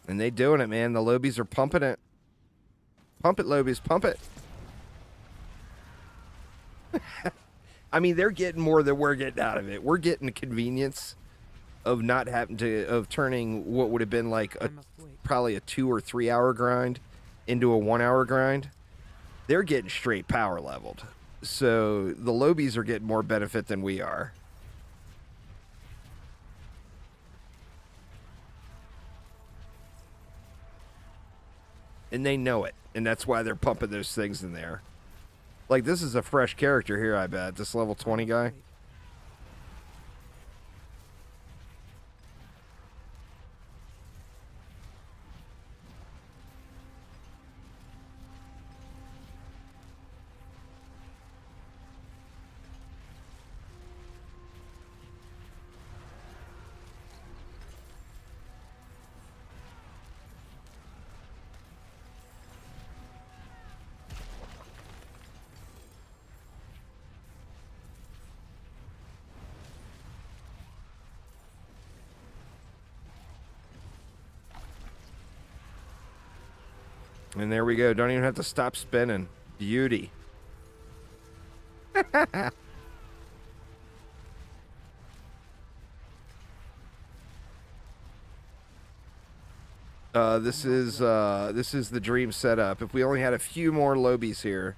And they doing it, man. The lobies are pumping it. Pump it, lobies. Pump it. I mean, they're getting more than we're getting out of it. We're getting the convenience of not having to, of turning what would have been like probably a 2 or 3 hour grind into a 1 hour grind. They're getting straight power leveled. So the lobies are getting more benefit than we are. And they know it. And that's why they're pumping those things in there. Like, this is a fresh character here, I bet. This level 20 guy. And there we go. Don't even have to stop spinning. Beauty. This is the dream setup. If we only had a few more lobies here.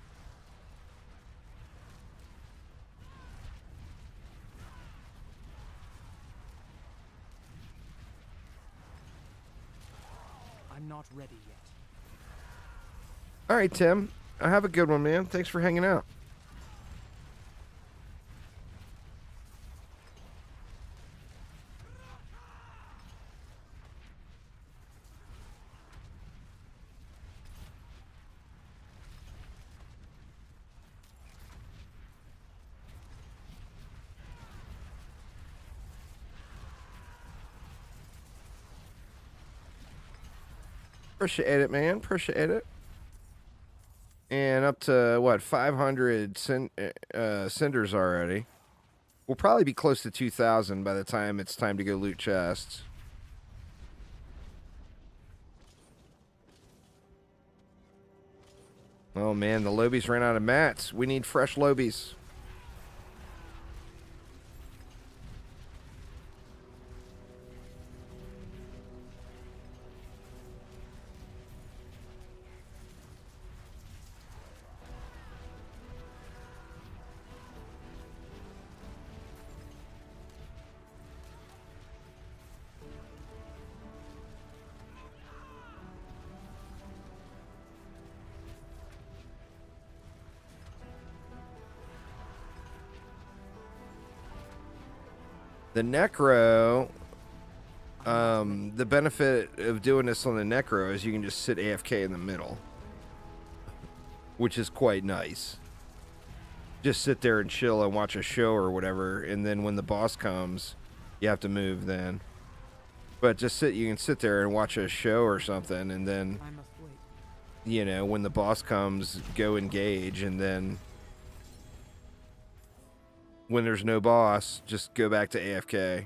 I'm not ready yet. All right, Tim. Have a good one, man. Thanks for hanging out. Appreciate it, man. Appreciate it. And up to, what, 500 cinders already. We'll probably be close to 2,000 by the time it's time to go loot chests. Oh, man, the lobies ran out of mats. We need fresh lobies. The Necro, the benefit of doing this on the Necro is you can just sit AFK in the middle, which is quite nice. Just sit there and chill and watch a show or whatever, and then when the boss comes, you have to move then. But just you can sit there and watch a show or something, and then, you know, when the boss comes, go engage, and then when there's no boss, just go back to AFK.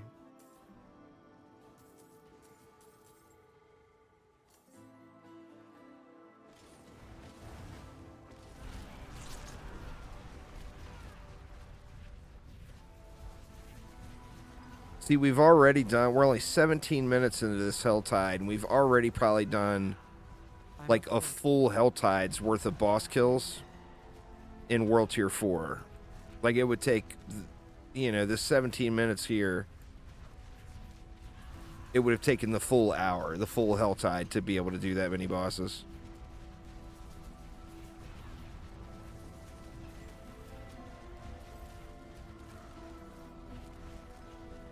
See, we've already done, we're only 17 minutes into this Helltide, and we've already probably done like a full Helltide's worth of boss kills in World Tier 4. Like, it would take, you know, this 17 minutes here it would have taken the full hour, the full Helltide, to be able to do that many bosses.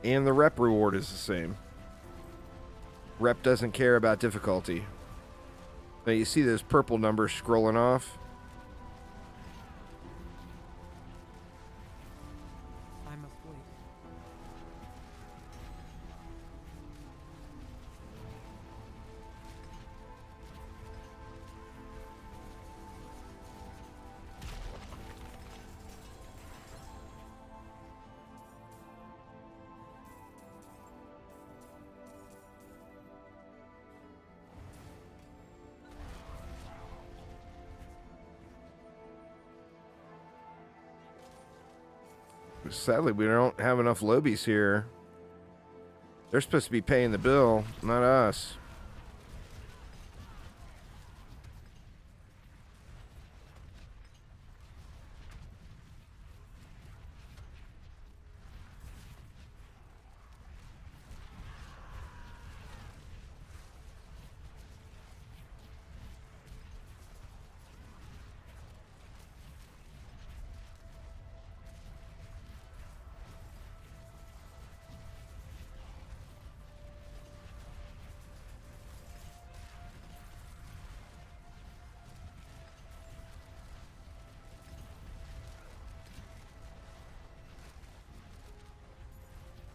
And the rep reward is the same. Rep doesn't care about difficulty. Now you see those purple numbers scrolling off? I must wait. Sadly, we don't have enough lobies here. They're supposed to be paying the bill, not us.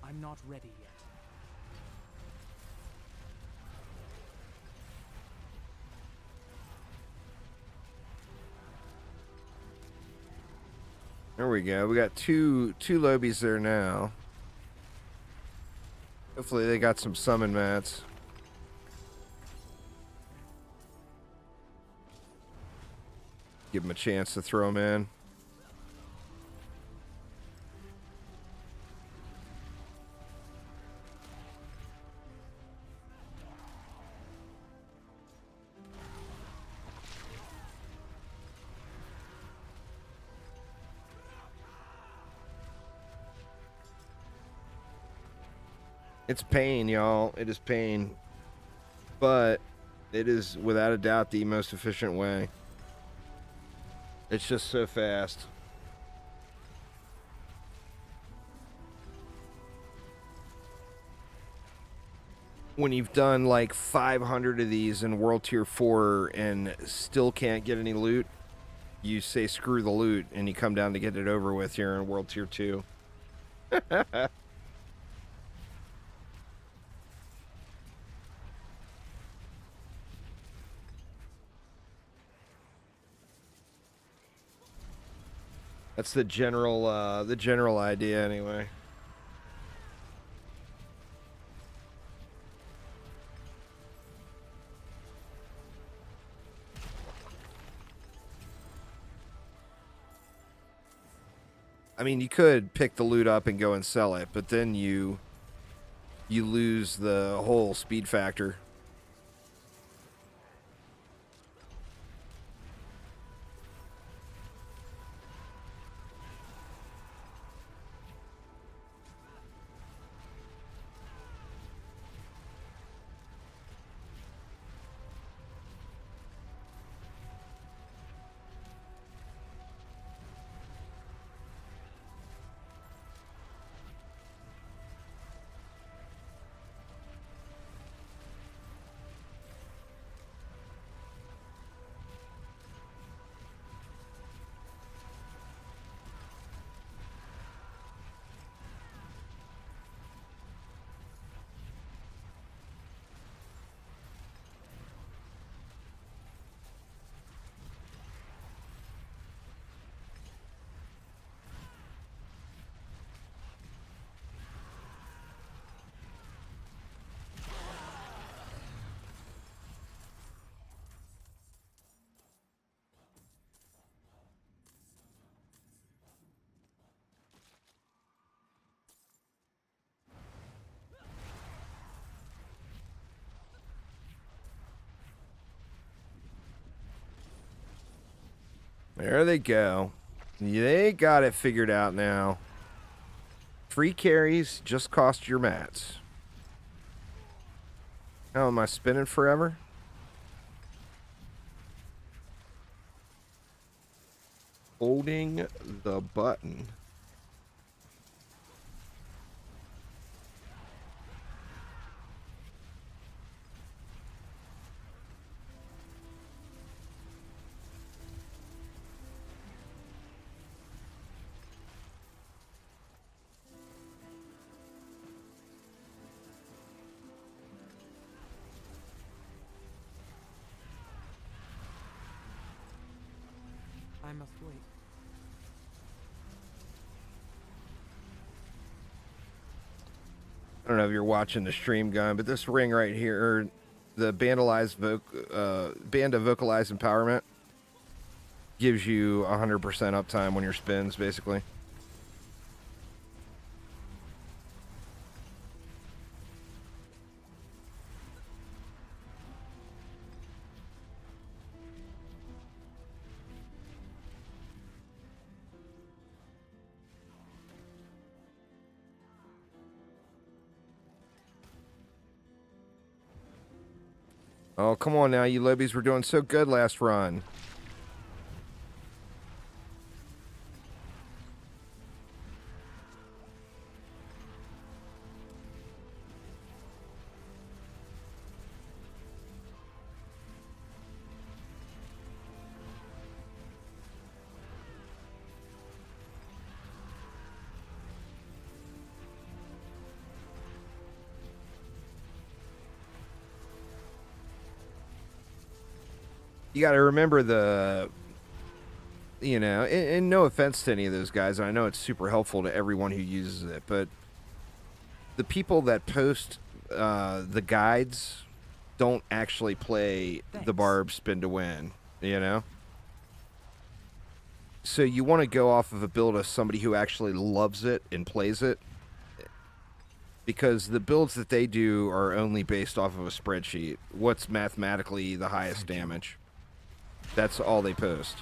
I'm not ready yet. There we go. We got two lobies there now. Hopefully they got some summon mats. Give them a chance to throw them in. It's pain, y'all. It is pain. But it is, without a doubt, the most efficient way. It's just so fast. When you've done like 500 of these in World Tier 4 and still can't get any loot, you say screw the loot and you come down to get it over with here in World Tier 2. That's the general idea anyway. I mean, you could pick the loot up and go and sell it, but then you lose the whole speed factor. There they go. They got it figured out now. Free carries just cost your mats. How am I spinning forever? Holding the button. I must wait. I don't know if you're watching the stream, gun, but this ring right here, the band of vocalized empowerment, gives you 100% uptime when your spins, basically. Oh, come on now, you Lobies were doing so good last run. You got to remember and no offense to any of those guys, and I know it's super helpful to everyone who uses it, but the people that post the guides don't actually play the Barb spin to win, you know? So you want to go off of a build of somebody who actually loves it and plays it, because the builds that they do are only based off of a spreadsheet. What's mathematically the highest damage? That's all they post.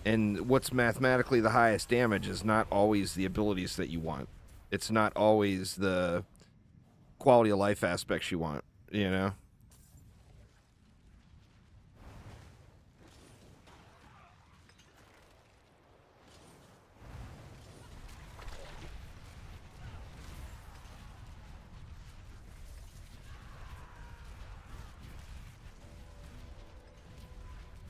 And what's mathematically the highest damage is not always the abilities that you want. It's not always the quality of life aspects you want, you know?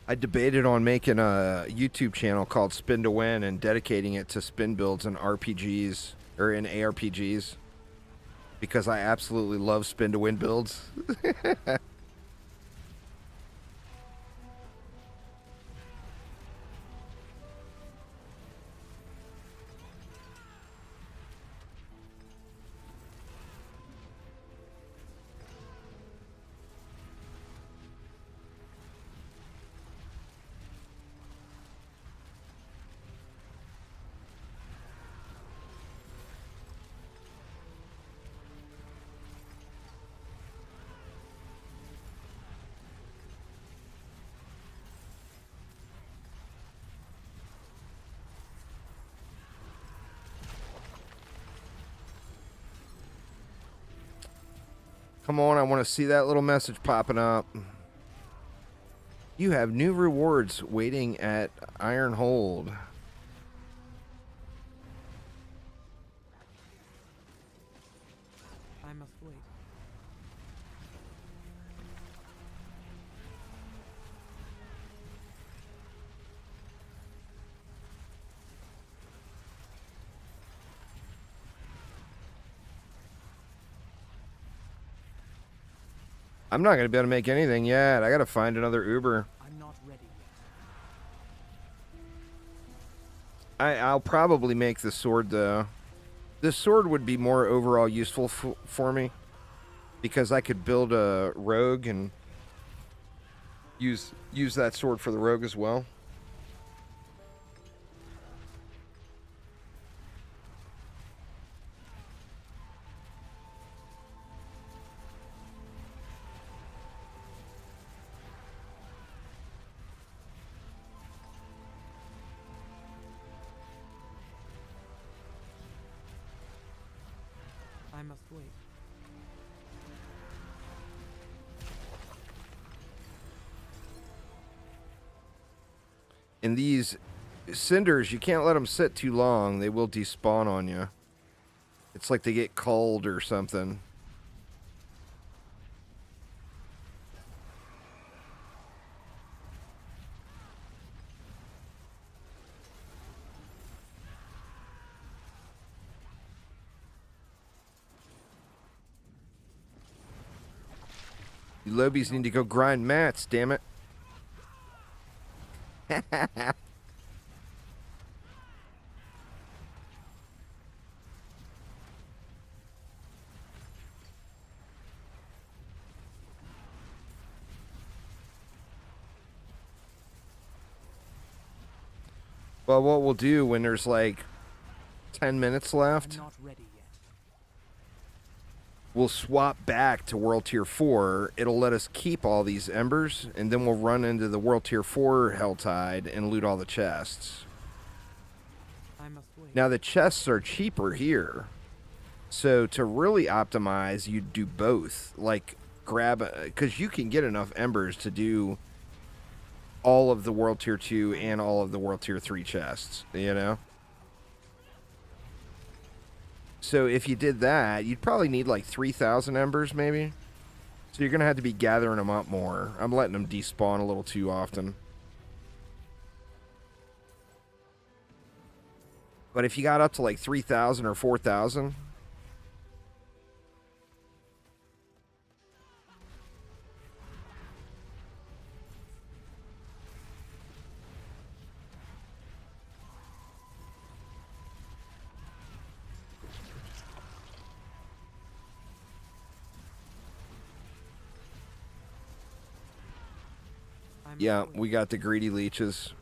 I debated on making a YouTube channel called Spin to Win and dedicating it to spin builds in RPGs or in ARPGs, because I absolutely love spin to win builds. Come on, I want to see that little message popping up. You have new rewards waiting at Iron Hold. I must wait. I'm not going to be able to make anything yet. I got to find another Uber. I'm not ready yet. I'll probably make the sword, though. This sword would be more overall useful for me, because I could build a rogue and use that sword for the rogue as well. I must wait. And these cinders, you can't let them sit too long. They will despawn on you. It's like they get cold or something. You lobies need to go grind mats, damn it. Well, what we'll do when there's like 10 minutes left, I'm not ready yet. we'll swap back to World Tier 4. It'll let us keep all these embers, and then we'll run into the World Tier 4 Helltide and loot all the chests. I must wait. Now, the chests are cheaper here. So, to really optimize, you do both. Like, grab... Because you can get enough embers to do all of the World Tier 2 and all of the World Tier 3 chests, you know? So if you did that, you'd probably need like 3,000 embers maybe. So you're going to have to be gathering them up more. I'm letting them despawn a little too often. But if you got up to like 3,000 or 4,000... Yeah, we got the greedy leeches.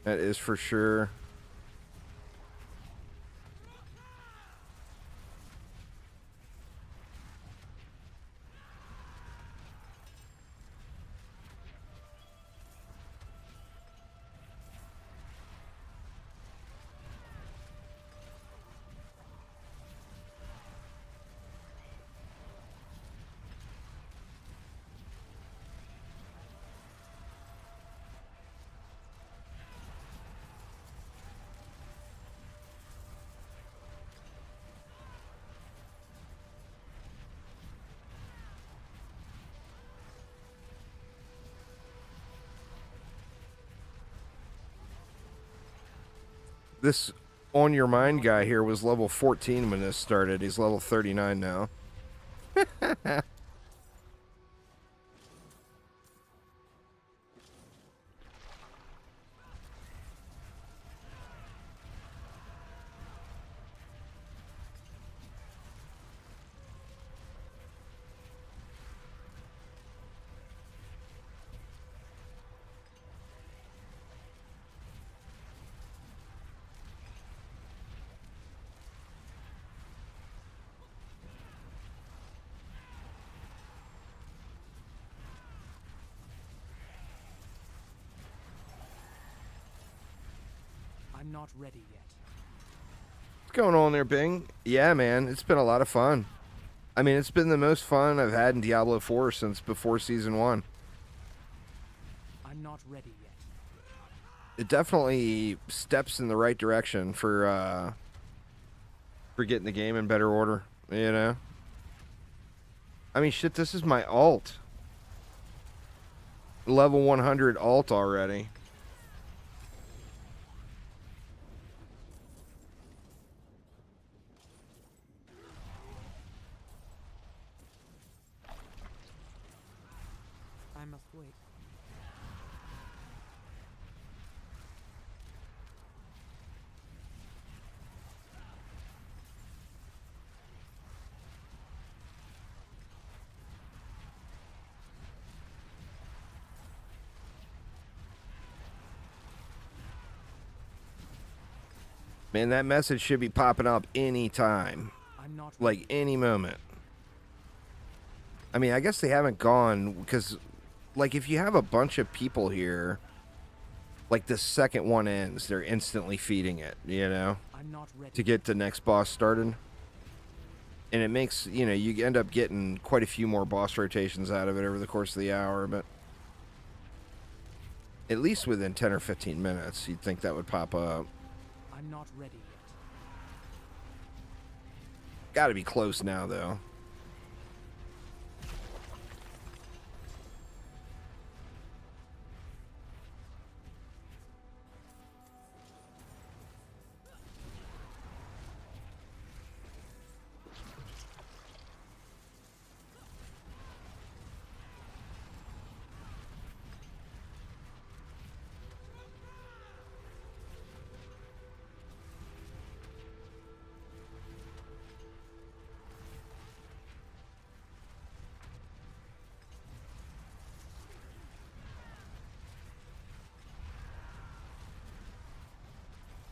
That is for sure. This On Your Mind guy here was level 14 when this started. He's level 39 now. I'm not ready yet. What's going on there, Bing? Yeah, man, it's been a lot of fun. I mean, it's been the most fun I've had in Diablo 4 since before Season 1. I'm not ready yet. It definitely steps in the right direction for getting the game in better order, you know? I mean, shit, this is my alt. Level 100 alt already. I must wait. Man, that message should be popping up anytime. I'm not Like, any moment. I mean, I guess they haven't gone, because, like, if you have a bunch of people here, like, the second one ends, they're instantly feeding it, you know? I'm not ready. To get the next boss started. And it makes, you know, you end up getting quite a few more boss rotations out of it over the course of the hour, but... At least within 10 or 15 minutes, you'd think that would pop up. I'm not ready yet. Gotta be close now, though.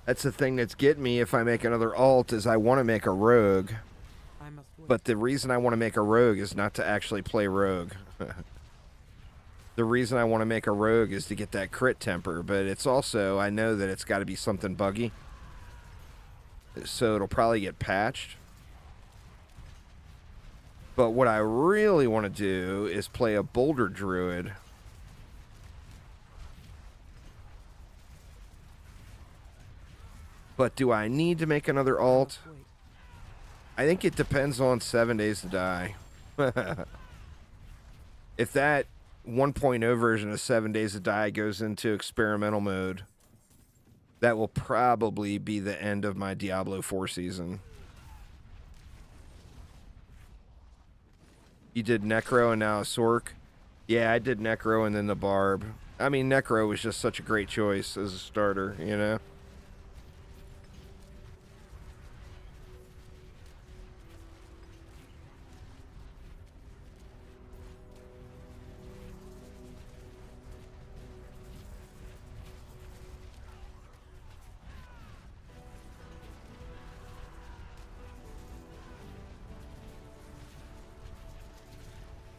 That's the thing that's getting me if I make another alt is I want to make a rogue. I must wait. But the reason I want to make a rogue is not to actually play rogue. The reason I want to make a rogue is to get that crit temper, but it's also, I know that it's got to be something buggy. So it'll probably get patched. But what I really want to do is play a boulder druid. But do I need to make another alt? Wait. I think it depends on 7 Days to Die. If that 1.0 version of 7 Days to Die goes into experimental mode, that will probably be the end of my Diablo 4 season. You did Necro and now a Sork? Yeah, I did Necro and then the Barb. I mean, Necro was just such a great choice as a starter, you know?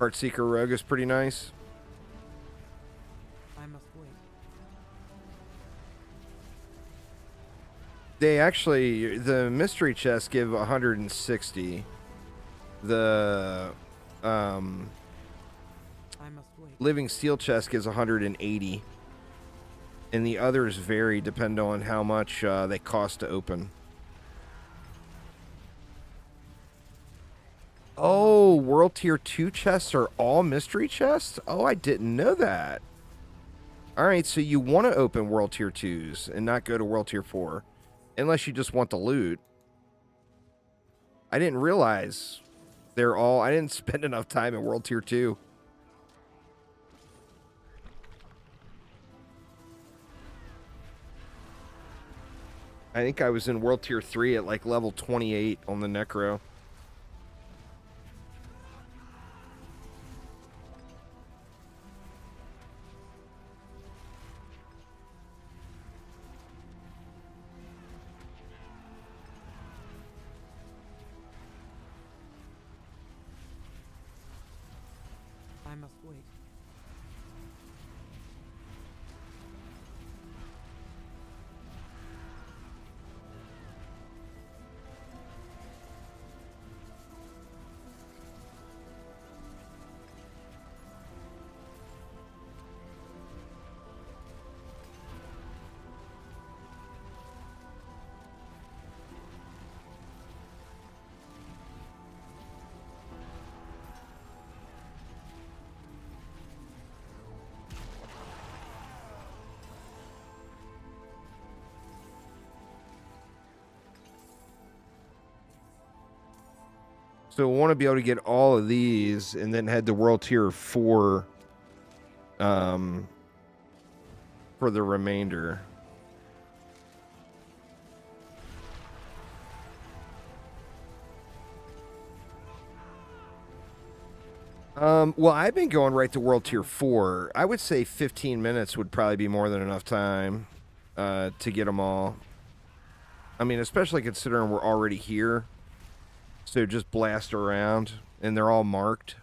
Heartseeker Rogue is pretty nice. I must wait. They actually, the mystery chests give 160. The I must wait. living steel chest gives 180. And the others vary depending on how much they cost to open. Oh, World Tier 2 chests are all mystery chests? Oh, I didn't know that. Alright, so you want to open World Tier 2s and not go to World Tier 4. Unless you just want the loot. I didn't realize they're all... I didn't spend enough time in World Tier 2. I think I was in World Tier 3 at like level 28 on the Necro. I must wait. So we want to be able to get all of these and then head to World Tier 4 for the remainder. Well, I've been going right to World Tier 4. I would say 15 minutes would probably be more than enough time to get them all. I mean, especially considering we're already here. So just blast around, and they're all marked.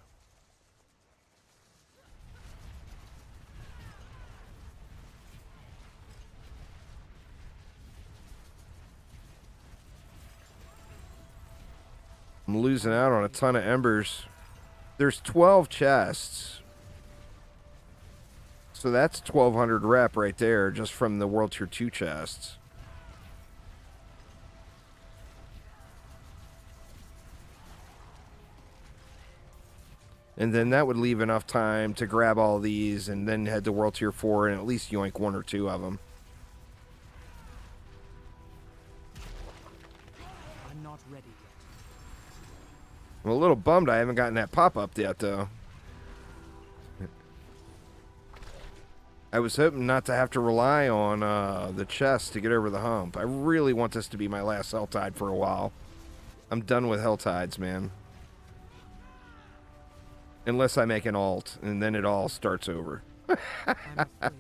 I'm losing out on a ton of embers. There's 12 chests. So that's 1,200 rep right there, just from the World Tier 2 chests. And then that would leave enough time to grab all these and then head to World Tier 4 and at least yoink 1 or 2 of them. I'm not ready yet. I'm a little bummed I haven't gotten that pop-up yet, though. I was hoping not to have to rely on the chest to get over the hump. I really want this to be my last Helltide for a while. I'm done with Helltides, man. Unless I make an alt, and then it all starts over. I'm afraid.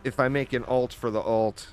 If I make an alt for the alt...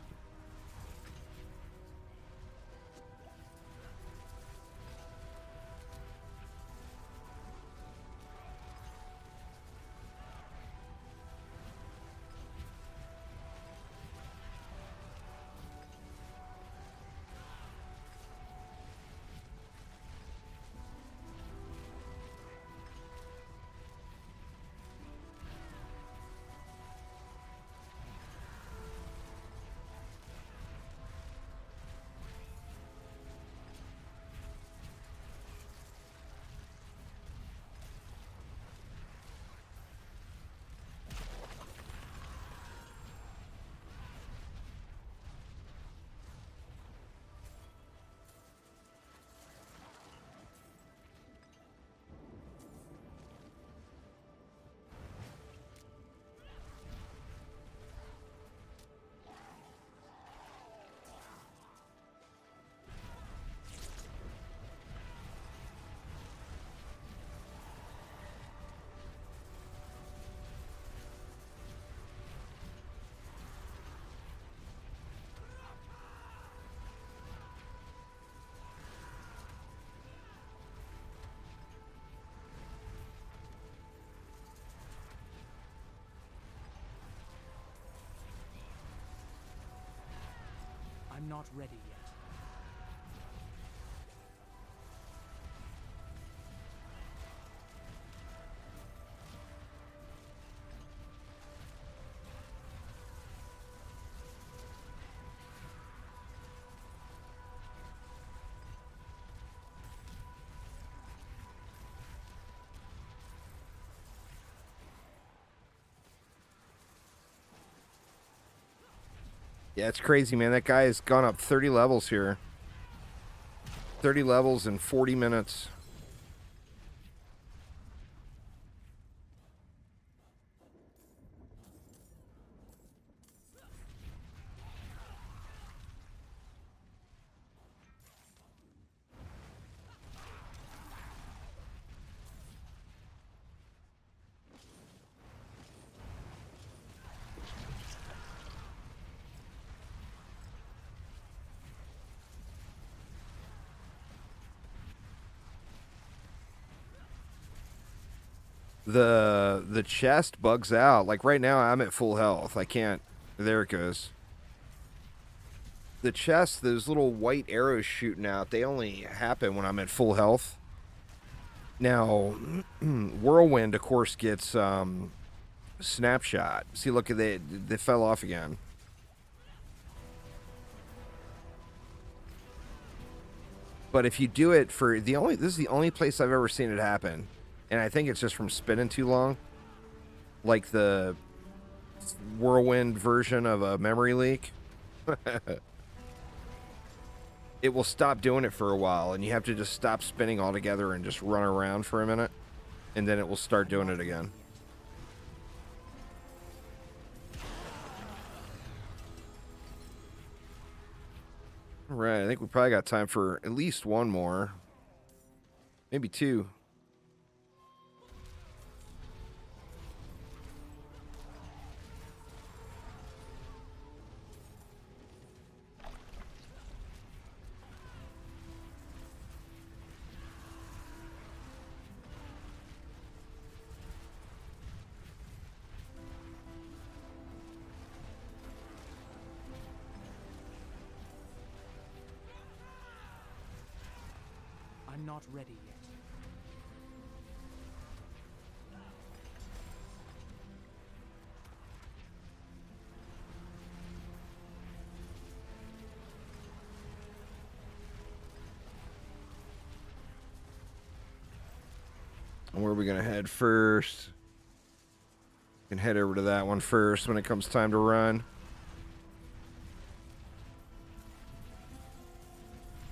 I'm not ready yet. Yeah, it's crazy, man. That guy has gone up 30 levels here. 30 levels in 40 minutes. The chest bugs out. Like right now I'm at full health. I can't. There it goes. The chest, those little white arrows shooting out, they only happen when I'm at full health. Now, Whirlwind, of course, gets snapshot. See, look, they fell off again. But if you do it for this is the only place I've ever seen it happen. And I think it's just from spinning too long. Like the Whirlwind version of a memory leak. It will stop doing it for a while, and you have to just stop spinning altogether and just run around for a minute, and then it will start doing it again. All right, I think we probably got time for at least one more. Maybe two. I'm not ready yet. Where are we gonna head first? We can head over to that one first when it comes time to run.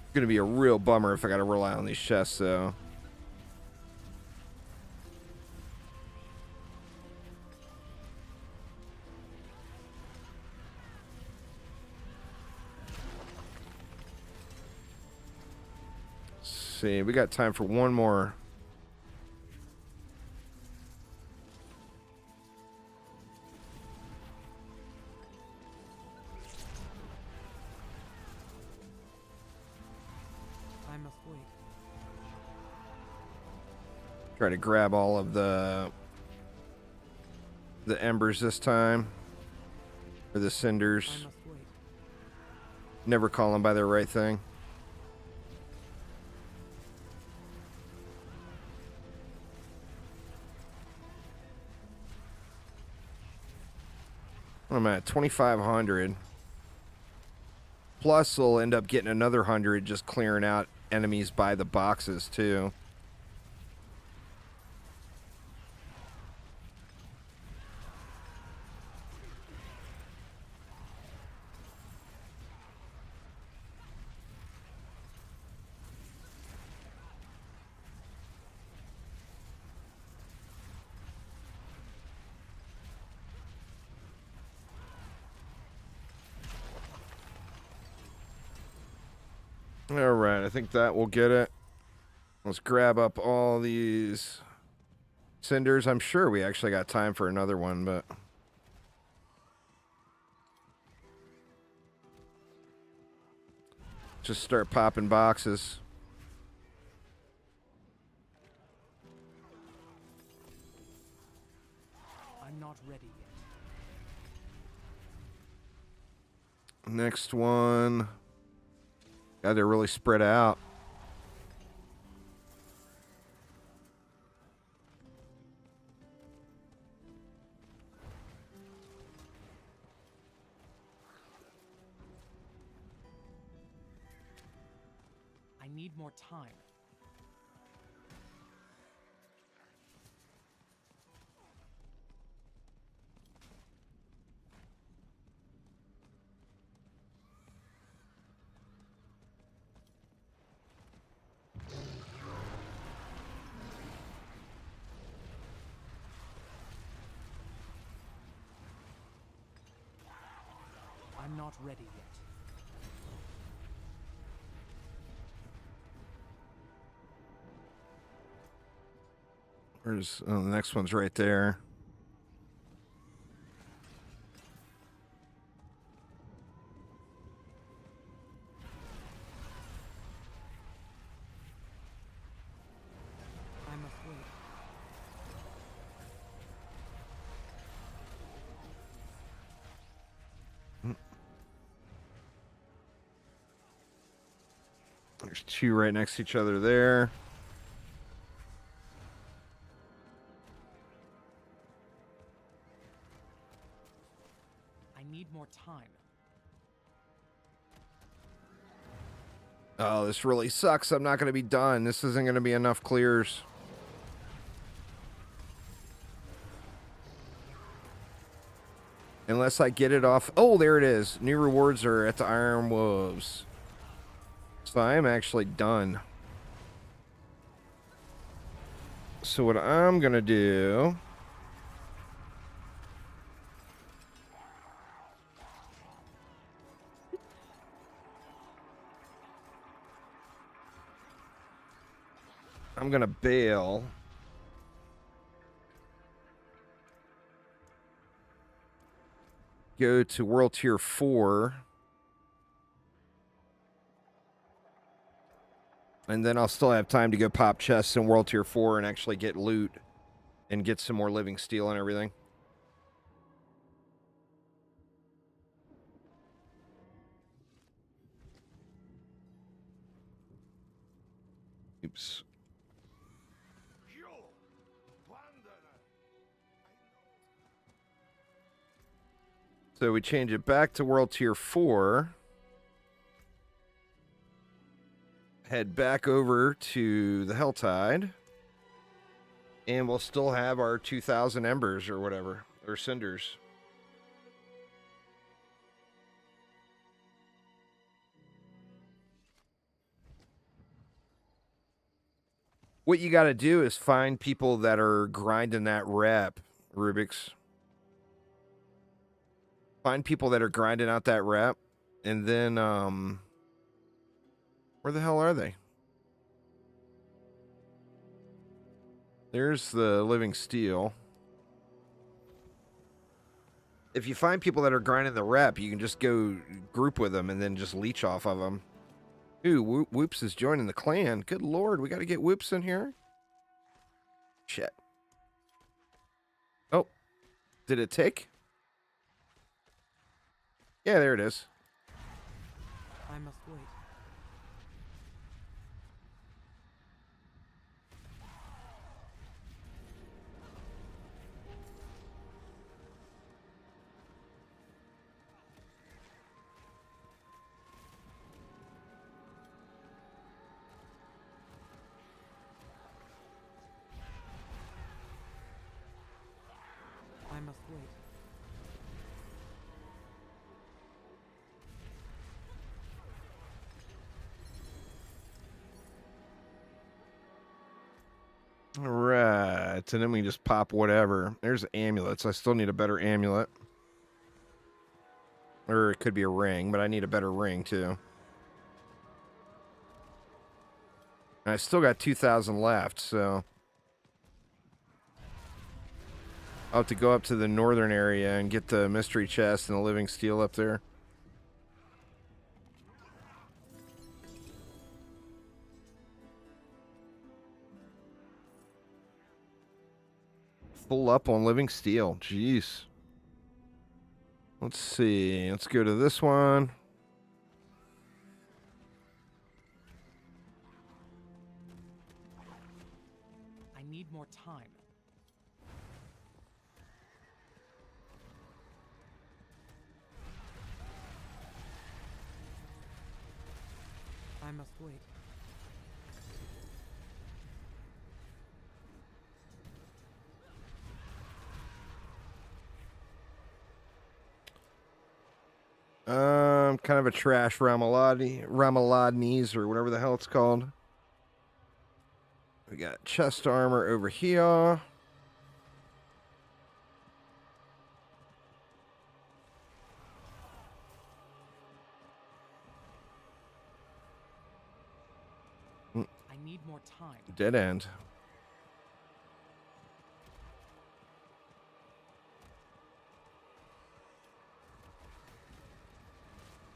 It's gonna be a real bummer if I gotta rely on these chests, though. Let's see, we got time for one more. I must wait. Try to grab all of the embers this time. Or the I cinders. must wait. Never call them by their right thing. I'm at 2,500. Plus, we'll end up getting another 100 just clearing out enemies by the boxes, too. All right, I think that will get it. Let's grab up all these cinders. I'm sure we actually got time for another one, but... just start popping boxes. I'm not ready yet. Next one. God, they're really spread out. I need more time. I'm not ready yet. Where's... oh, the next one's right there. I must wait. There's two right next to each other there. I need more time. Oh, this really sucks. I'm not going to be done. This isn't going to be enough clears. Unless I get it off. Oh, there it is. New rewards are at the Iron Wolves. So I am actually done. So what I'm going to do... I'm going to bail. Go to World Tier 4. And then I'll still have time to go pop chests in World Tier 4 and actually get loot. And get some more living steel and everything. Oops. So we change it back to World Tier 4. Head back over to the Helltide. And we'll still have our 2,000 embers or whatever, or cinders. What you got to do is find people that are grinding that rep, Rubik's. Find people that are grinding out that rep, and then, where the hell are they? There's the living steel. If you find people that are grinding the rep, you can just go group with them and then just leech off of them. Ooh, Whoops is joining the clan. Good lord, we got to get Whoops in here. Shit. Oh, did it take? Yeah, there it is. I must wait. I must wait. All right, and then we just pop whatever. There's amulets. I still need a better amulet. Or it could be a ring, but I need a better ring too. And I still got 2,000 left, so I'll have to go up to the northern area and get the mystery chest and the living steel up there. Full up on living steel. Jeez. Let's see. Let's go to this one. I need more time. I must wait. Kind of a trash Ramalodnes or whatever the hell it's called. We got chest armor over here. I need more time. Dead end.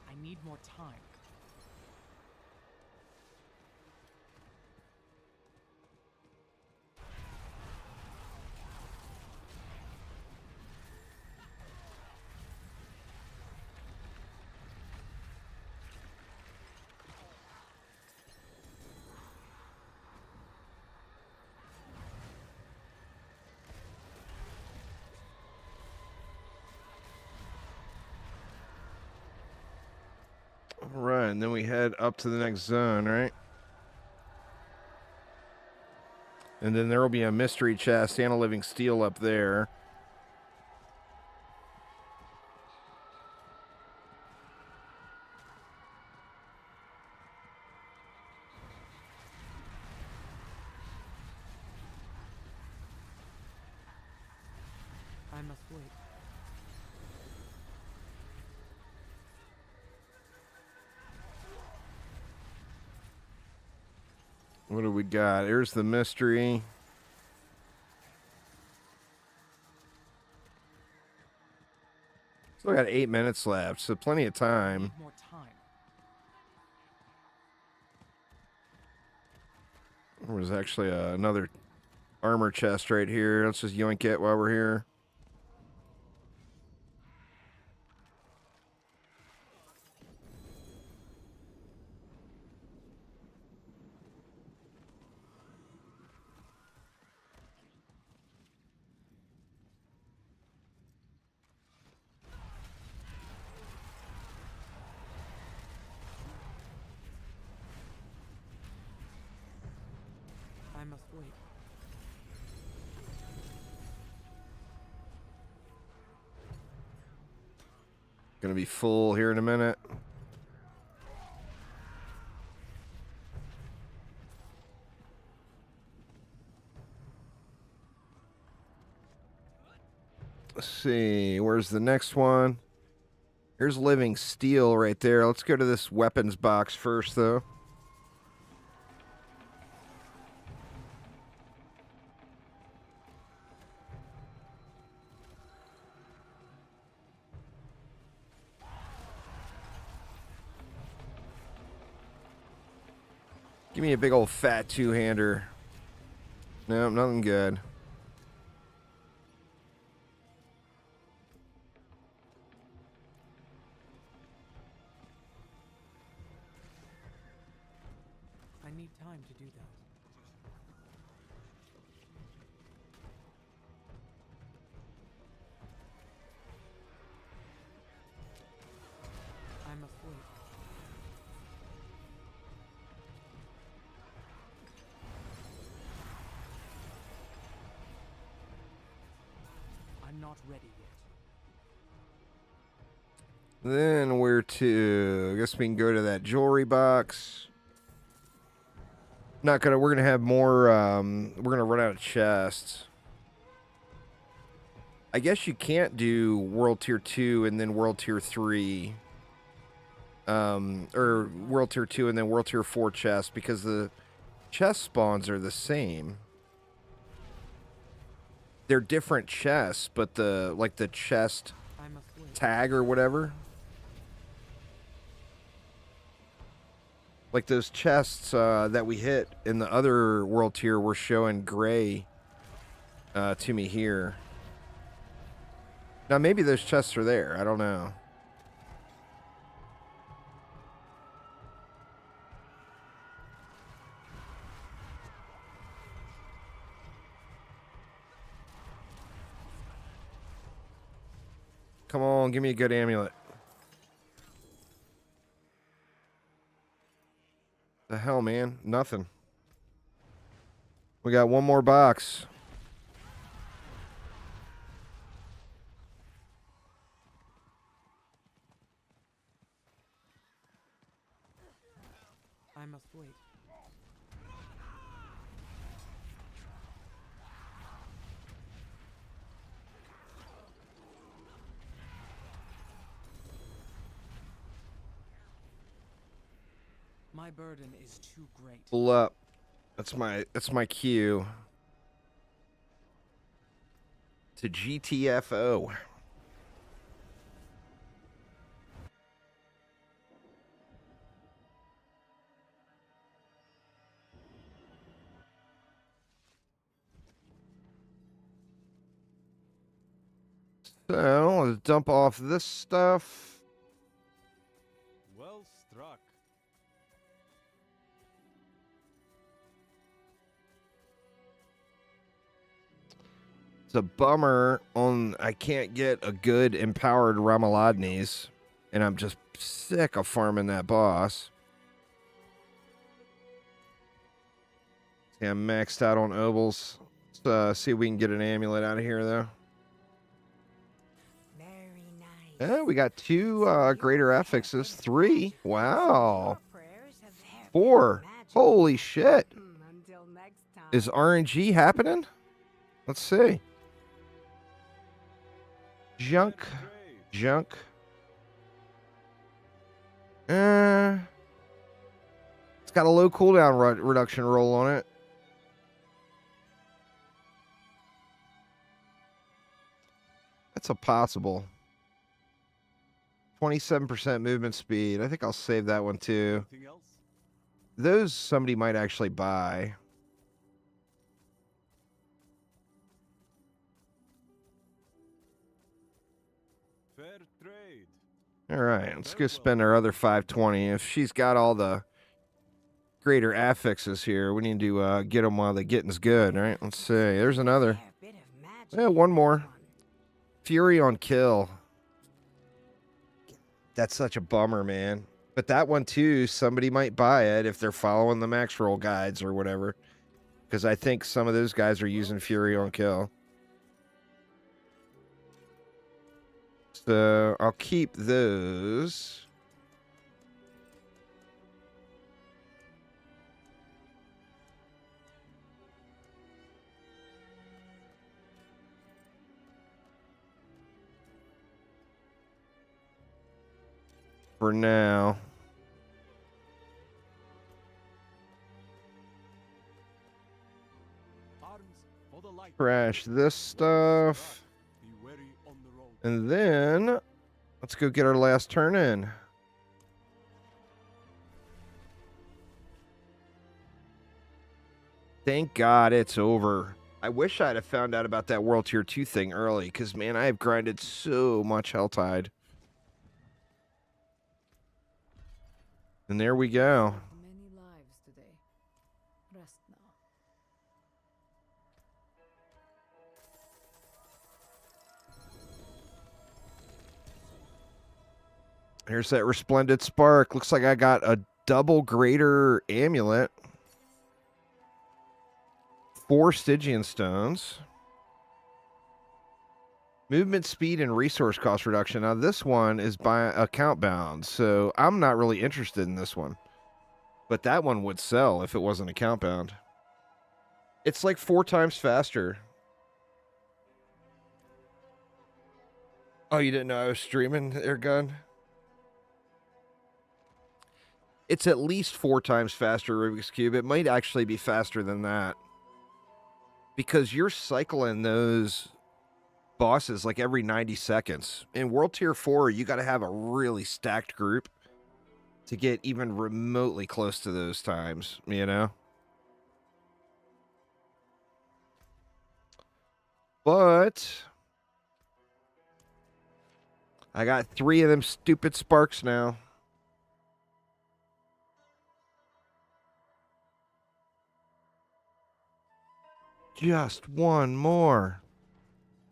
I need more time. All right, and then we head up to the next zone, right? And then there will be a mystery chest and a living steel up there. I must wait. What do we got? Here's the mystery. Still got 8 minutes left, so plenty of I time. need more time. There was actually another armor chest right here. Let's just yoink it while we're here. I must wait. Gonna be full here in a minute. Let's see, where's the next one? Here's living steel right there. Let's go to this weapons box first, though. Give me a big old fat two-hander. No, nothing good. I need time to do that. I'm afraid. I'm not ready yet. Then where to? I guess we can go to that jewelry box. We're gonna have more, we're gonna run out of chests. I guess you can't do World Tier 2 and then World Tier 3. Or World Tier 2 and then World Tier 4 chests because the chest spawns are the same. They're different chests, but the chest I'm afraid. tag or whatever. Like those chests that we hit in the other world tier were showing gray to me here. Now maybe those chests are there. I don't know. Come on, give me a good amulet. The hell, man? Nothing. We got one more box. I'm afraid. My burden is too great. Pull up. That's my cue. To GTFO. So, let's dump off this stuff. Well struck. It's a bummer on I can't get a good empowered Ramaladnis, and I'm just sick of farming that boss. See, I'm maxed out on obols. Let's see if we can get an amulet out of here, though. Very nice. Yeah, we got two greater affixes. 3. Wow. 4. Holy shit. Until next time. Is RNG happening? Let's see. Junk. Junk. It's got a low cooldown reduction roll on it. That's a possible. 27% movement speed. I think I'll save that one too. Anything else? Those somebody might actually buy. Fair trade. All right, let's go spend our other 520. If she's got all the greater affixes here, we need to get them while the getting's good, all right? Let's see. There's another. Yeah, one more. Fury on kill. That's such a bummer, man. But that one, too, somebody might buy it if they're following the max roll guides or whatever. Because I think some of those guys are using Fury on kill. So I'll keep those. For now. Arms for the light. Crash this stuff. Be wary on the road. And then let's go get our last turn in. Thank God it's over. I wish I'd have found out about that World Tier 2 thing early, because, man, I have grinded so much Helltide. And there we go. Many lives today. Rest now. Here's that Resplendent Spark. Looks like I got a double greater amulet. 4 Stygian stones. Movement speed and resource cost reduction. Now this one is by account bound, so I'm not really interested in this one. But that one would sell if it wasn't account bound. It's like 4 times faster. Oh, you didn't know I was streaming, Airgun? It's at least 4 times faster, Rubik's Cube. It might actually be faster than that. Because you're cycling those bosses like every 90 seconds. In World Tier 4, you got to have a really stacked group to get even remotely close to those times, you know? But I got 3 of them stupid sparks now. Just one more.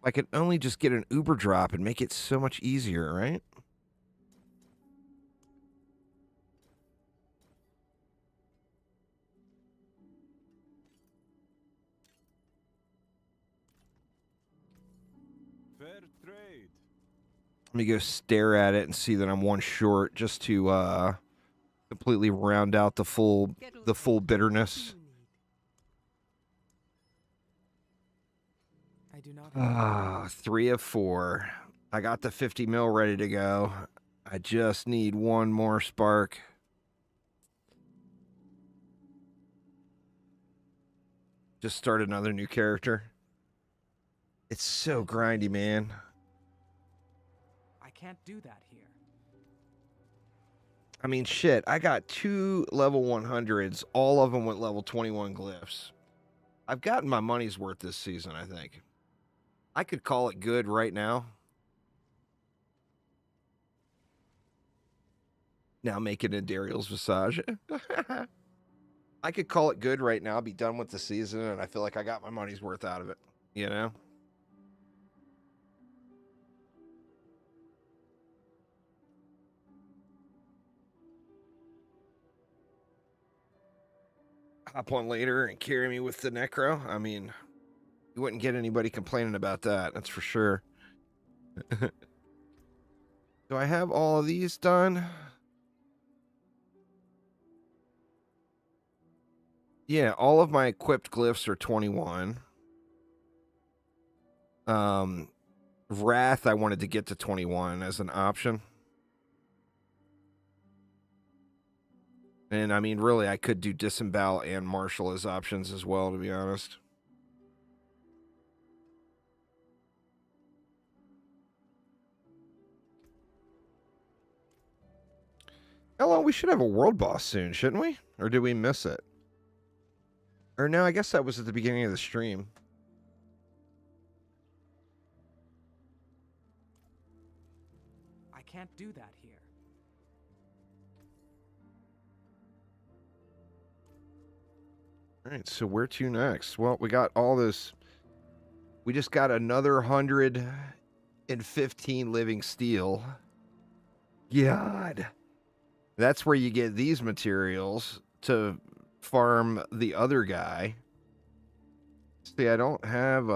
I could only just get an Uber drop and make it so much easier, right? Fair trade. Let me go stare at it and see that I'm 1 short, just to completely round out the full bitterness. I do not. Ah, 3 of 4. I got the 50 mil ready to go. I just need 1 more spark. Just start another new character. It's so grindy, man. I can't do that here. I mean, shit, I got 2 level 100s. All of them with level 21 glyphs. I've gotten my money's worth this season, I think. I could call it good right now. Now making a Dariel's Visage. I could call it good right now, be done with the season, and I feel like I got my money's worth out of it, you know? Hop on later and carry me with the Necro. I mean, you wouldn't get anybody complaining about that, that's for sure. Do I have all of these done? Yeah, all of my equipped glyphs are 21. Wrath, I wanted to get to 21 as an option. And I mean, really, I could do Disembowel and Martial as options as well, to be honest. Hello, we should have a world boss soon, shouldn't we? Or did we miss it? Or no, I guess that was at the beginning of the stream. I can't do that here. All right, so where to next? Well, we got all this. We just got another 115 living steel. God. That's where you get these materials to farm the other guy. See, I don't have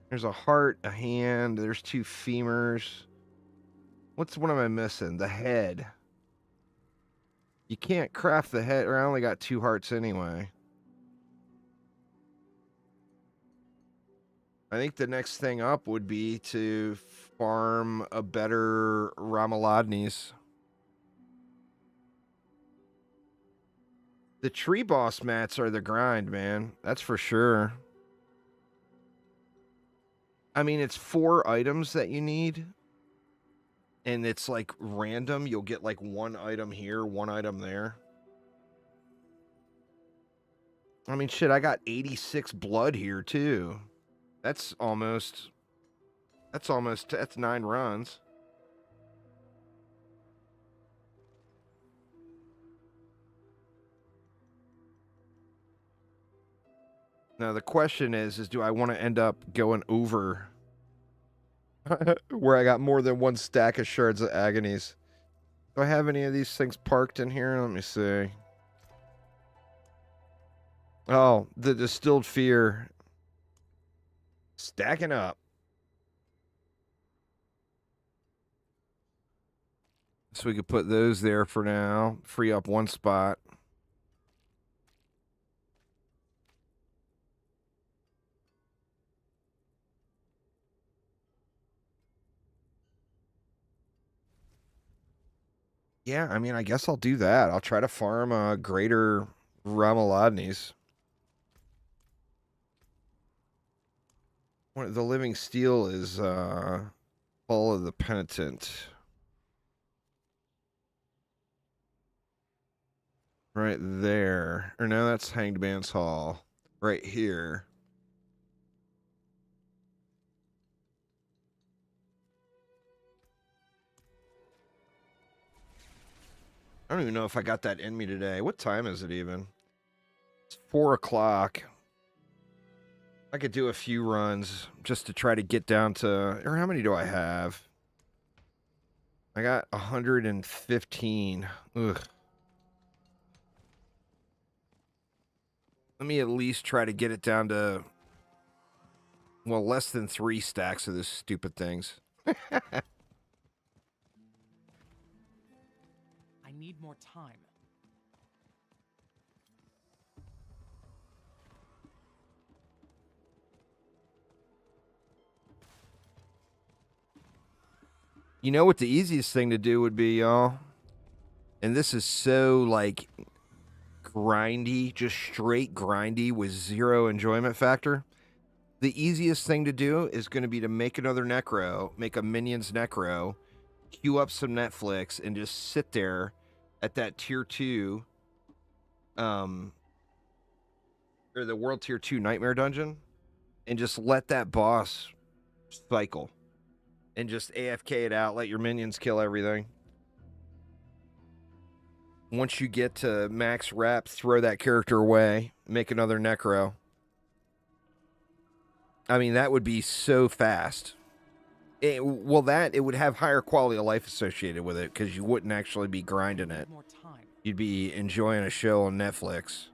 There's a heart, a hand. There's 2 femurs. What am I missing? The head. You can't craft the head, or I only got 2 hearts anyway. I think the next thing up would be to farm a better Ramalodnes. The tree boss mats are the grind, man. That's for sure. I mean, it's 4 items that you need. And it's like random. You'll get like 1 item here, 1 item there. I mean, shit, I got 86 blood here too. That's 9 runs. Now the question is do I want to end up going over where I got more than 1 stack of Shards of Agonies? Do I have any of these things parked in here? Let me see. Oh, the Distilled Fear. Stacking up. So we could put those there for now. Free up 1 spot. Yeah, I mean, I guess I'll do that. I'll try to farm a greater Ramalodnes. The Living Steel is Fall of the Penitent. Right there. Or no, that's Hanged Man's Hall. Right here. I don't even know if I got that in me today. What time is it even? It's 4 o'clock. I could do a few runs just to try to get down to... Or how many do I have? I got 115. Ugh. Let me at least try to get it down to... Well, less than 3 stacks of these stupid things. I need more time. You know what the easiest thing to do would be, y'all? And this is so, like, grindy, just straight grindy with 0 enjoyment factor. The easiest thing to do is going to be to make another Necro, make a Minions Necro, queue up some Netflix, and just sit there at that Tier 2, or the World Tier 2 Nightmare Dungeon, and just let that boss cycle. And just AFK it out, let your minions kill everything. Once you get to max rep, throw that character away, make another Necro. I mean, that would be so fast. It would have higher quality of life associated with it, because you wouldn't actually be grinding it. More time. You'd be enjoying a show on Netflix.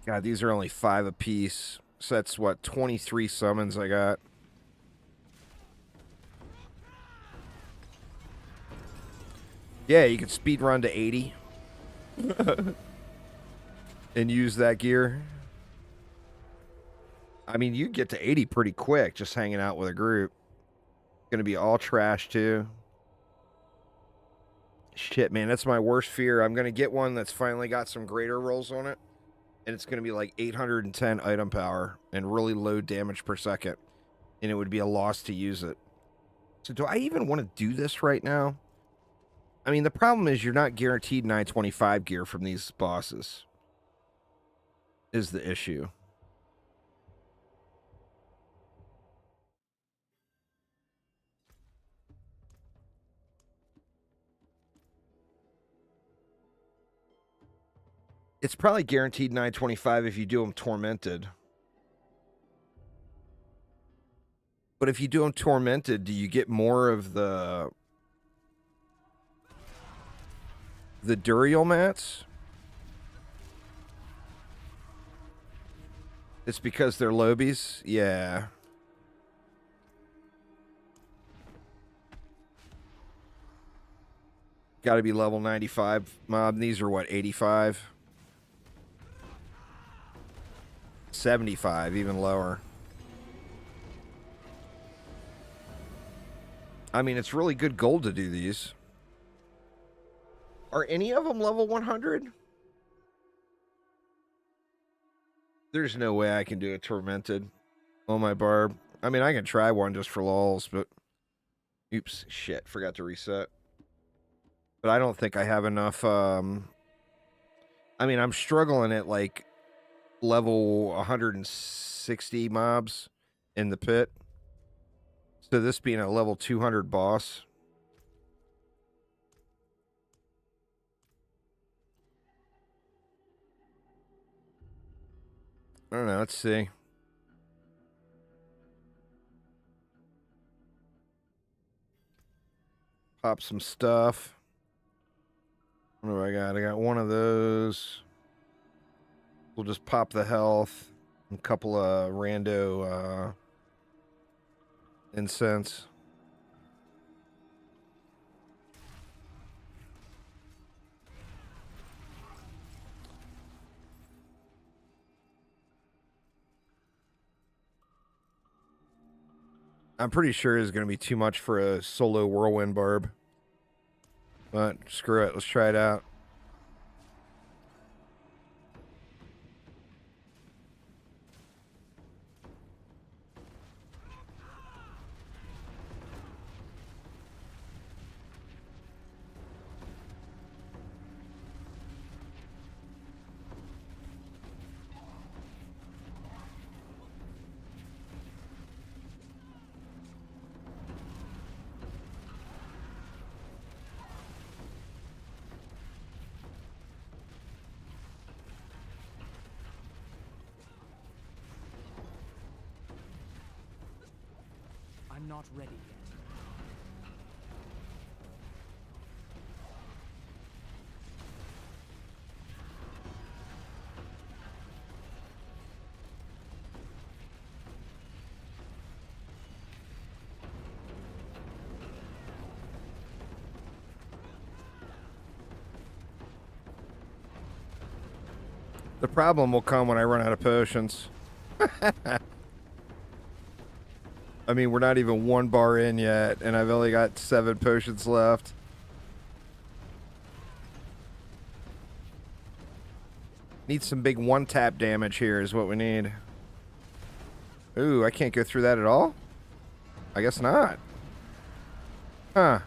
God, these are only 5 apiece. So that's what, 23 summons I got. Yeah, you can speed run to 80. And use that gear. I mean, you get to 80 pretty quick just hanging out with a group. Gonna be all trash too. Shit, man, that's my worst fear. I'm gonna get one that's finally got some greater rolls on it. And it's going to be like 810 item power and really low damage per second. And it would be a loss to use it. So do I even want to do this right now? I mean, the problem is you're not guaranteed 925 gear from these bosses. Is the issue. It's probably guaranteed 925 if you do them tormented. But if you do them tormented, do you get more of the Duriel mats? It's because they're lobies? Yeah. Got to be level 95 mob. These are what, 85? 75, even lower. I mean, it's really good gold to do these. Are any of them level 100? There's no way I can do a tormented on my barb. I mean, I can try one just for lols, but... Oops, shit, forgot to reset. But I don't think I have enough, I mean, I'm struggling at, like, level 160 mobs in the pit. So this being a level 200 boss. I don't know, let's see. Pop some stuff. What do I got? I got one of those. We'll just pop the health. A couple of rando incense. I'm pretty sure it's going to be too much for a solo whirlwind barb. But screw it. Let's try it out. I'm not ready yet. The problem will come when I run out of potions. I mean, we're not even one bar in yet, and I've only got 7 potions left. Need some big one-tap damage here is what we need. Ooh, I can't go through that at all? I guess not. Huh.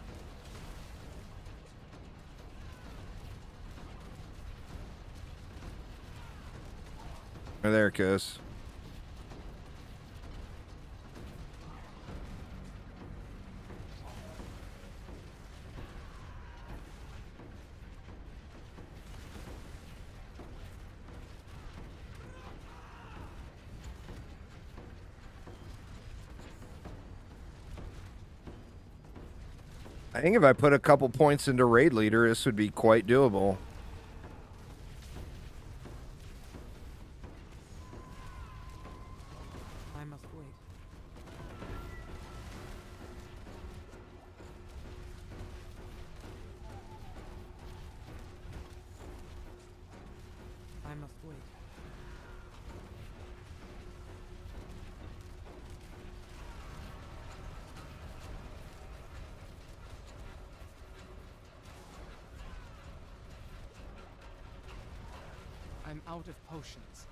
Oh, there it goes. I think if I put a couple points into raid leader, this would be quite doable. I must wait. I must wait. I'm out of potions.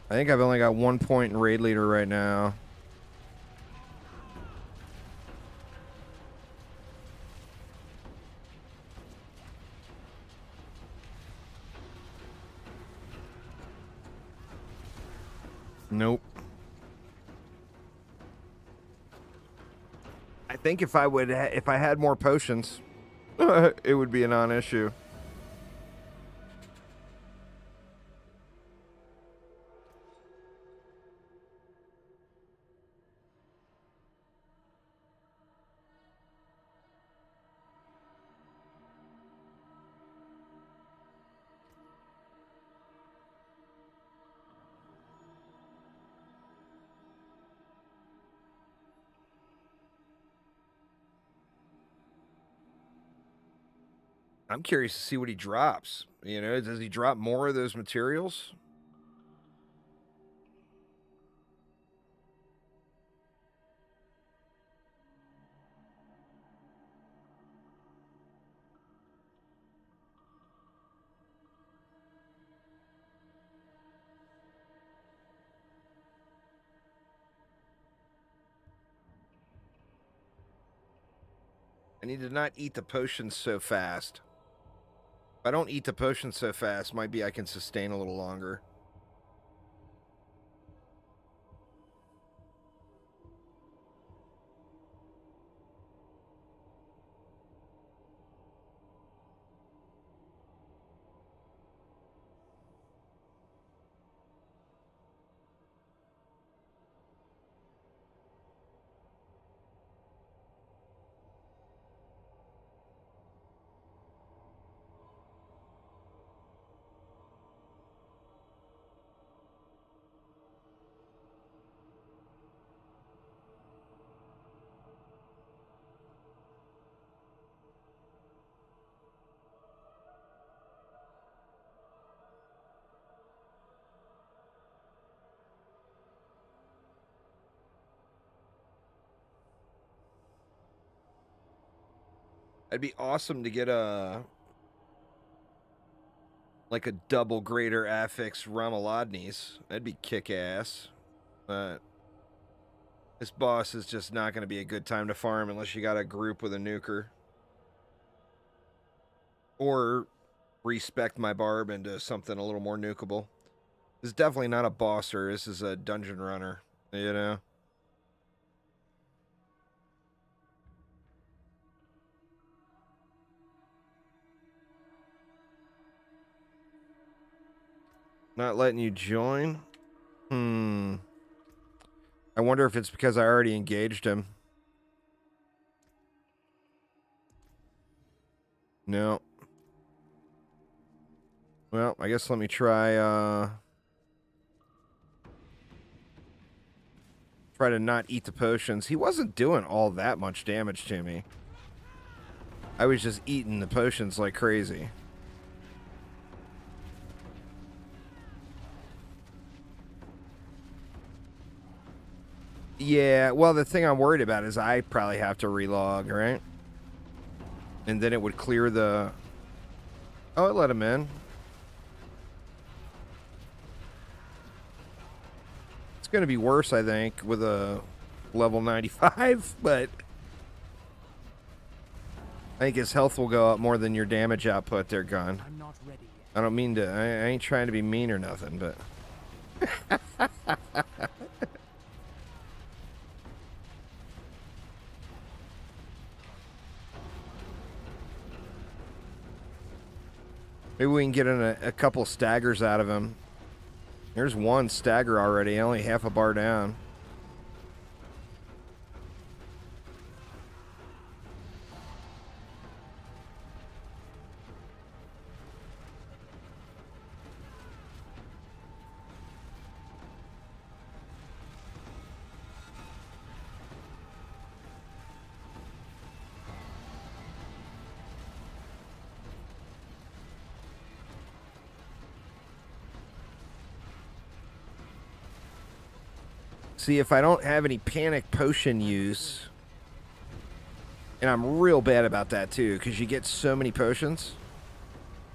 I think I've only got 1 point in raid leader right now. Nope. I think if I would, if I had more potions, it would be a non-issue. I'm curious to see what he drops. You know, does he drop more of those materials? I need to not eat the potions so fast. If I don't eat the potions so fast, might be I can sustain a little longer. It'd be awesome to get a like a double greater affix Ramalodnes. That'd be kick ass. But this boss is just not going to be a good time to farm unless you got a group with a nuker. Or respect my Barb into something a little more nukable. This is definitely not a bosser. This is a dungeon runner, you know? Not letting you join? I wonder if it's because I already engaged him. No. Well, I guess let me try to not eat the potions. He wasn't doing all that much damage to me. I was just eating the potions like crazy. Yeah, well, the thing I'm worried about is I probably have to relog, right? And then it would clear the... Oh, it let him in. It's going to be worse, I think, with a level 95, but... I think his health will go up more than your damage output there, Gun. I'm not ready yet. I don't mean to... I ain't trying to be mean or nothing, but... Maybe we can get in a couple staggers out of him. There's one stagger already, only half a bar down. See, if I don't have any panic potion use, and I'm real bad about that too, because you get so many potions.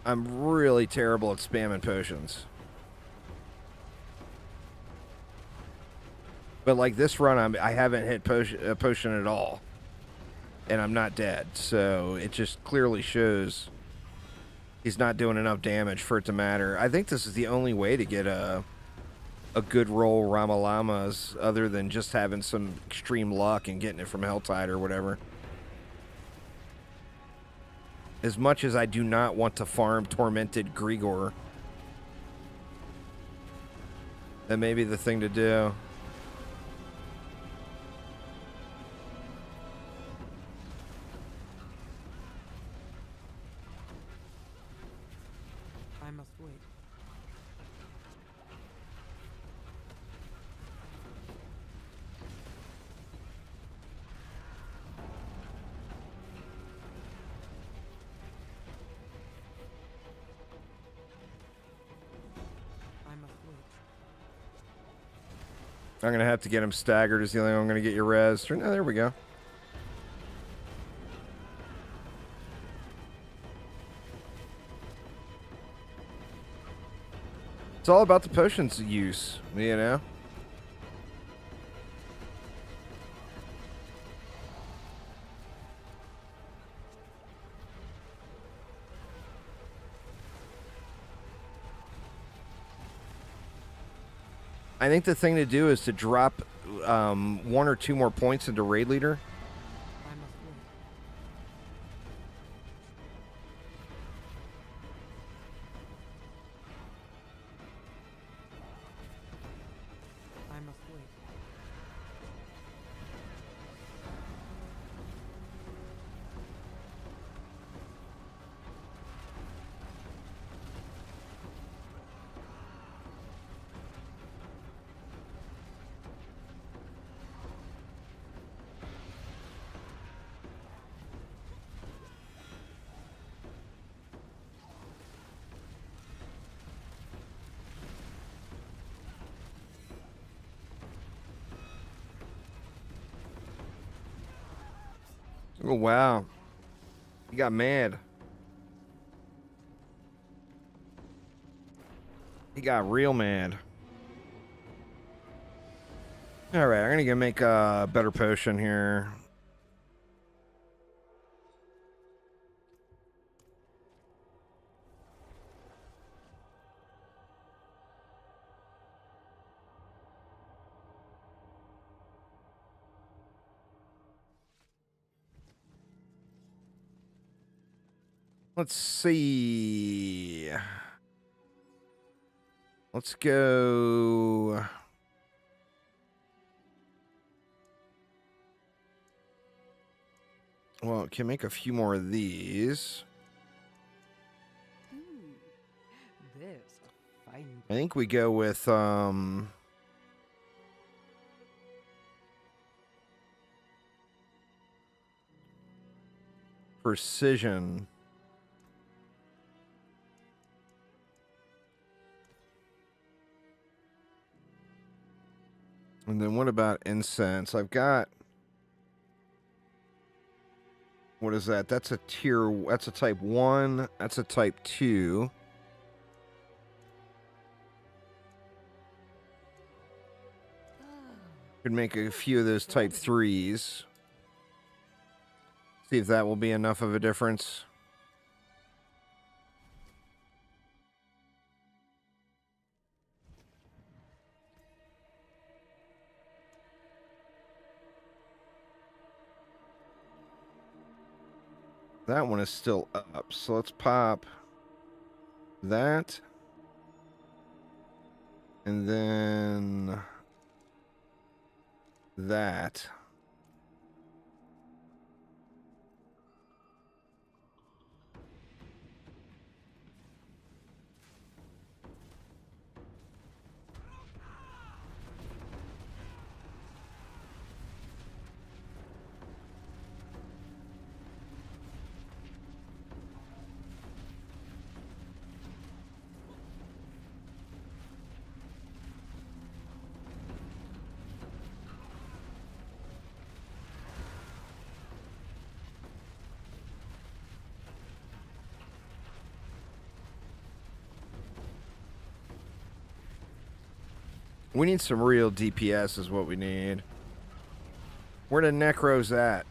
I'm really terrible at spamming potions. But like this run, I haven't hit a potion at all. And I'm not dead, so it just clearly shows he's not doing enough damage for it to matter. I think this is the only way to get a good roll Ramalamas other than just having some extreme luck and getting it from Helltide or whatever. As much as I do not want to farm Tormented Grigor, that may be the thing to do. I must wait. I'm going to have to get him staggered is the only way I'm going to get your res. No, there we go. It's all about the potions use, you know? I think the thing to do is to drop 1 or 2 more points into raid leader. I must wait. I must wait. Oh, wow. He got mad. He got real mad. Alright, I'm gonna make a better potion here. Let's see. Let's go. Well, can make a few more of these. This fine. I think we go with precision. And then what about incense? I've got, what is that? That's a tier, that's a type 1, that's a type 2. Could make a few of those type 3s. See if that will be enough of a difference. That one is still up, so let's pop that. And then that. We need some real DPS is what we need. Where the Necro's at?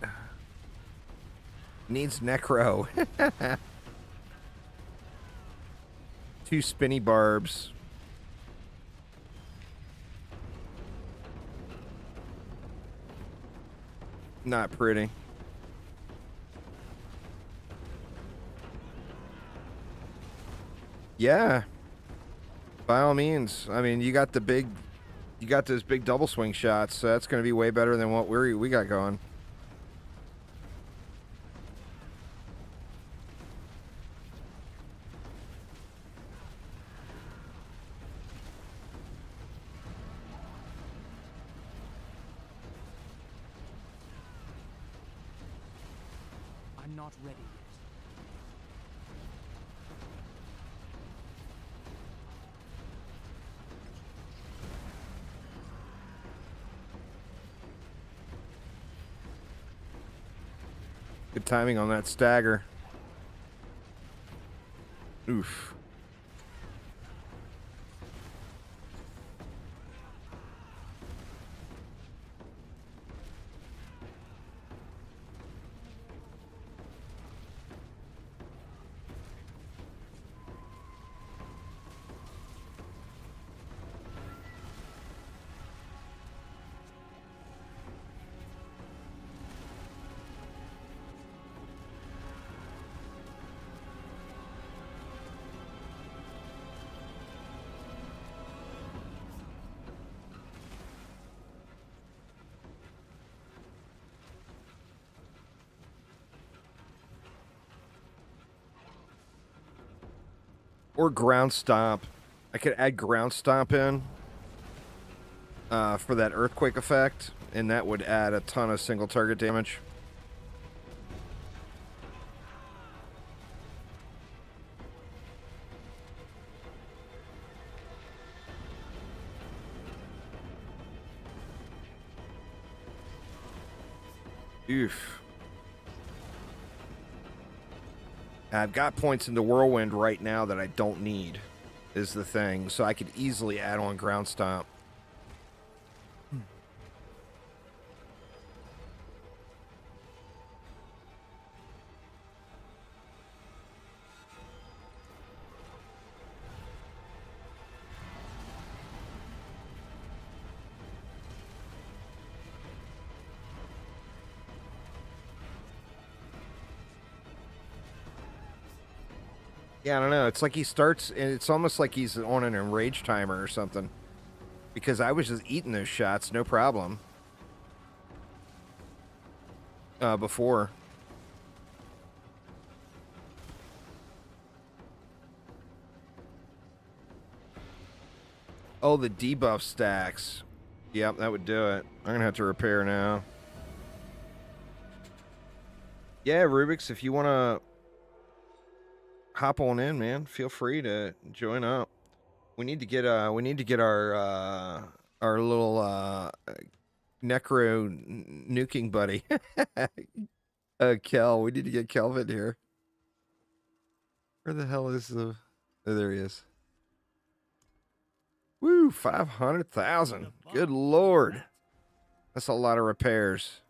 Needs Necro. 2 spinny barbs. Not pretty. Yeah. By all means. I mean, you got those big double swing shots, so that's going to be way better than what we got going. I'm not ready yet. Good timing on that stagger. Oof. Or ground stomp. I could add ground stomp in for that earthquake effect, and that would add a ton of single target damage. Oof. I've got points in the whirlwind right now that I don't need, is the thing. So I could easily add on ground stomp. Yeah, I don't know. It's like he starts, and it's almost like he's on an enrage timer or something. Because I was just eating those shots, no problem. Before. Oh, the debuff stacks. Yep, that would do it. I'm going to have to repair now. Yeah, Rubik's, if you want to hop on in, man, feel free to join up. We need to get our little necro nuking buddy. Kel, we need to get Kelvin here. Where the hell is the... Oh, there he is. Woo, 500,000. Good lord. That's a lot of repairs.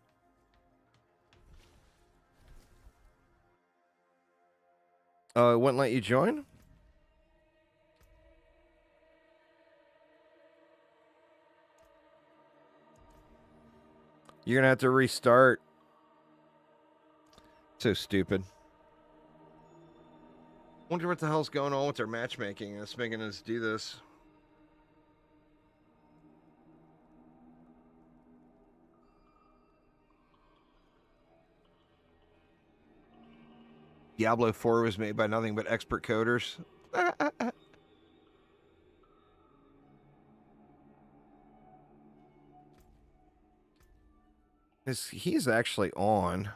Oh, it wouldn't let you join? You're gonna have to restart. So stupid. Wonder what the hell's going on with their matchmaking that's making us do this. Diablo 4 was made by nothing but expert coders. He's actually on.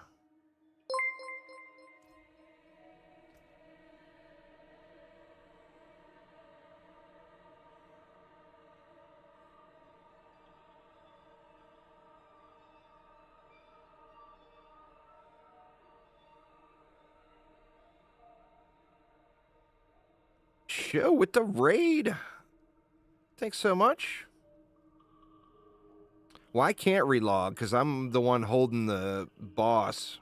Show with the raid. Thanks so much. Well, I can't relog because I'm the one holding the boss.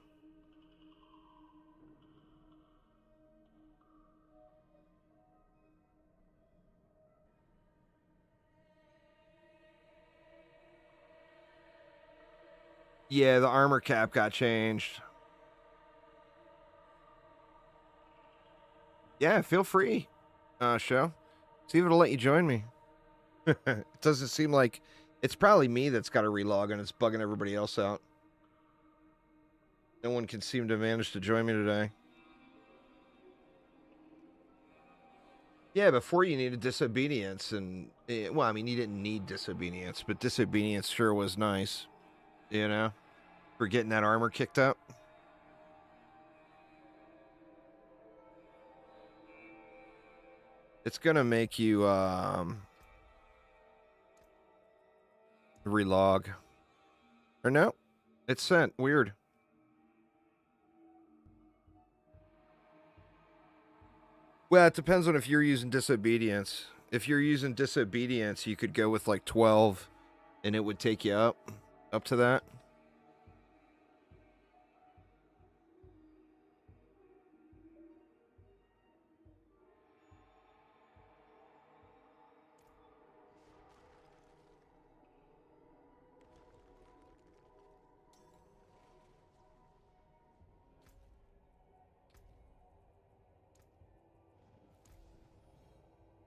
Yeah, the armor cap got changed. Yeah, feel free, show. See if it'll let you join me. It doesn't seem like... It's probably me that's got to relog and it's bugging everybody else out. No one can seem to manage to join me today. Yeah, before you needed disobedience, and... Well, I mean, you didn't need disobedience, but disobedience sure was nice. You know? For getting that armor kicked up. It's gonna make you, relog. Or no? It's sent. Weird. Well, it depends on if you're using disobedience. If you're using disobedience, you could go with like 12 and it would take you up to that.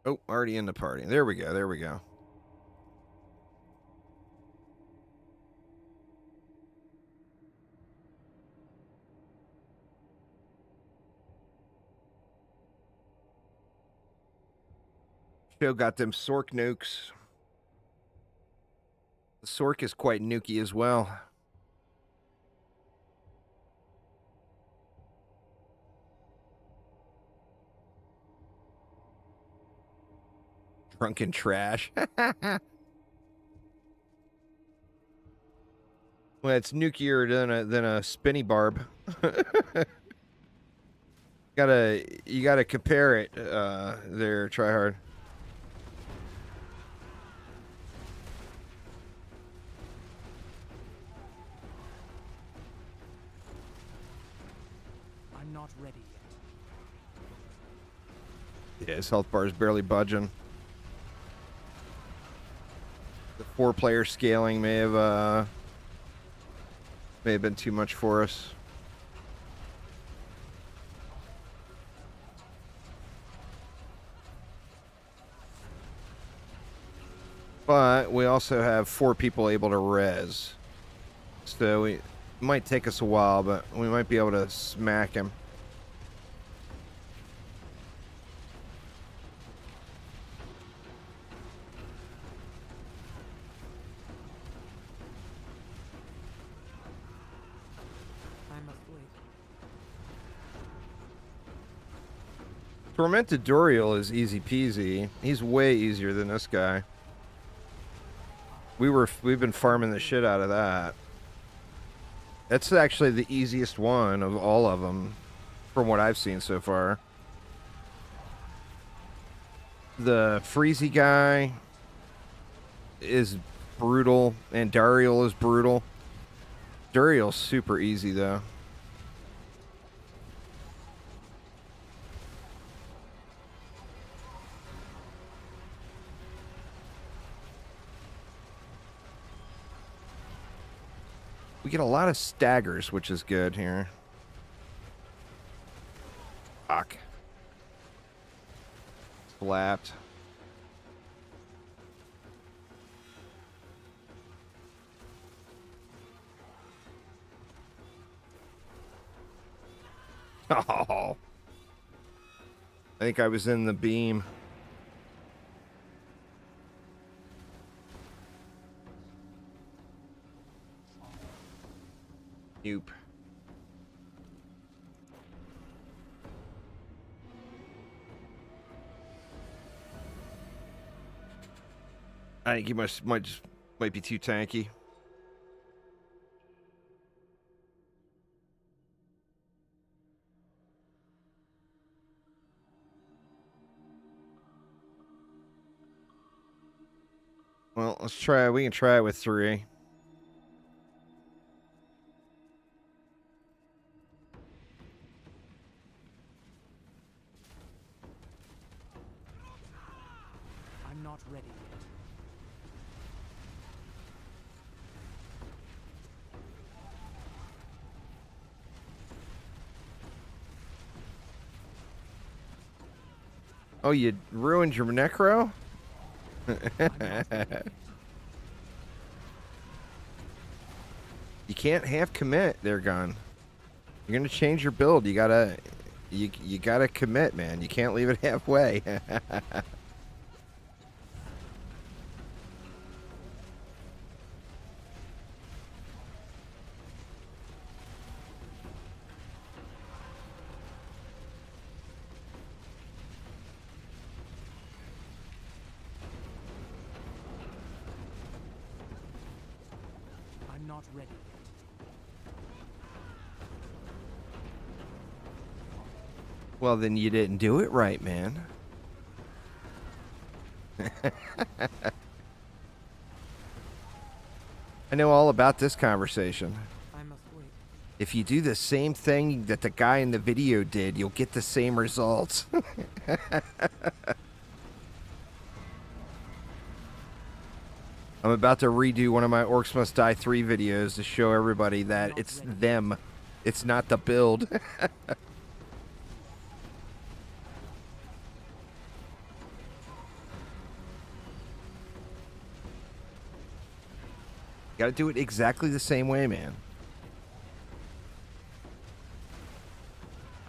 Oh, already in the party. There we go. There we go. Show got them Sork nukes. The Sork is quite nukey as well. Drunken trash. Well, it's nukier than a spinny barb. You gotta compare it there, tryhard. I'm not ready yet. Yeah, his health bar is barely budging. The 4-player scaling may have been too much for us. But we also have 4 people able to res. So it might take us a while, but we might be able to smack him. I'm asleep. Tormented Doriel is easy peasy. He's way easier than this guy. We've been farming the shit out of that. That's actually the easiest one of all of them, from what I've seen so far. The Freezy guy is brutal, and Dariel is brutal. Dariel's super easy though. We get a lot of staggers, which is good here. Fuck. Slapped. Oh. I think I was in the beam. Nope. I think he might be too tanky. Well, let's try. We can try it with 3. I'm not ready yet. Oh, you ruined your necro? You can't half commit there, Gun. You're gonna change your build. You gotta commit, man. You can't leave it halfway. I'm not ready yet. Well, then you didn't do it right, man. I know all about this conversation. I must wait. If you do the same thing that the guy in the video did, you'll get the same results. I'm about to redo one of my Orcs Must Die 3 videos to show everybody that it's them. It's not the build. Gotta do it exactly the same way, man.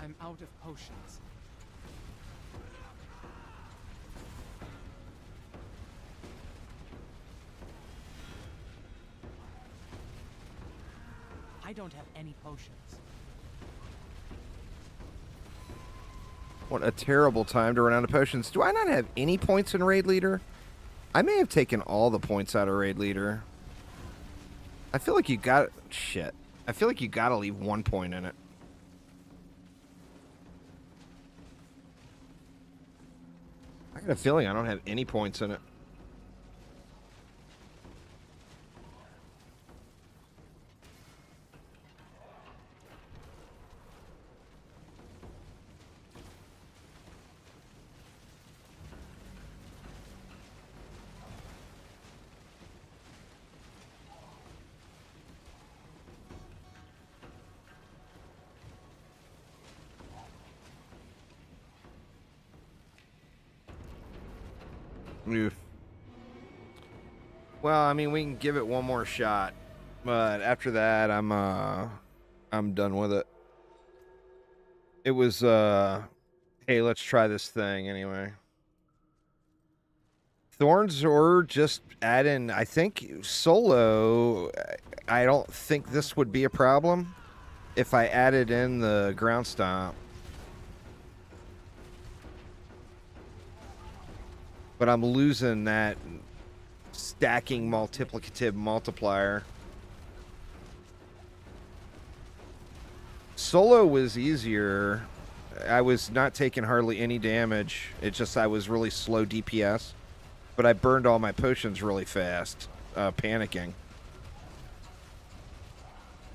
I'm out of potions. I don't have any potions. What a terrible time to run out of potions. Do I not have any points in Raid Leader? I may have taken all the points out of Raid Leader. I feel like you got... Shit. I feel like you gotta leave 1 point in it. I got a feeling I don't have any points in it. Oof. Well, I mean, we can give it one more shot, but after that, I'm done with it. It was, hey, let's try this thing anyway. Thorns or just add in, I think, solo, I don't think this would be a problem if I added in the ground stomp. But I'm losing that stacking multiplicative multiplier. Solo was easier. I was not taking hardly any damage. It's just I was really slow DPS. But I burned all my potions really fast, panicking.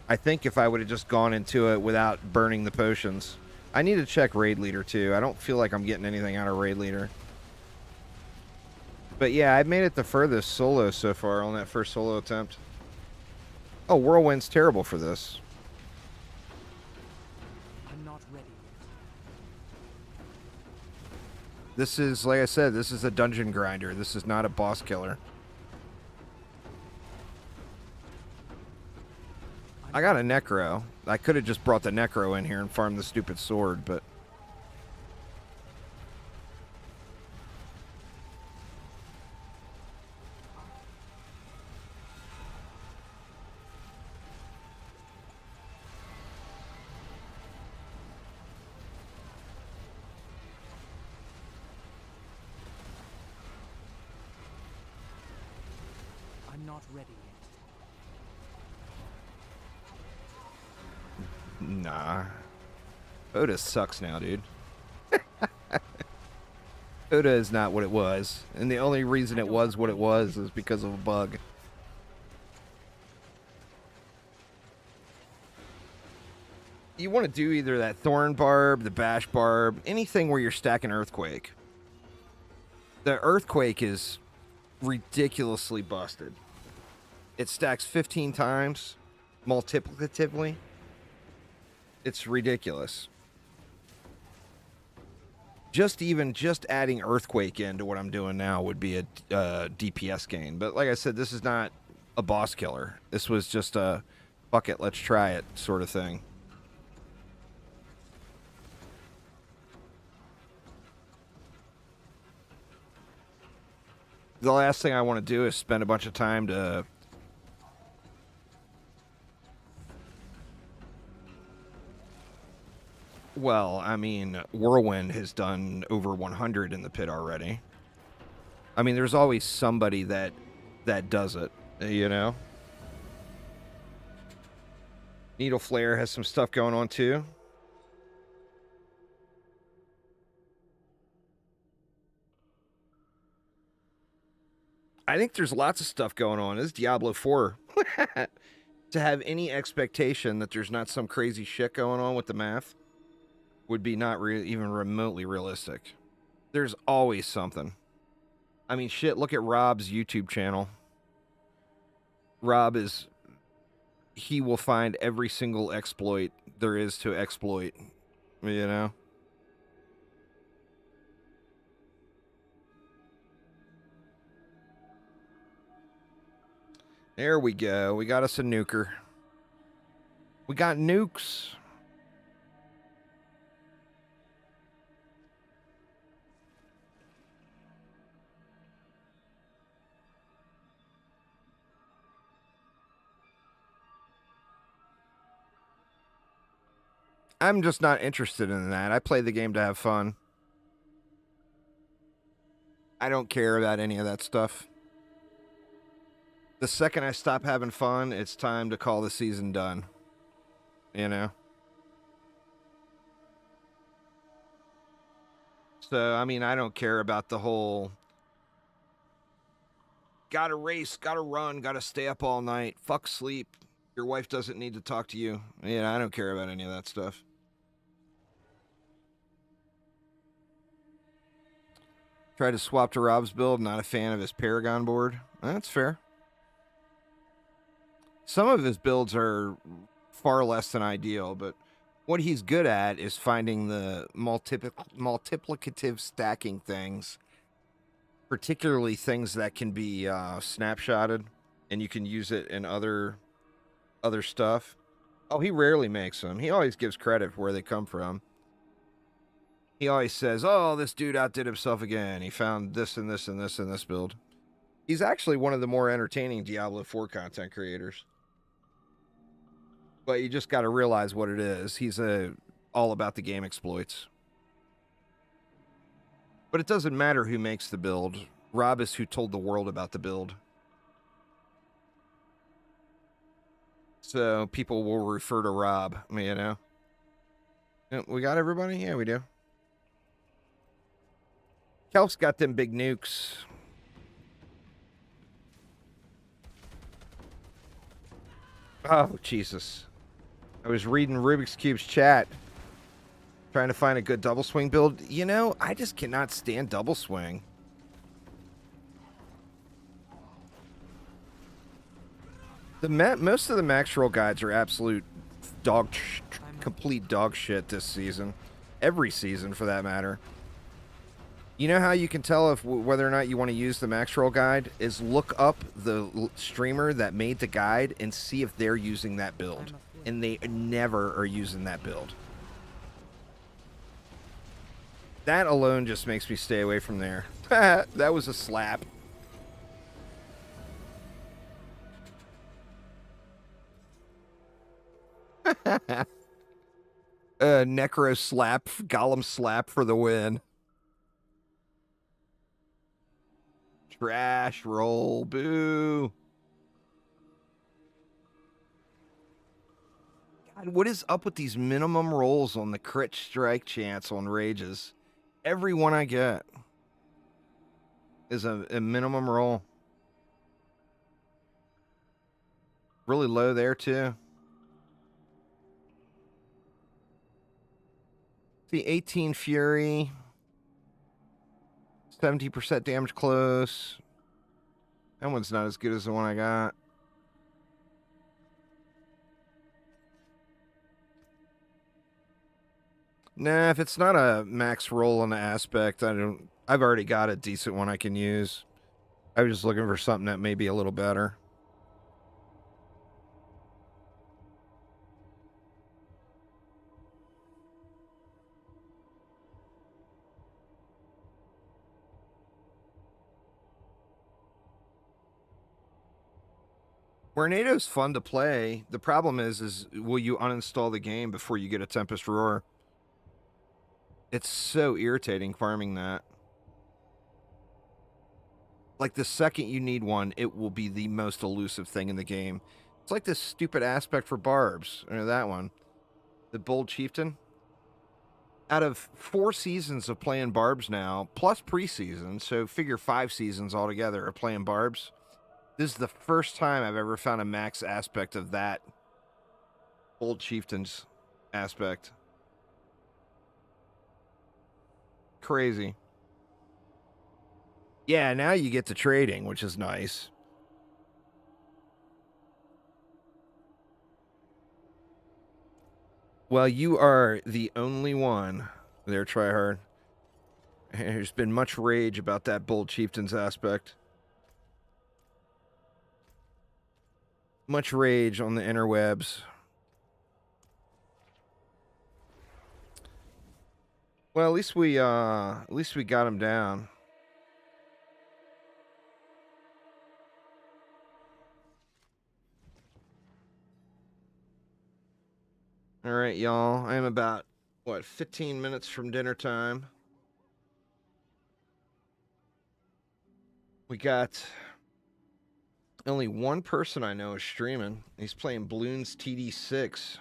I think if I would have just gone into it without burning the potions. I need to check Raid Leader too. I don't feel like I'm getting anything out of Raid Leader. But yeah, I've made it the furthest solo so far on that first solo attempt. Oh, Whirlwind's terrible for this. I'm not ready. This is, like I said, this is a dungeon grinder. This is not a boss killer. I got a Necro. I could have just brought the Necro in here and farmed the stupid sword, but... I'm not ready yet. Nah. Oda sucks now, dude. Oda is not what it was. And the only reason it was what it was is because of a bug. You want to do either that Thorn Barb, the Bash Barb, anything where you're stacking Earthquake. The Earthquake is ridiculously busted. It stacks 15 times multiplicatively. It's ridiculous. Just adding Earthquake into what I'm doing now would be a DPS gain. But like I said, this is not a boss killer. This was just a fuck it, let's try it sort of thing. The last thing I want to do is spend a bunch of time to... Well, I mean, Whirlwind has done over 100 in the pit already. I mean, there's always somebody that does it, you know? Needle Flare has some stuff going on too. I think there's lots of stuff going on. This is Diablo 4. To have any expectation that there's not some crazy shit going on with the math would be not even remotely realistic. There's always something. I mean, shit, look at Rob's YouTube channel. Rob he will find every single exploit there is to exploit, you know? There we go. We got us a nuker. We got nukes. I'm just not interested in that. I play the game to have fun. I don't care about any of that stuff. The second I stop having fun, it's time to call the season done. You know? So, I mean, I don't care about the whole gotta race, gotta run, gotta stay up all night, fuck sleep. Your wife doesn't need to talk to you. Yeah, I don't care about any of that stuff. Tried to swap to Rob's build, not a fan of his Paragon board. That's fair. Some of his builds are far less than ideal, but what he's good at is finding the multiplicative stacking things, particularly things that can be snapshotted, and you can use it in other stuff. Oh, he rarely makes them. He always gives credit for where they come from. He always says, oh, this dude outdid himself again. He found this and this and this and this build. He's actually one of the more entertaining Diablo 4 content creators. But you just got to realize what it is. He's all about the game exploits. But it doesn't matter who makes the build. Rob is who told the world about the build. So people will refer to Rob, you know. We got everybody? Yeah, we do. Kelf's got them big nukes. Oh, Jesus. I was reading Rubik's Cube's chat, trying to find a good double swing build. You know, I just cannot stand double swing. Most of the max roll guides are absolute complete dog shit this season. Every season, for that matter. You know how you can tell whether or not you want to use the max roll guide is look up the streamer that made the guide and see if they're using that build. And they never are using that build. That alone just makes me stay away from there. That was a slap. Necro slap, Golem slap for the win. Trash roll, boo. God, what is up with these minimum rolls on the crit strike chance on rages? Every one I get is a minimum roll. Really low there, too. See, 18 Fury. 70% damage close. That one's not as good as the one I got. Nah, if it's not a max roll on the aspect, I've already got a decent one I can use. I was just looking for something that may be a little better. Tornado's fun to play. The problem is will you uninstall the game before you get a Tempest Roar? It's so irritating farming that. Like, the second you need one, it will be the most elusive thing in the game. It's like this stupid aspect for Barbs. Or that one. The Bold Chieftain. out of 4 seasons of playing Barbs now, plus preseason, so figure 5 seasons altogether of playing Barbs, this is the first time I've ever found a max aspect of that Old Chieftains aspect. Crazy. Yeah, now you get to trading, which is nice. Well, you are the only one there, tryhard. There's been much rage about that Bold Chieftains aspect. Much rage on the interwebs. Well, at least we got him down. All right, y'all. I am about, 15 minutes from dinner time. We got only one person I know is streaming. He's playing Bloons TD6.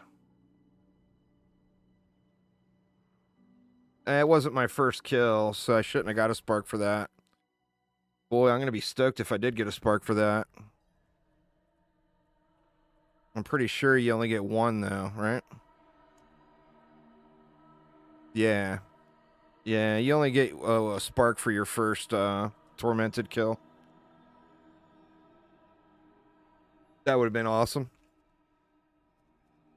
It wasn't my first kill, so I shouldn't have got a spark for that. Boy, I'm going to be stoked if I did get a spark for that. I'm pretty sure you only get one, though, right? Yeah. Yeah, you only get a spark for your first tormented kill. That would have been awesome.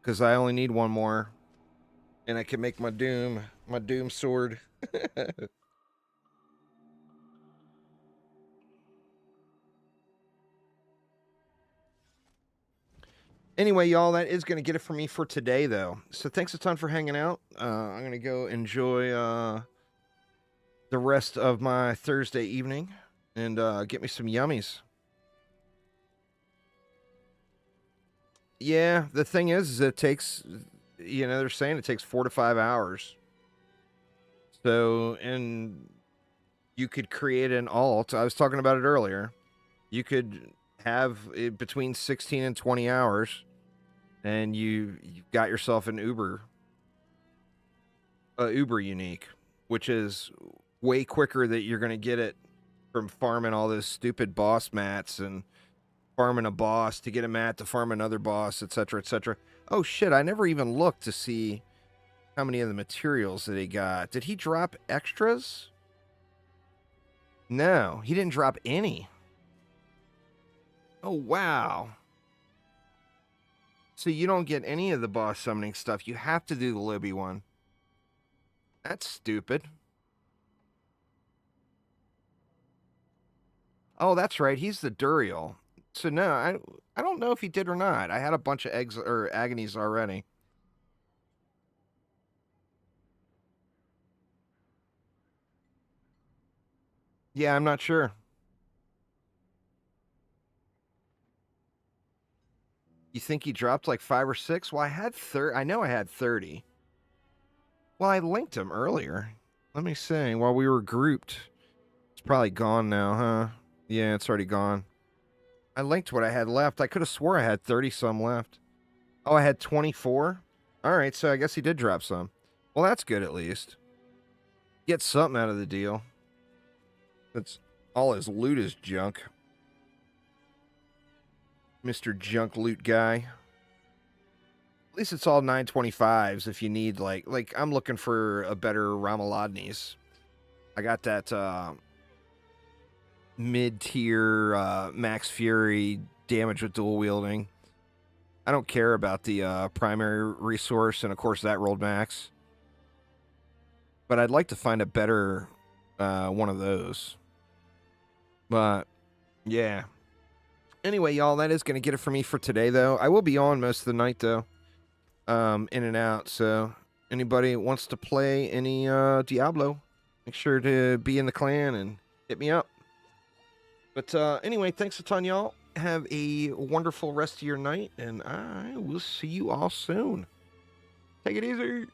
Because I only need one more. And I can make my doom sword. Anyway, y'all, that is going to get it for me for today, though. So thanks a ton for hanging out. I'm going to go enjoy the rest of my Thursday evening and get me some yummies. Yeah, the thing is it takes, they're saying it takes 4 to 5 hours. So, and you could create an alt. I was talking about it earlier. You could have it between 16 and 20 hours, and you've got yourself an Uber unique, which is way quicker that you're going to get it from farming all those stupid boss mats and farming a boss to get a mat to farm another boss, etc., etc. Oh shit, I never even looked to see how many of the materials that he got. Did he drop extras? No, he didn't drop any. Oh, wow. So you don't get any of the boss summoning stuff. You have to do the Libby one. That's stupid. Oh, that's right. He's the Duriel. So no, I don't know if he did or not. I had a bunch of eggs or agonies already. Yeah, I'm not sure. You think he dropped like 5 or 6? Well, I had 30. I know I had 30. Well, I linked him earlier. Let me see. While we were grouped. It's probably gone now, huh? Yeah, it's already gone. I linked what I had left. I could have swore I had 30 some left. Oh, I had 24? All right, so I guess he did drop some. Well, that's good at least. Get something out of the deal. That's all his loot is junk. Mr. Junk Loot Guy. At least it's all 925s if you need, like I'm looking for a better Ramaladni's. I got that mid-tier Max Fury damage with dual wielding. I don't care about the primary resource, and of course that rolled max. But I'd like to find a better one of those. But, yeah. Anyway, y'all, that is going to get it for me for today, though. I will be on most of the night, though. In and out, so anybody wants to play any Diablo, make sure to be in the clan and hit me up. But anyway, thanks a ton, y'all. Have a wonderful rest of your night, and I will see you all soon. Take it easy.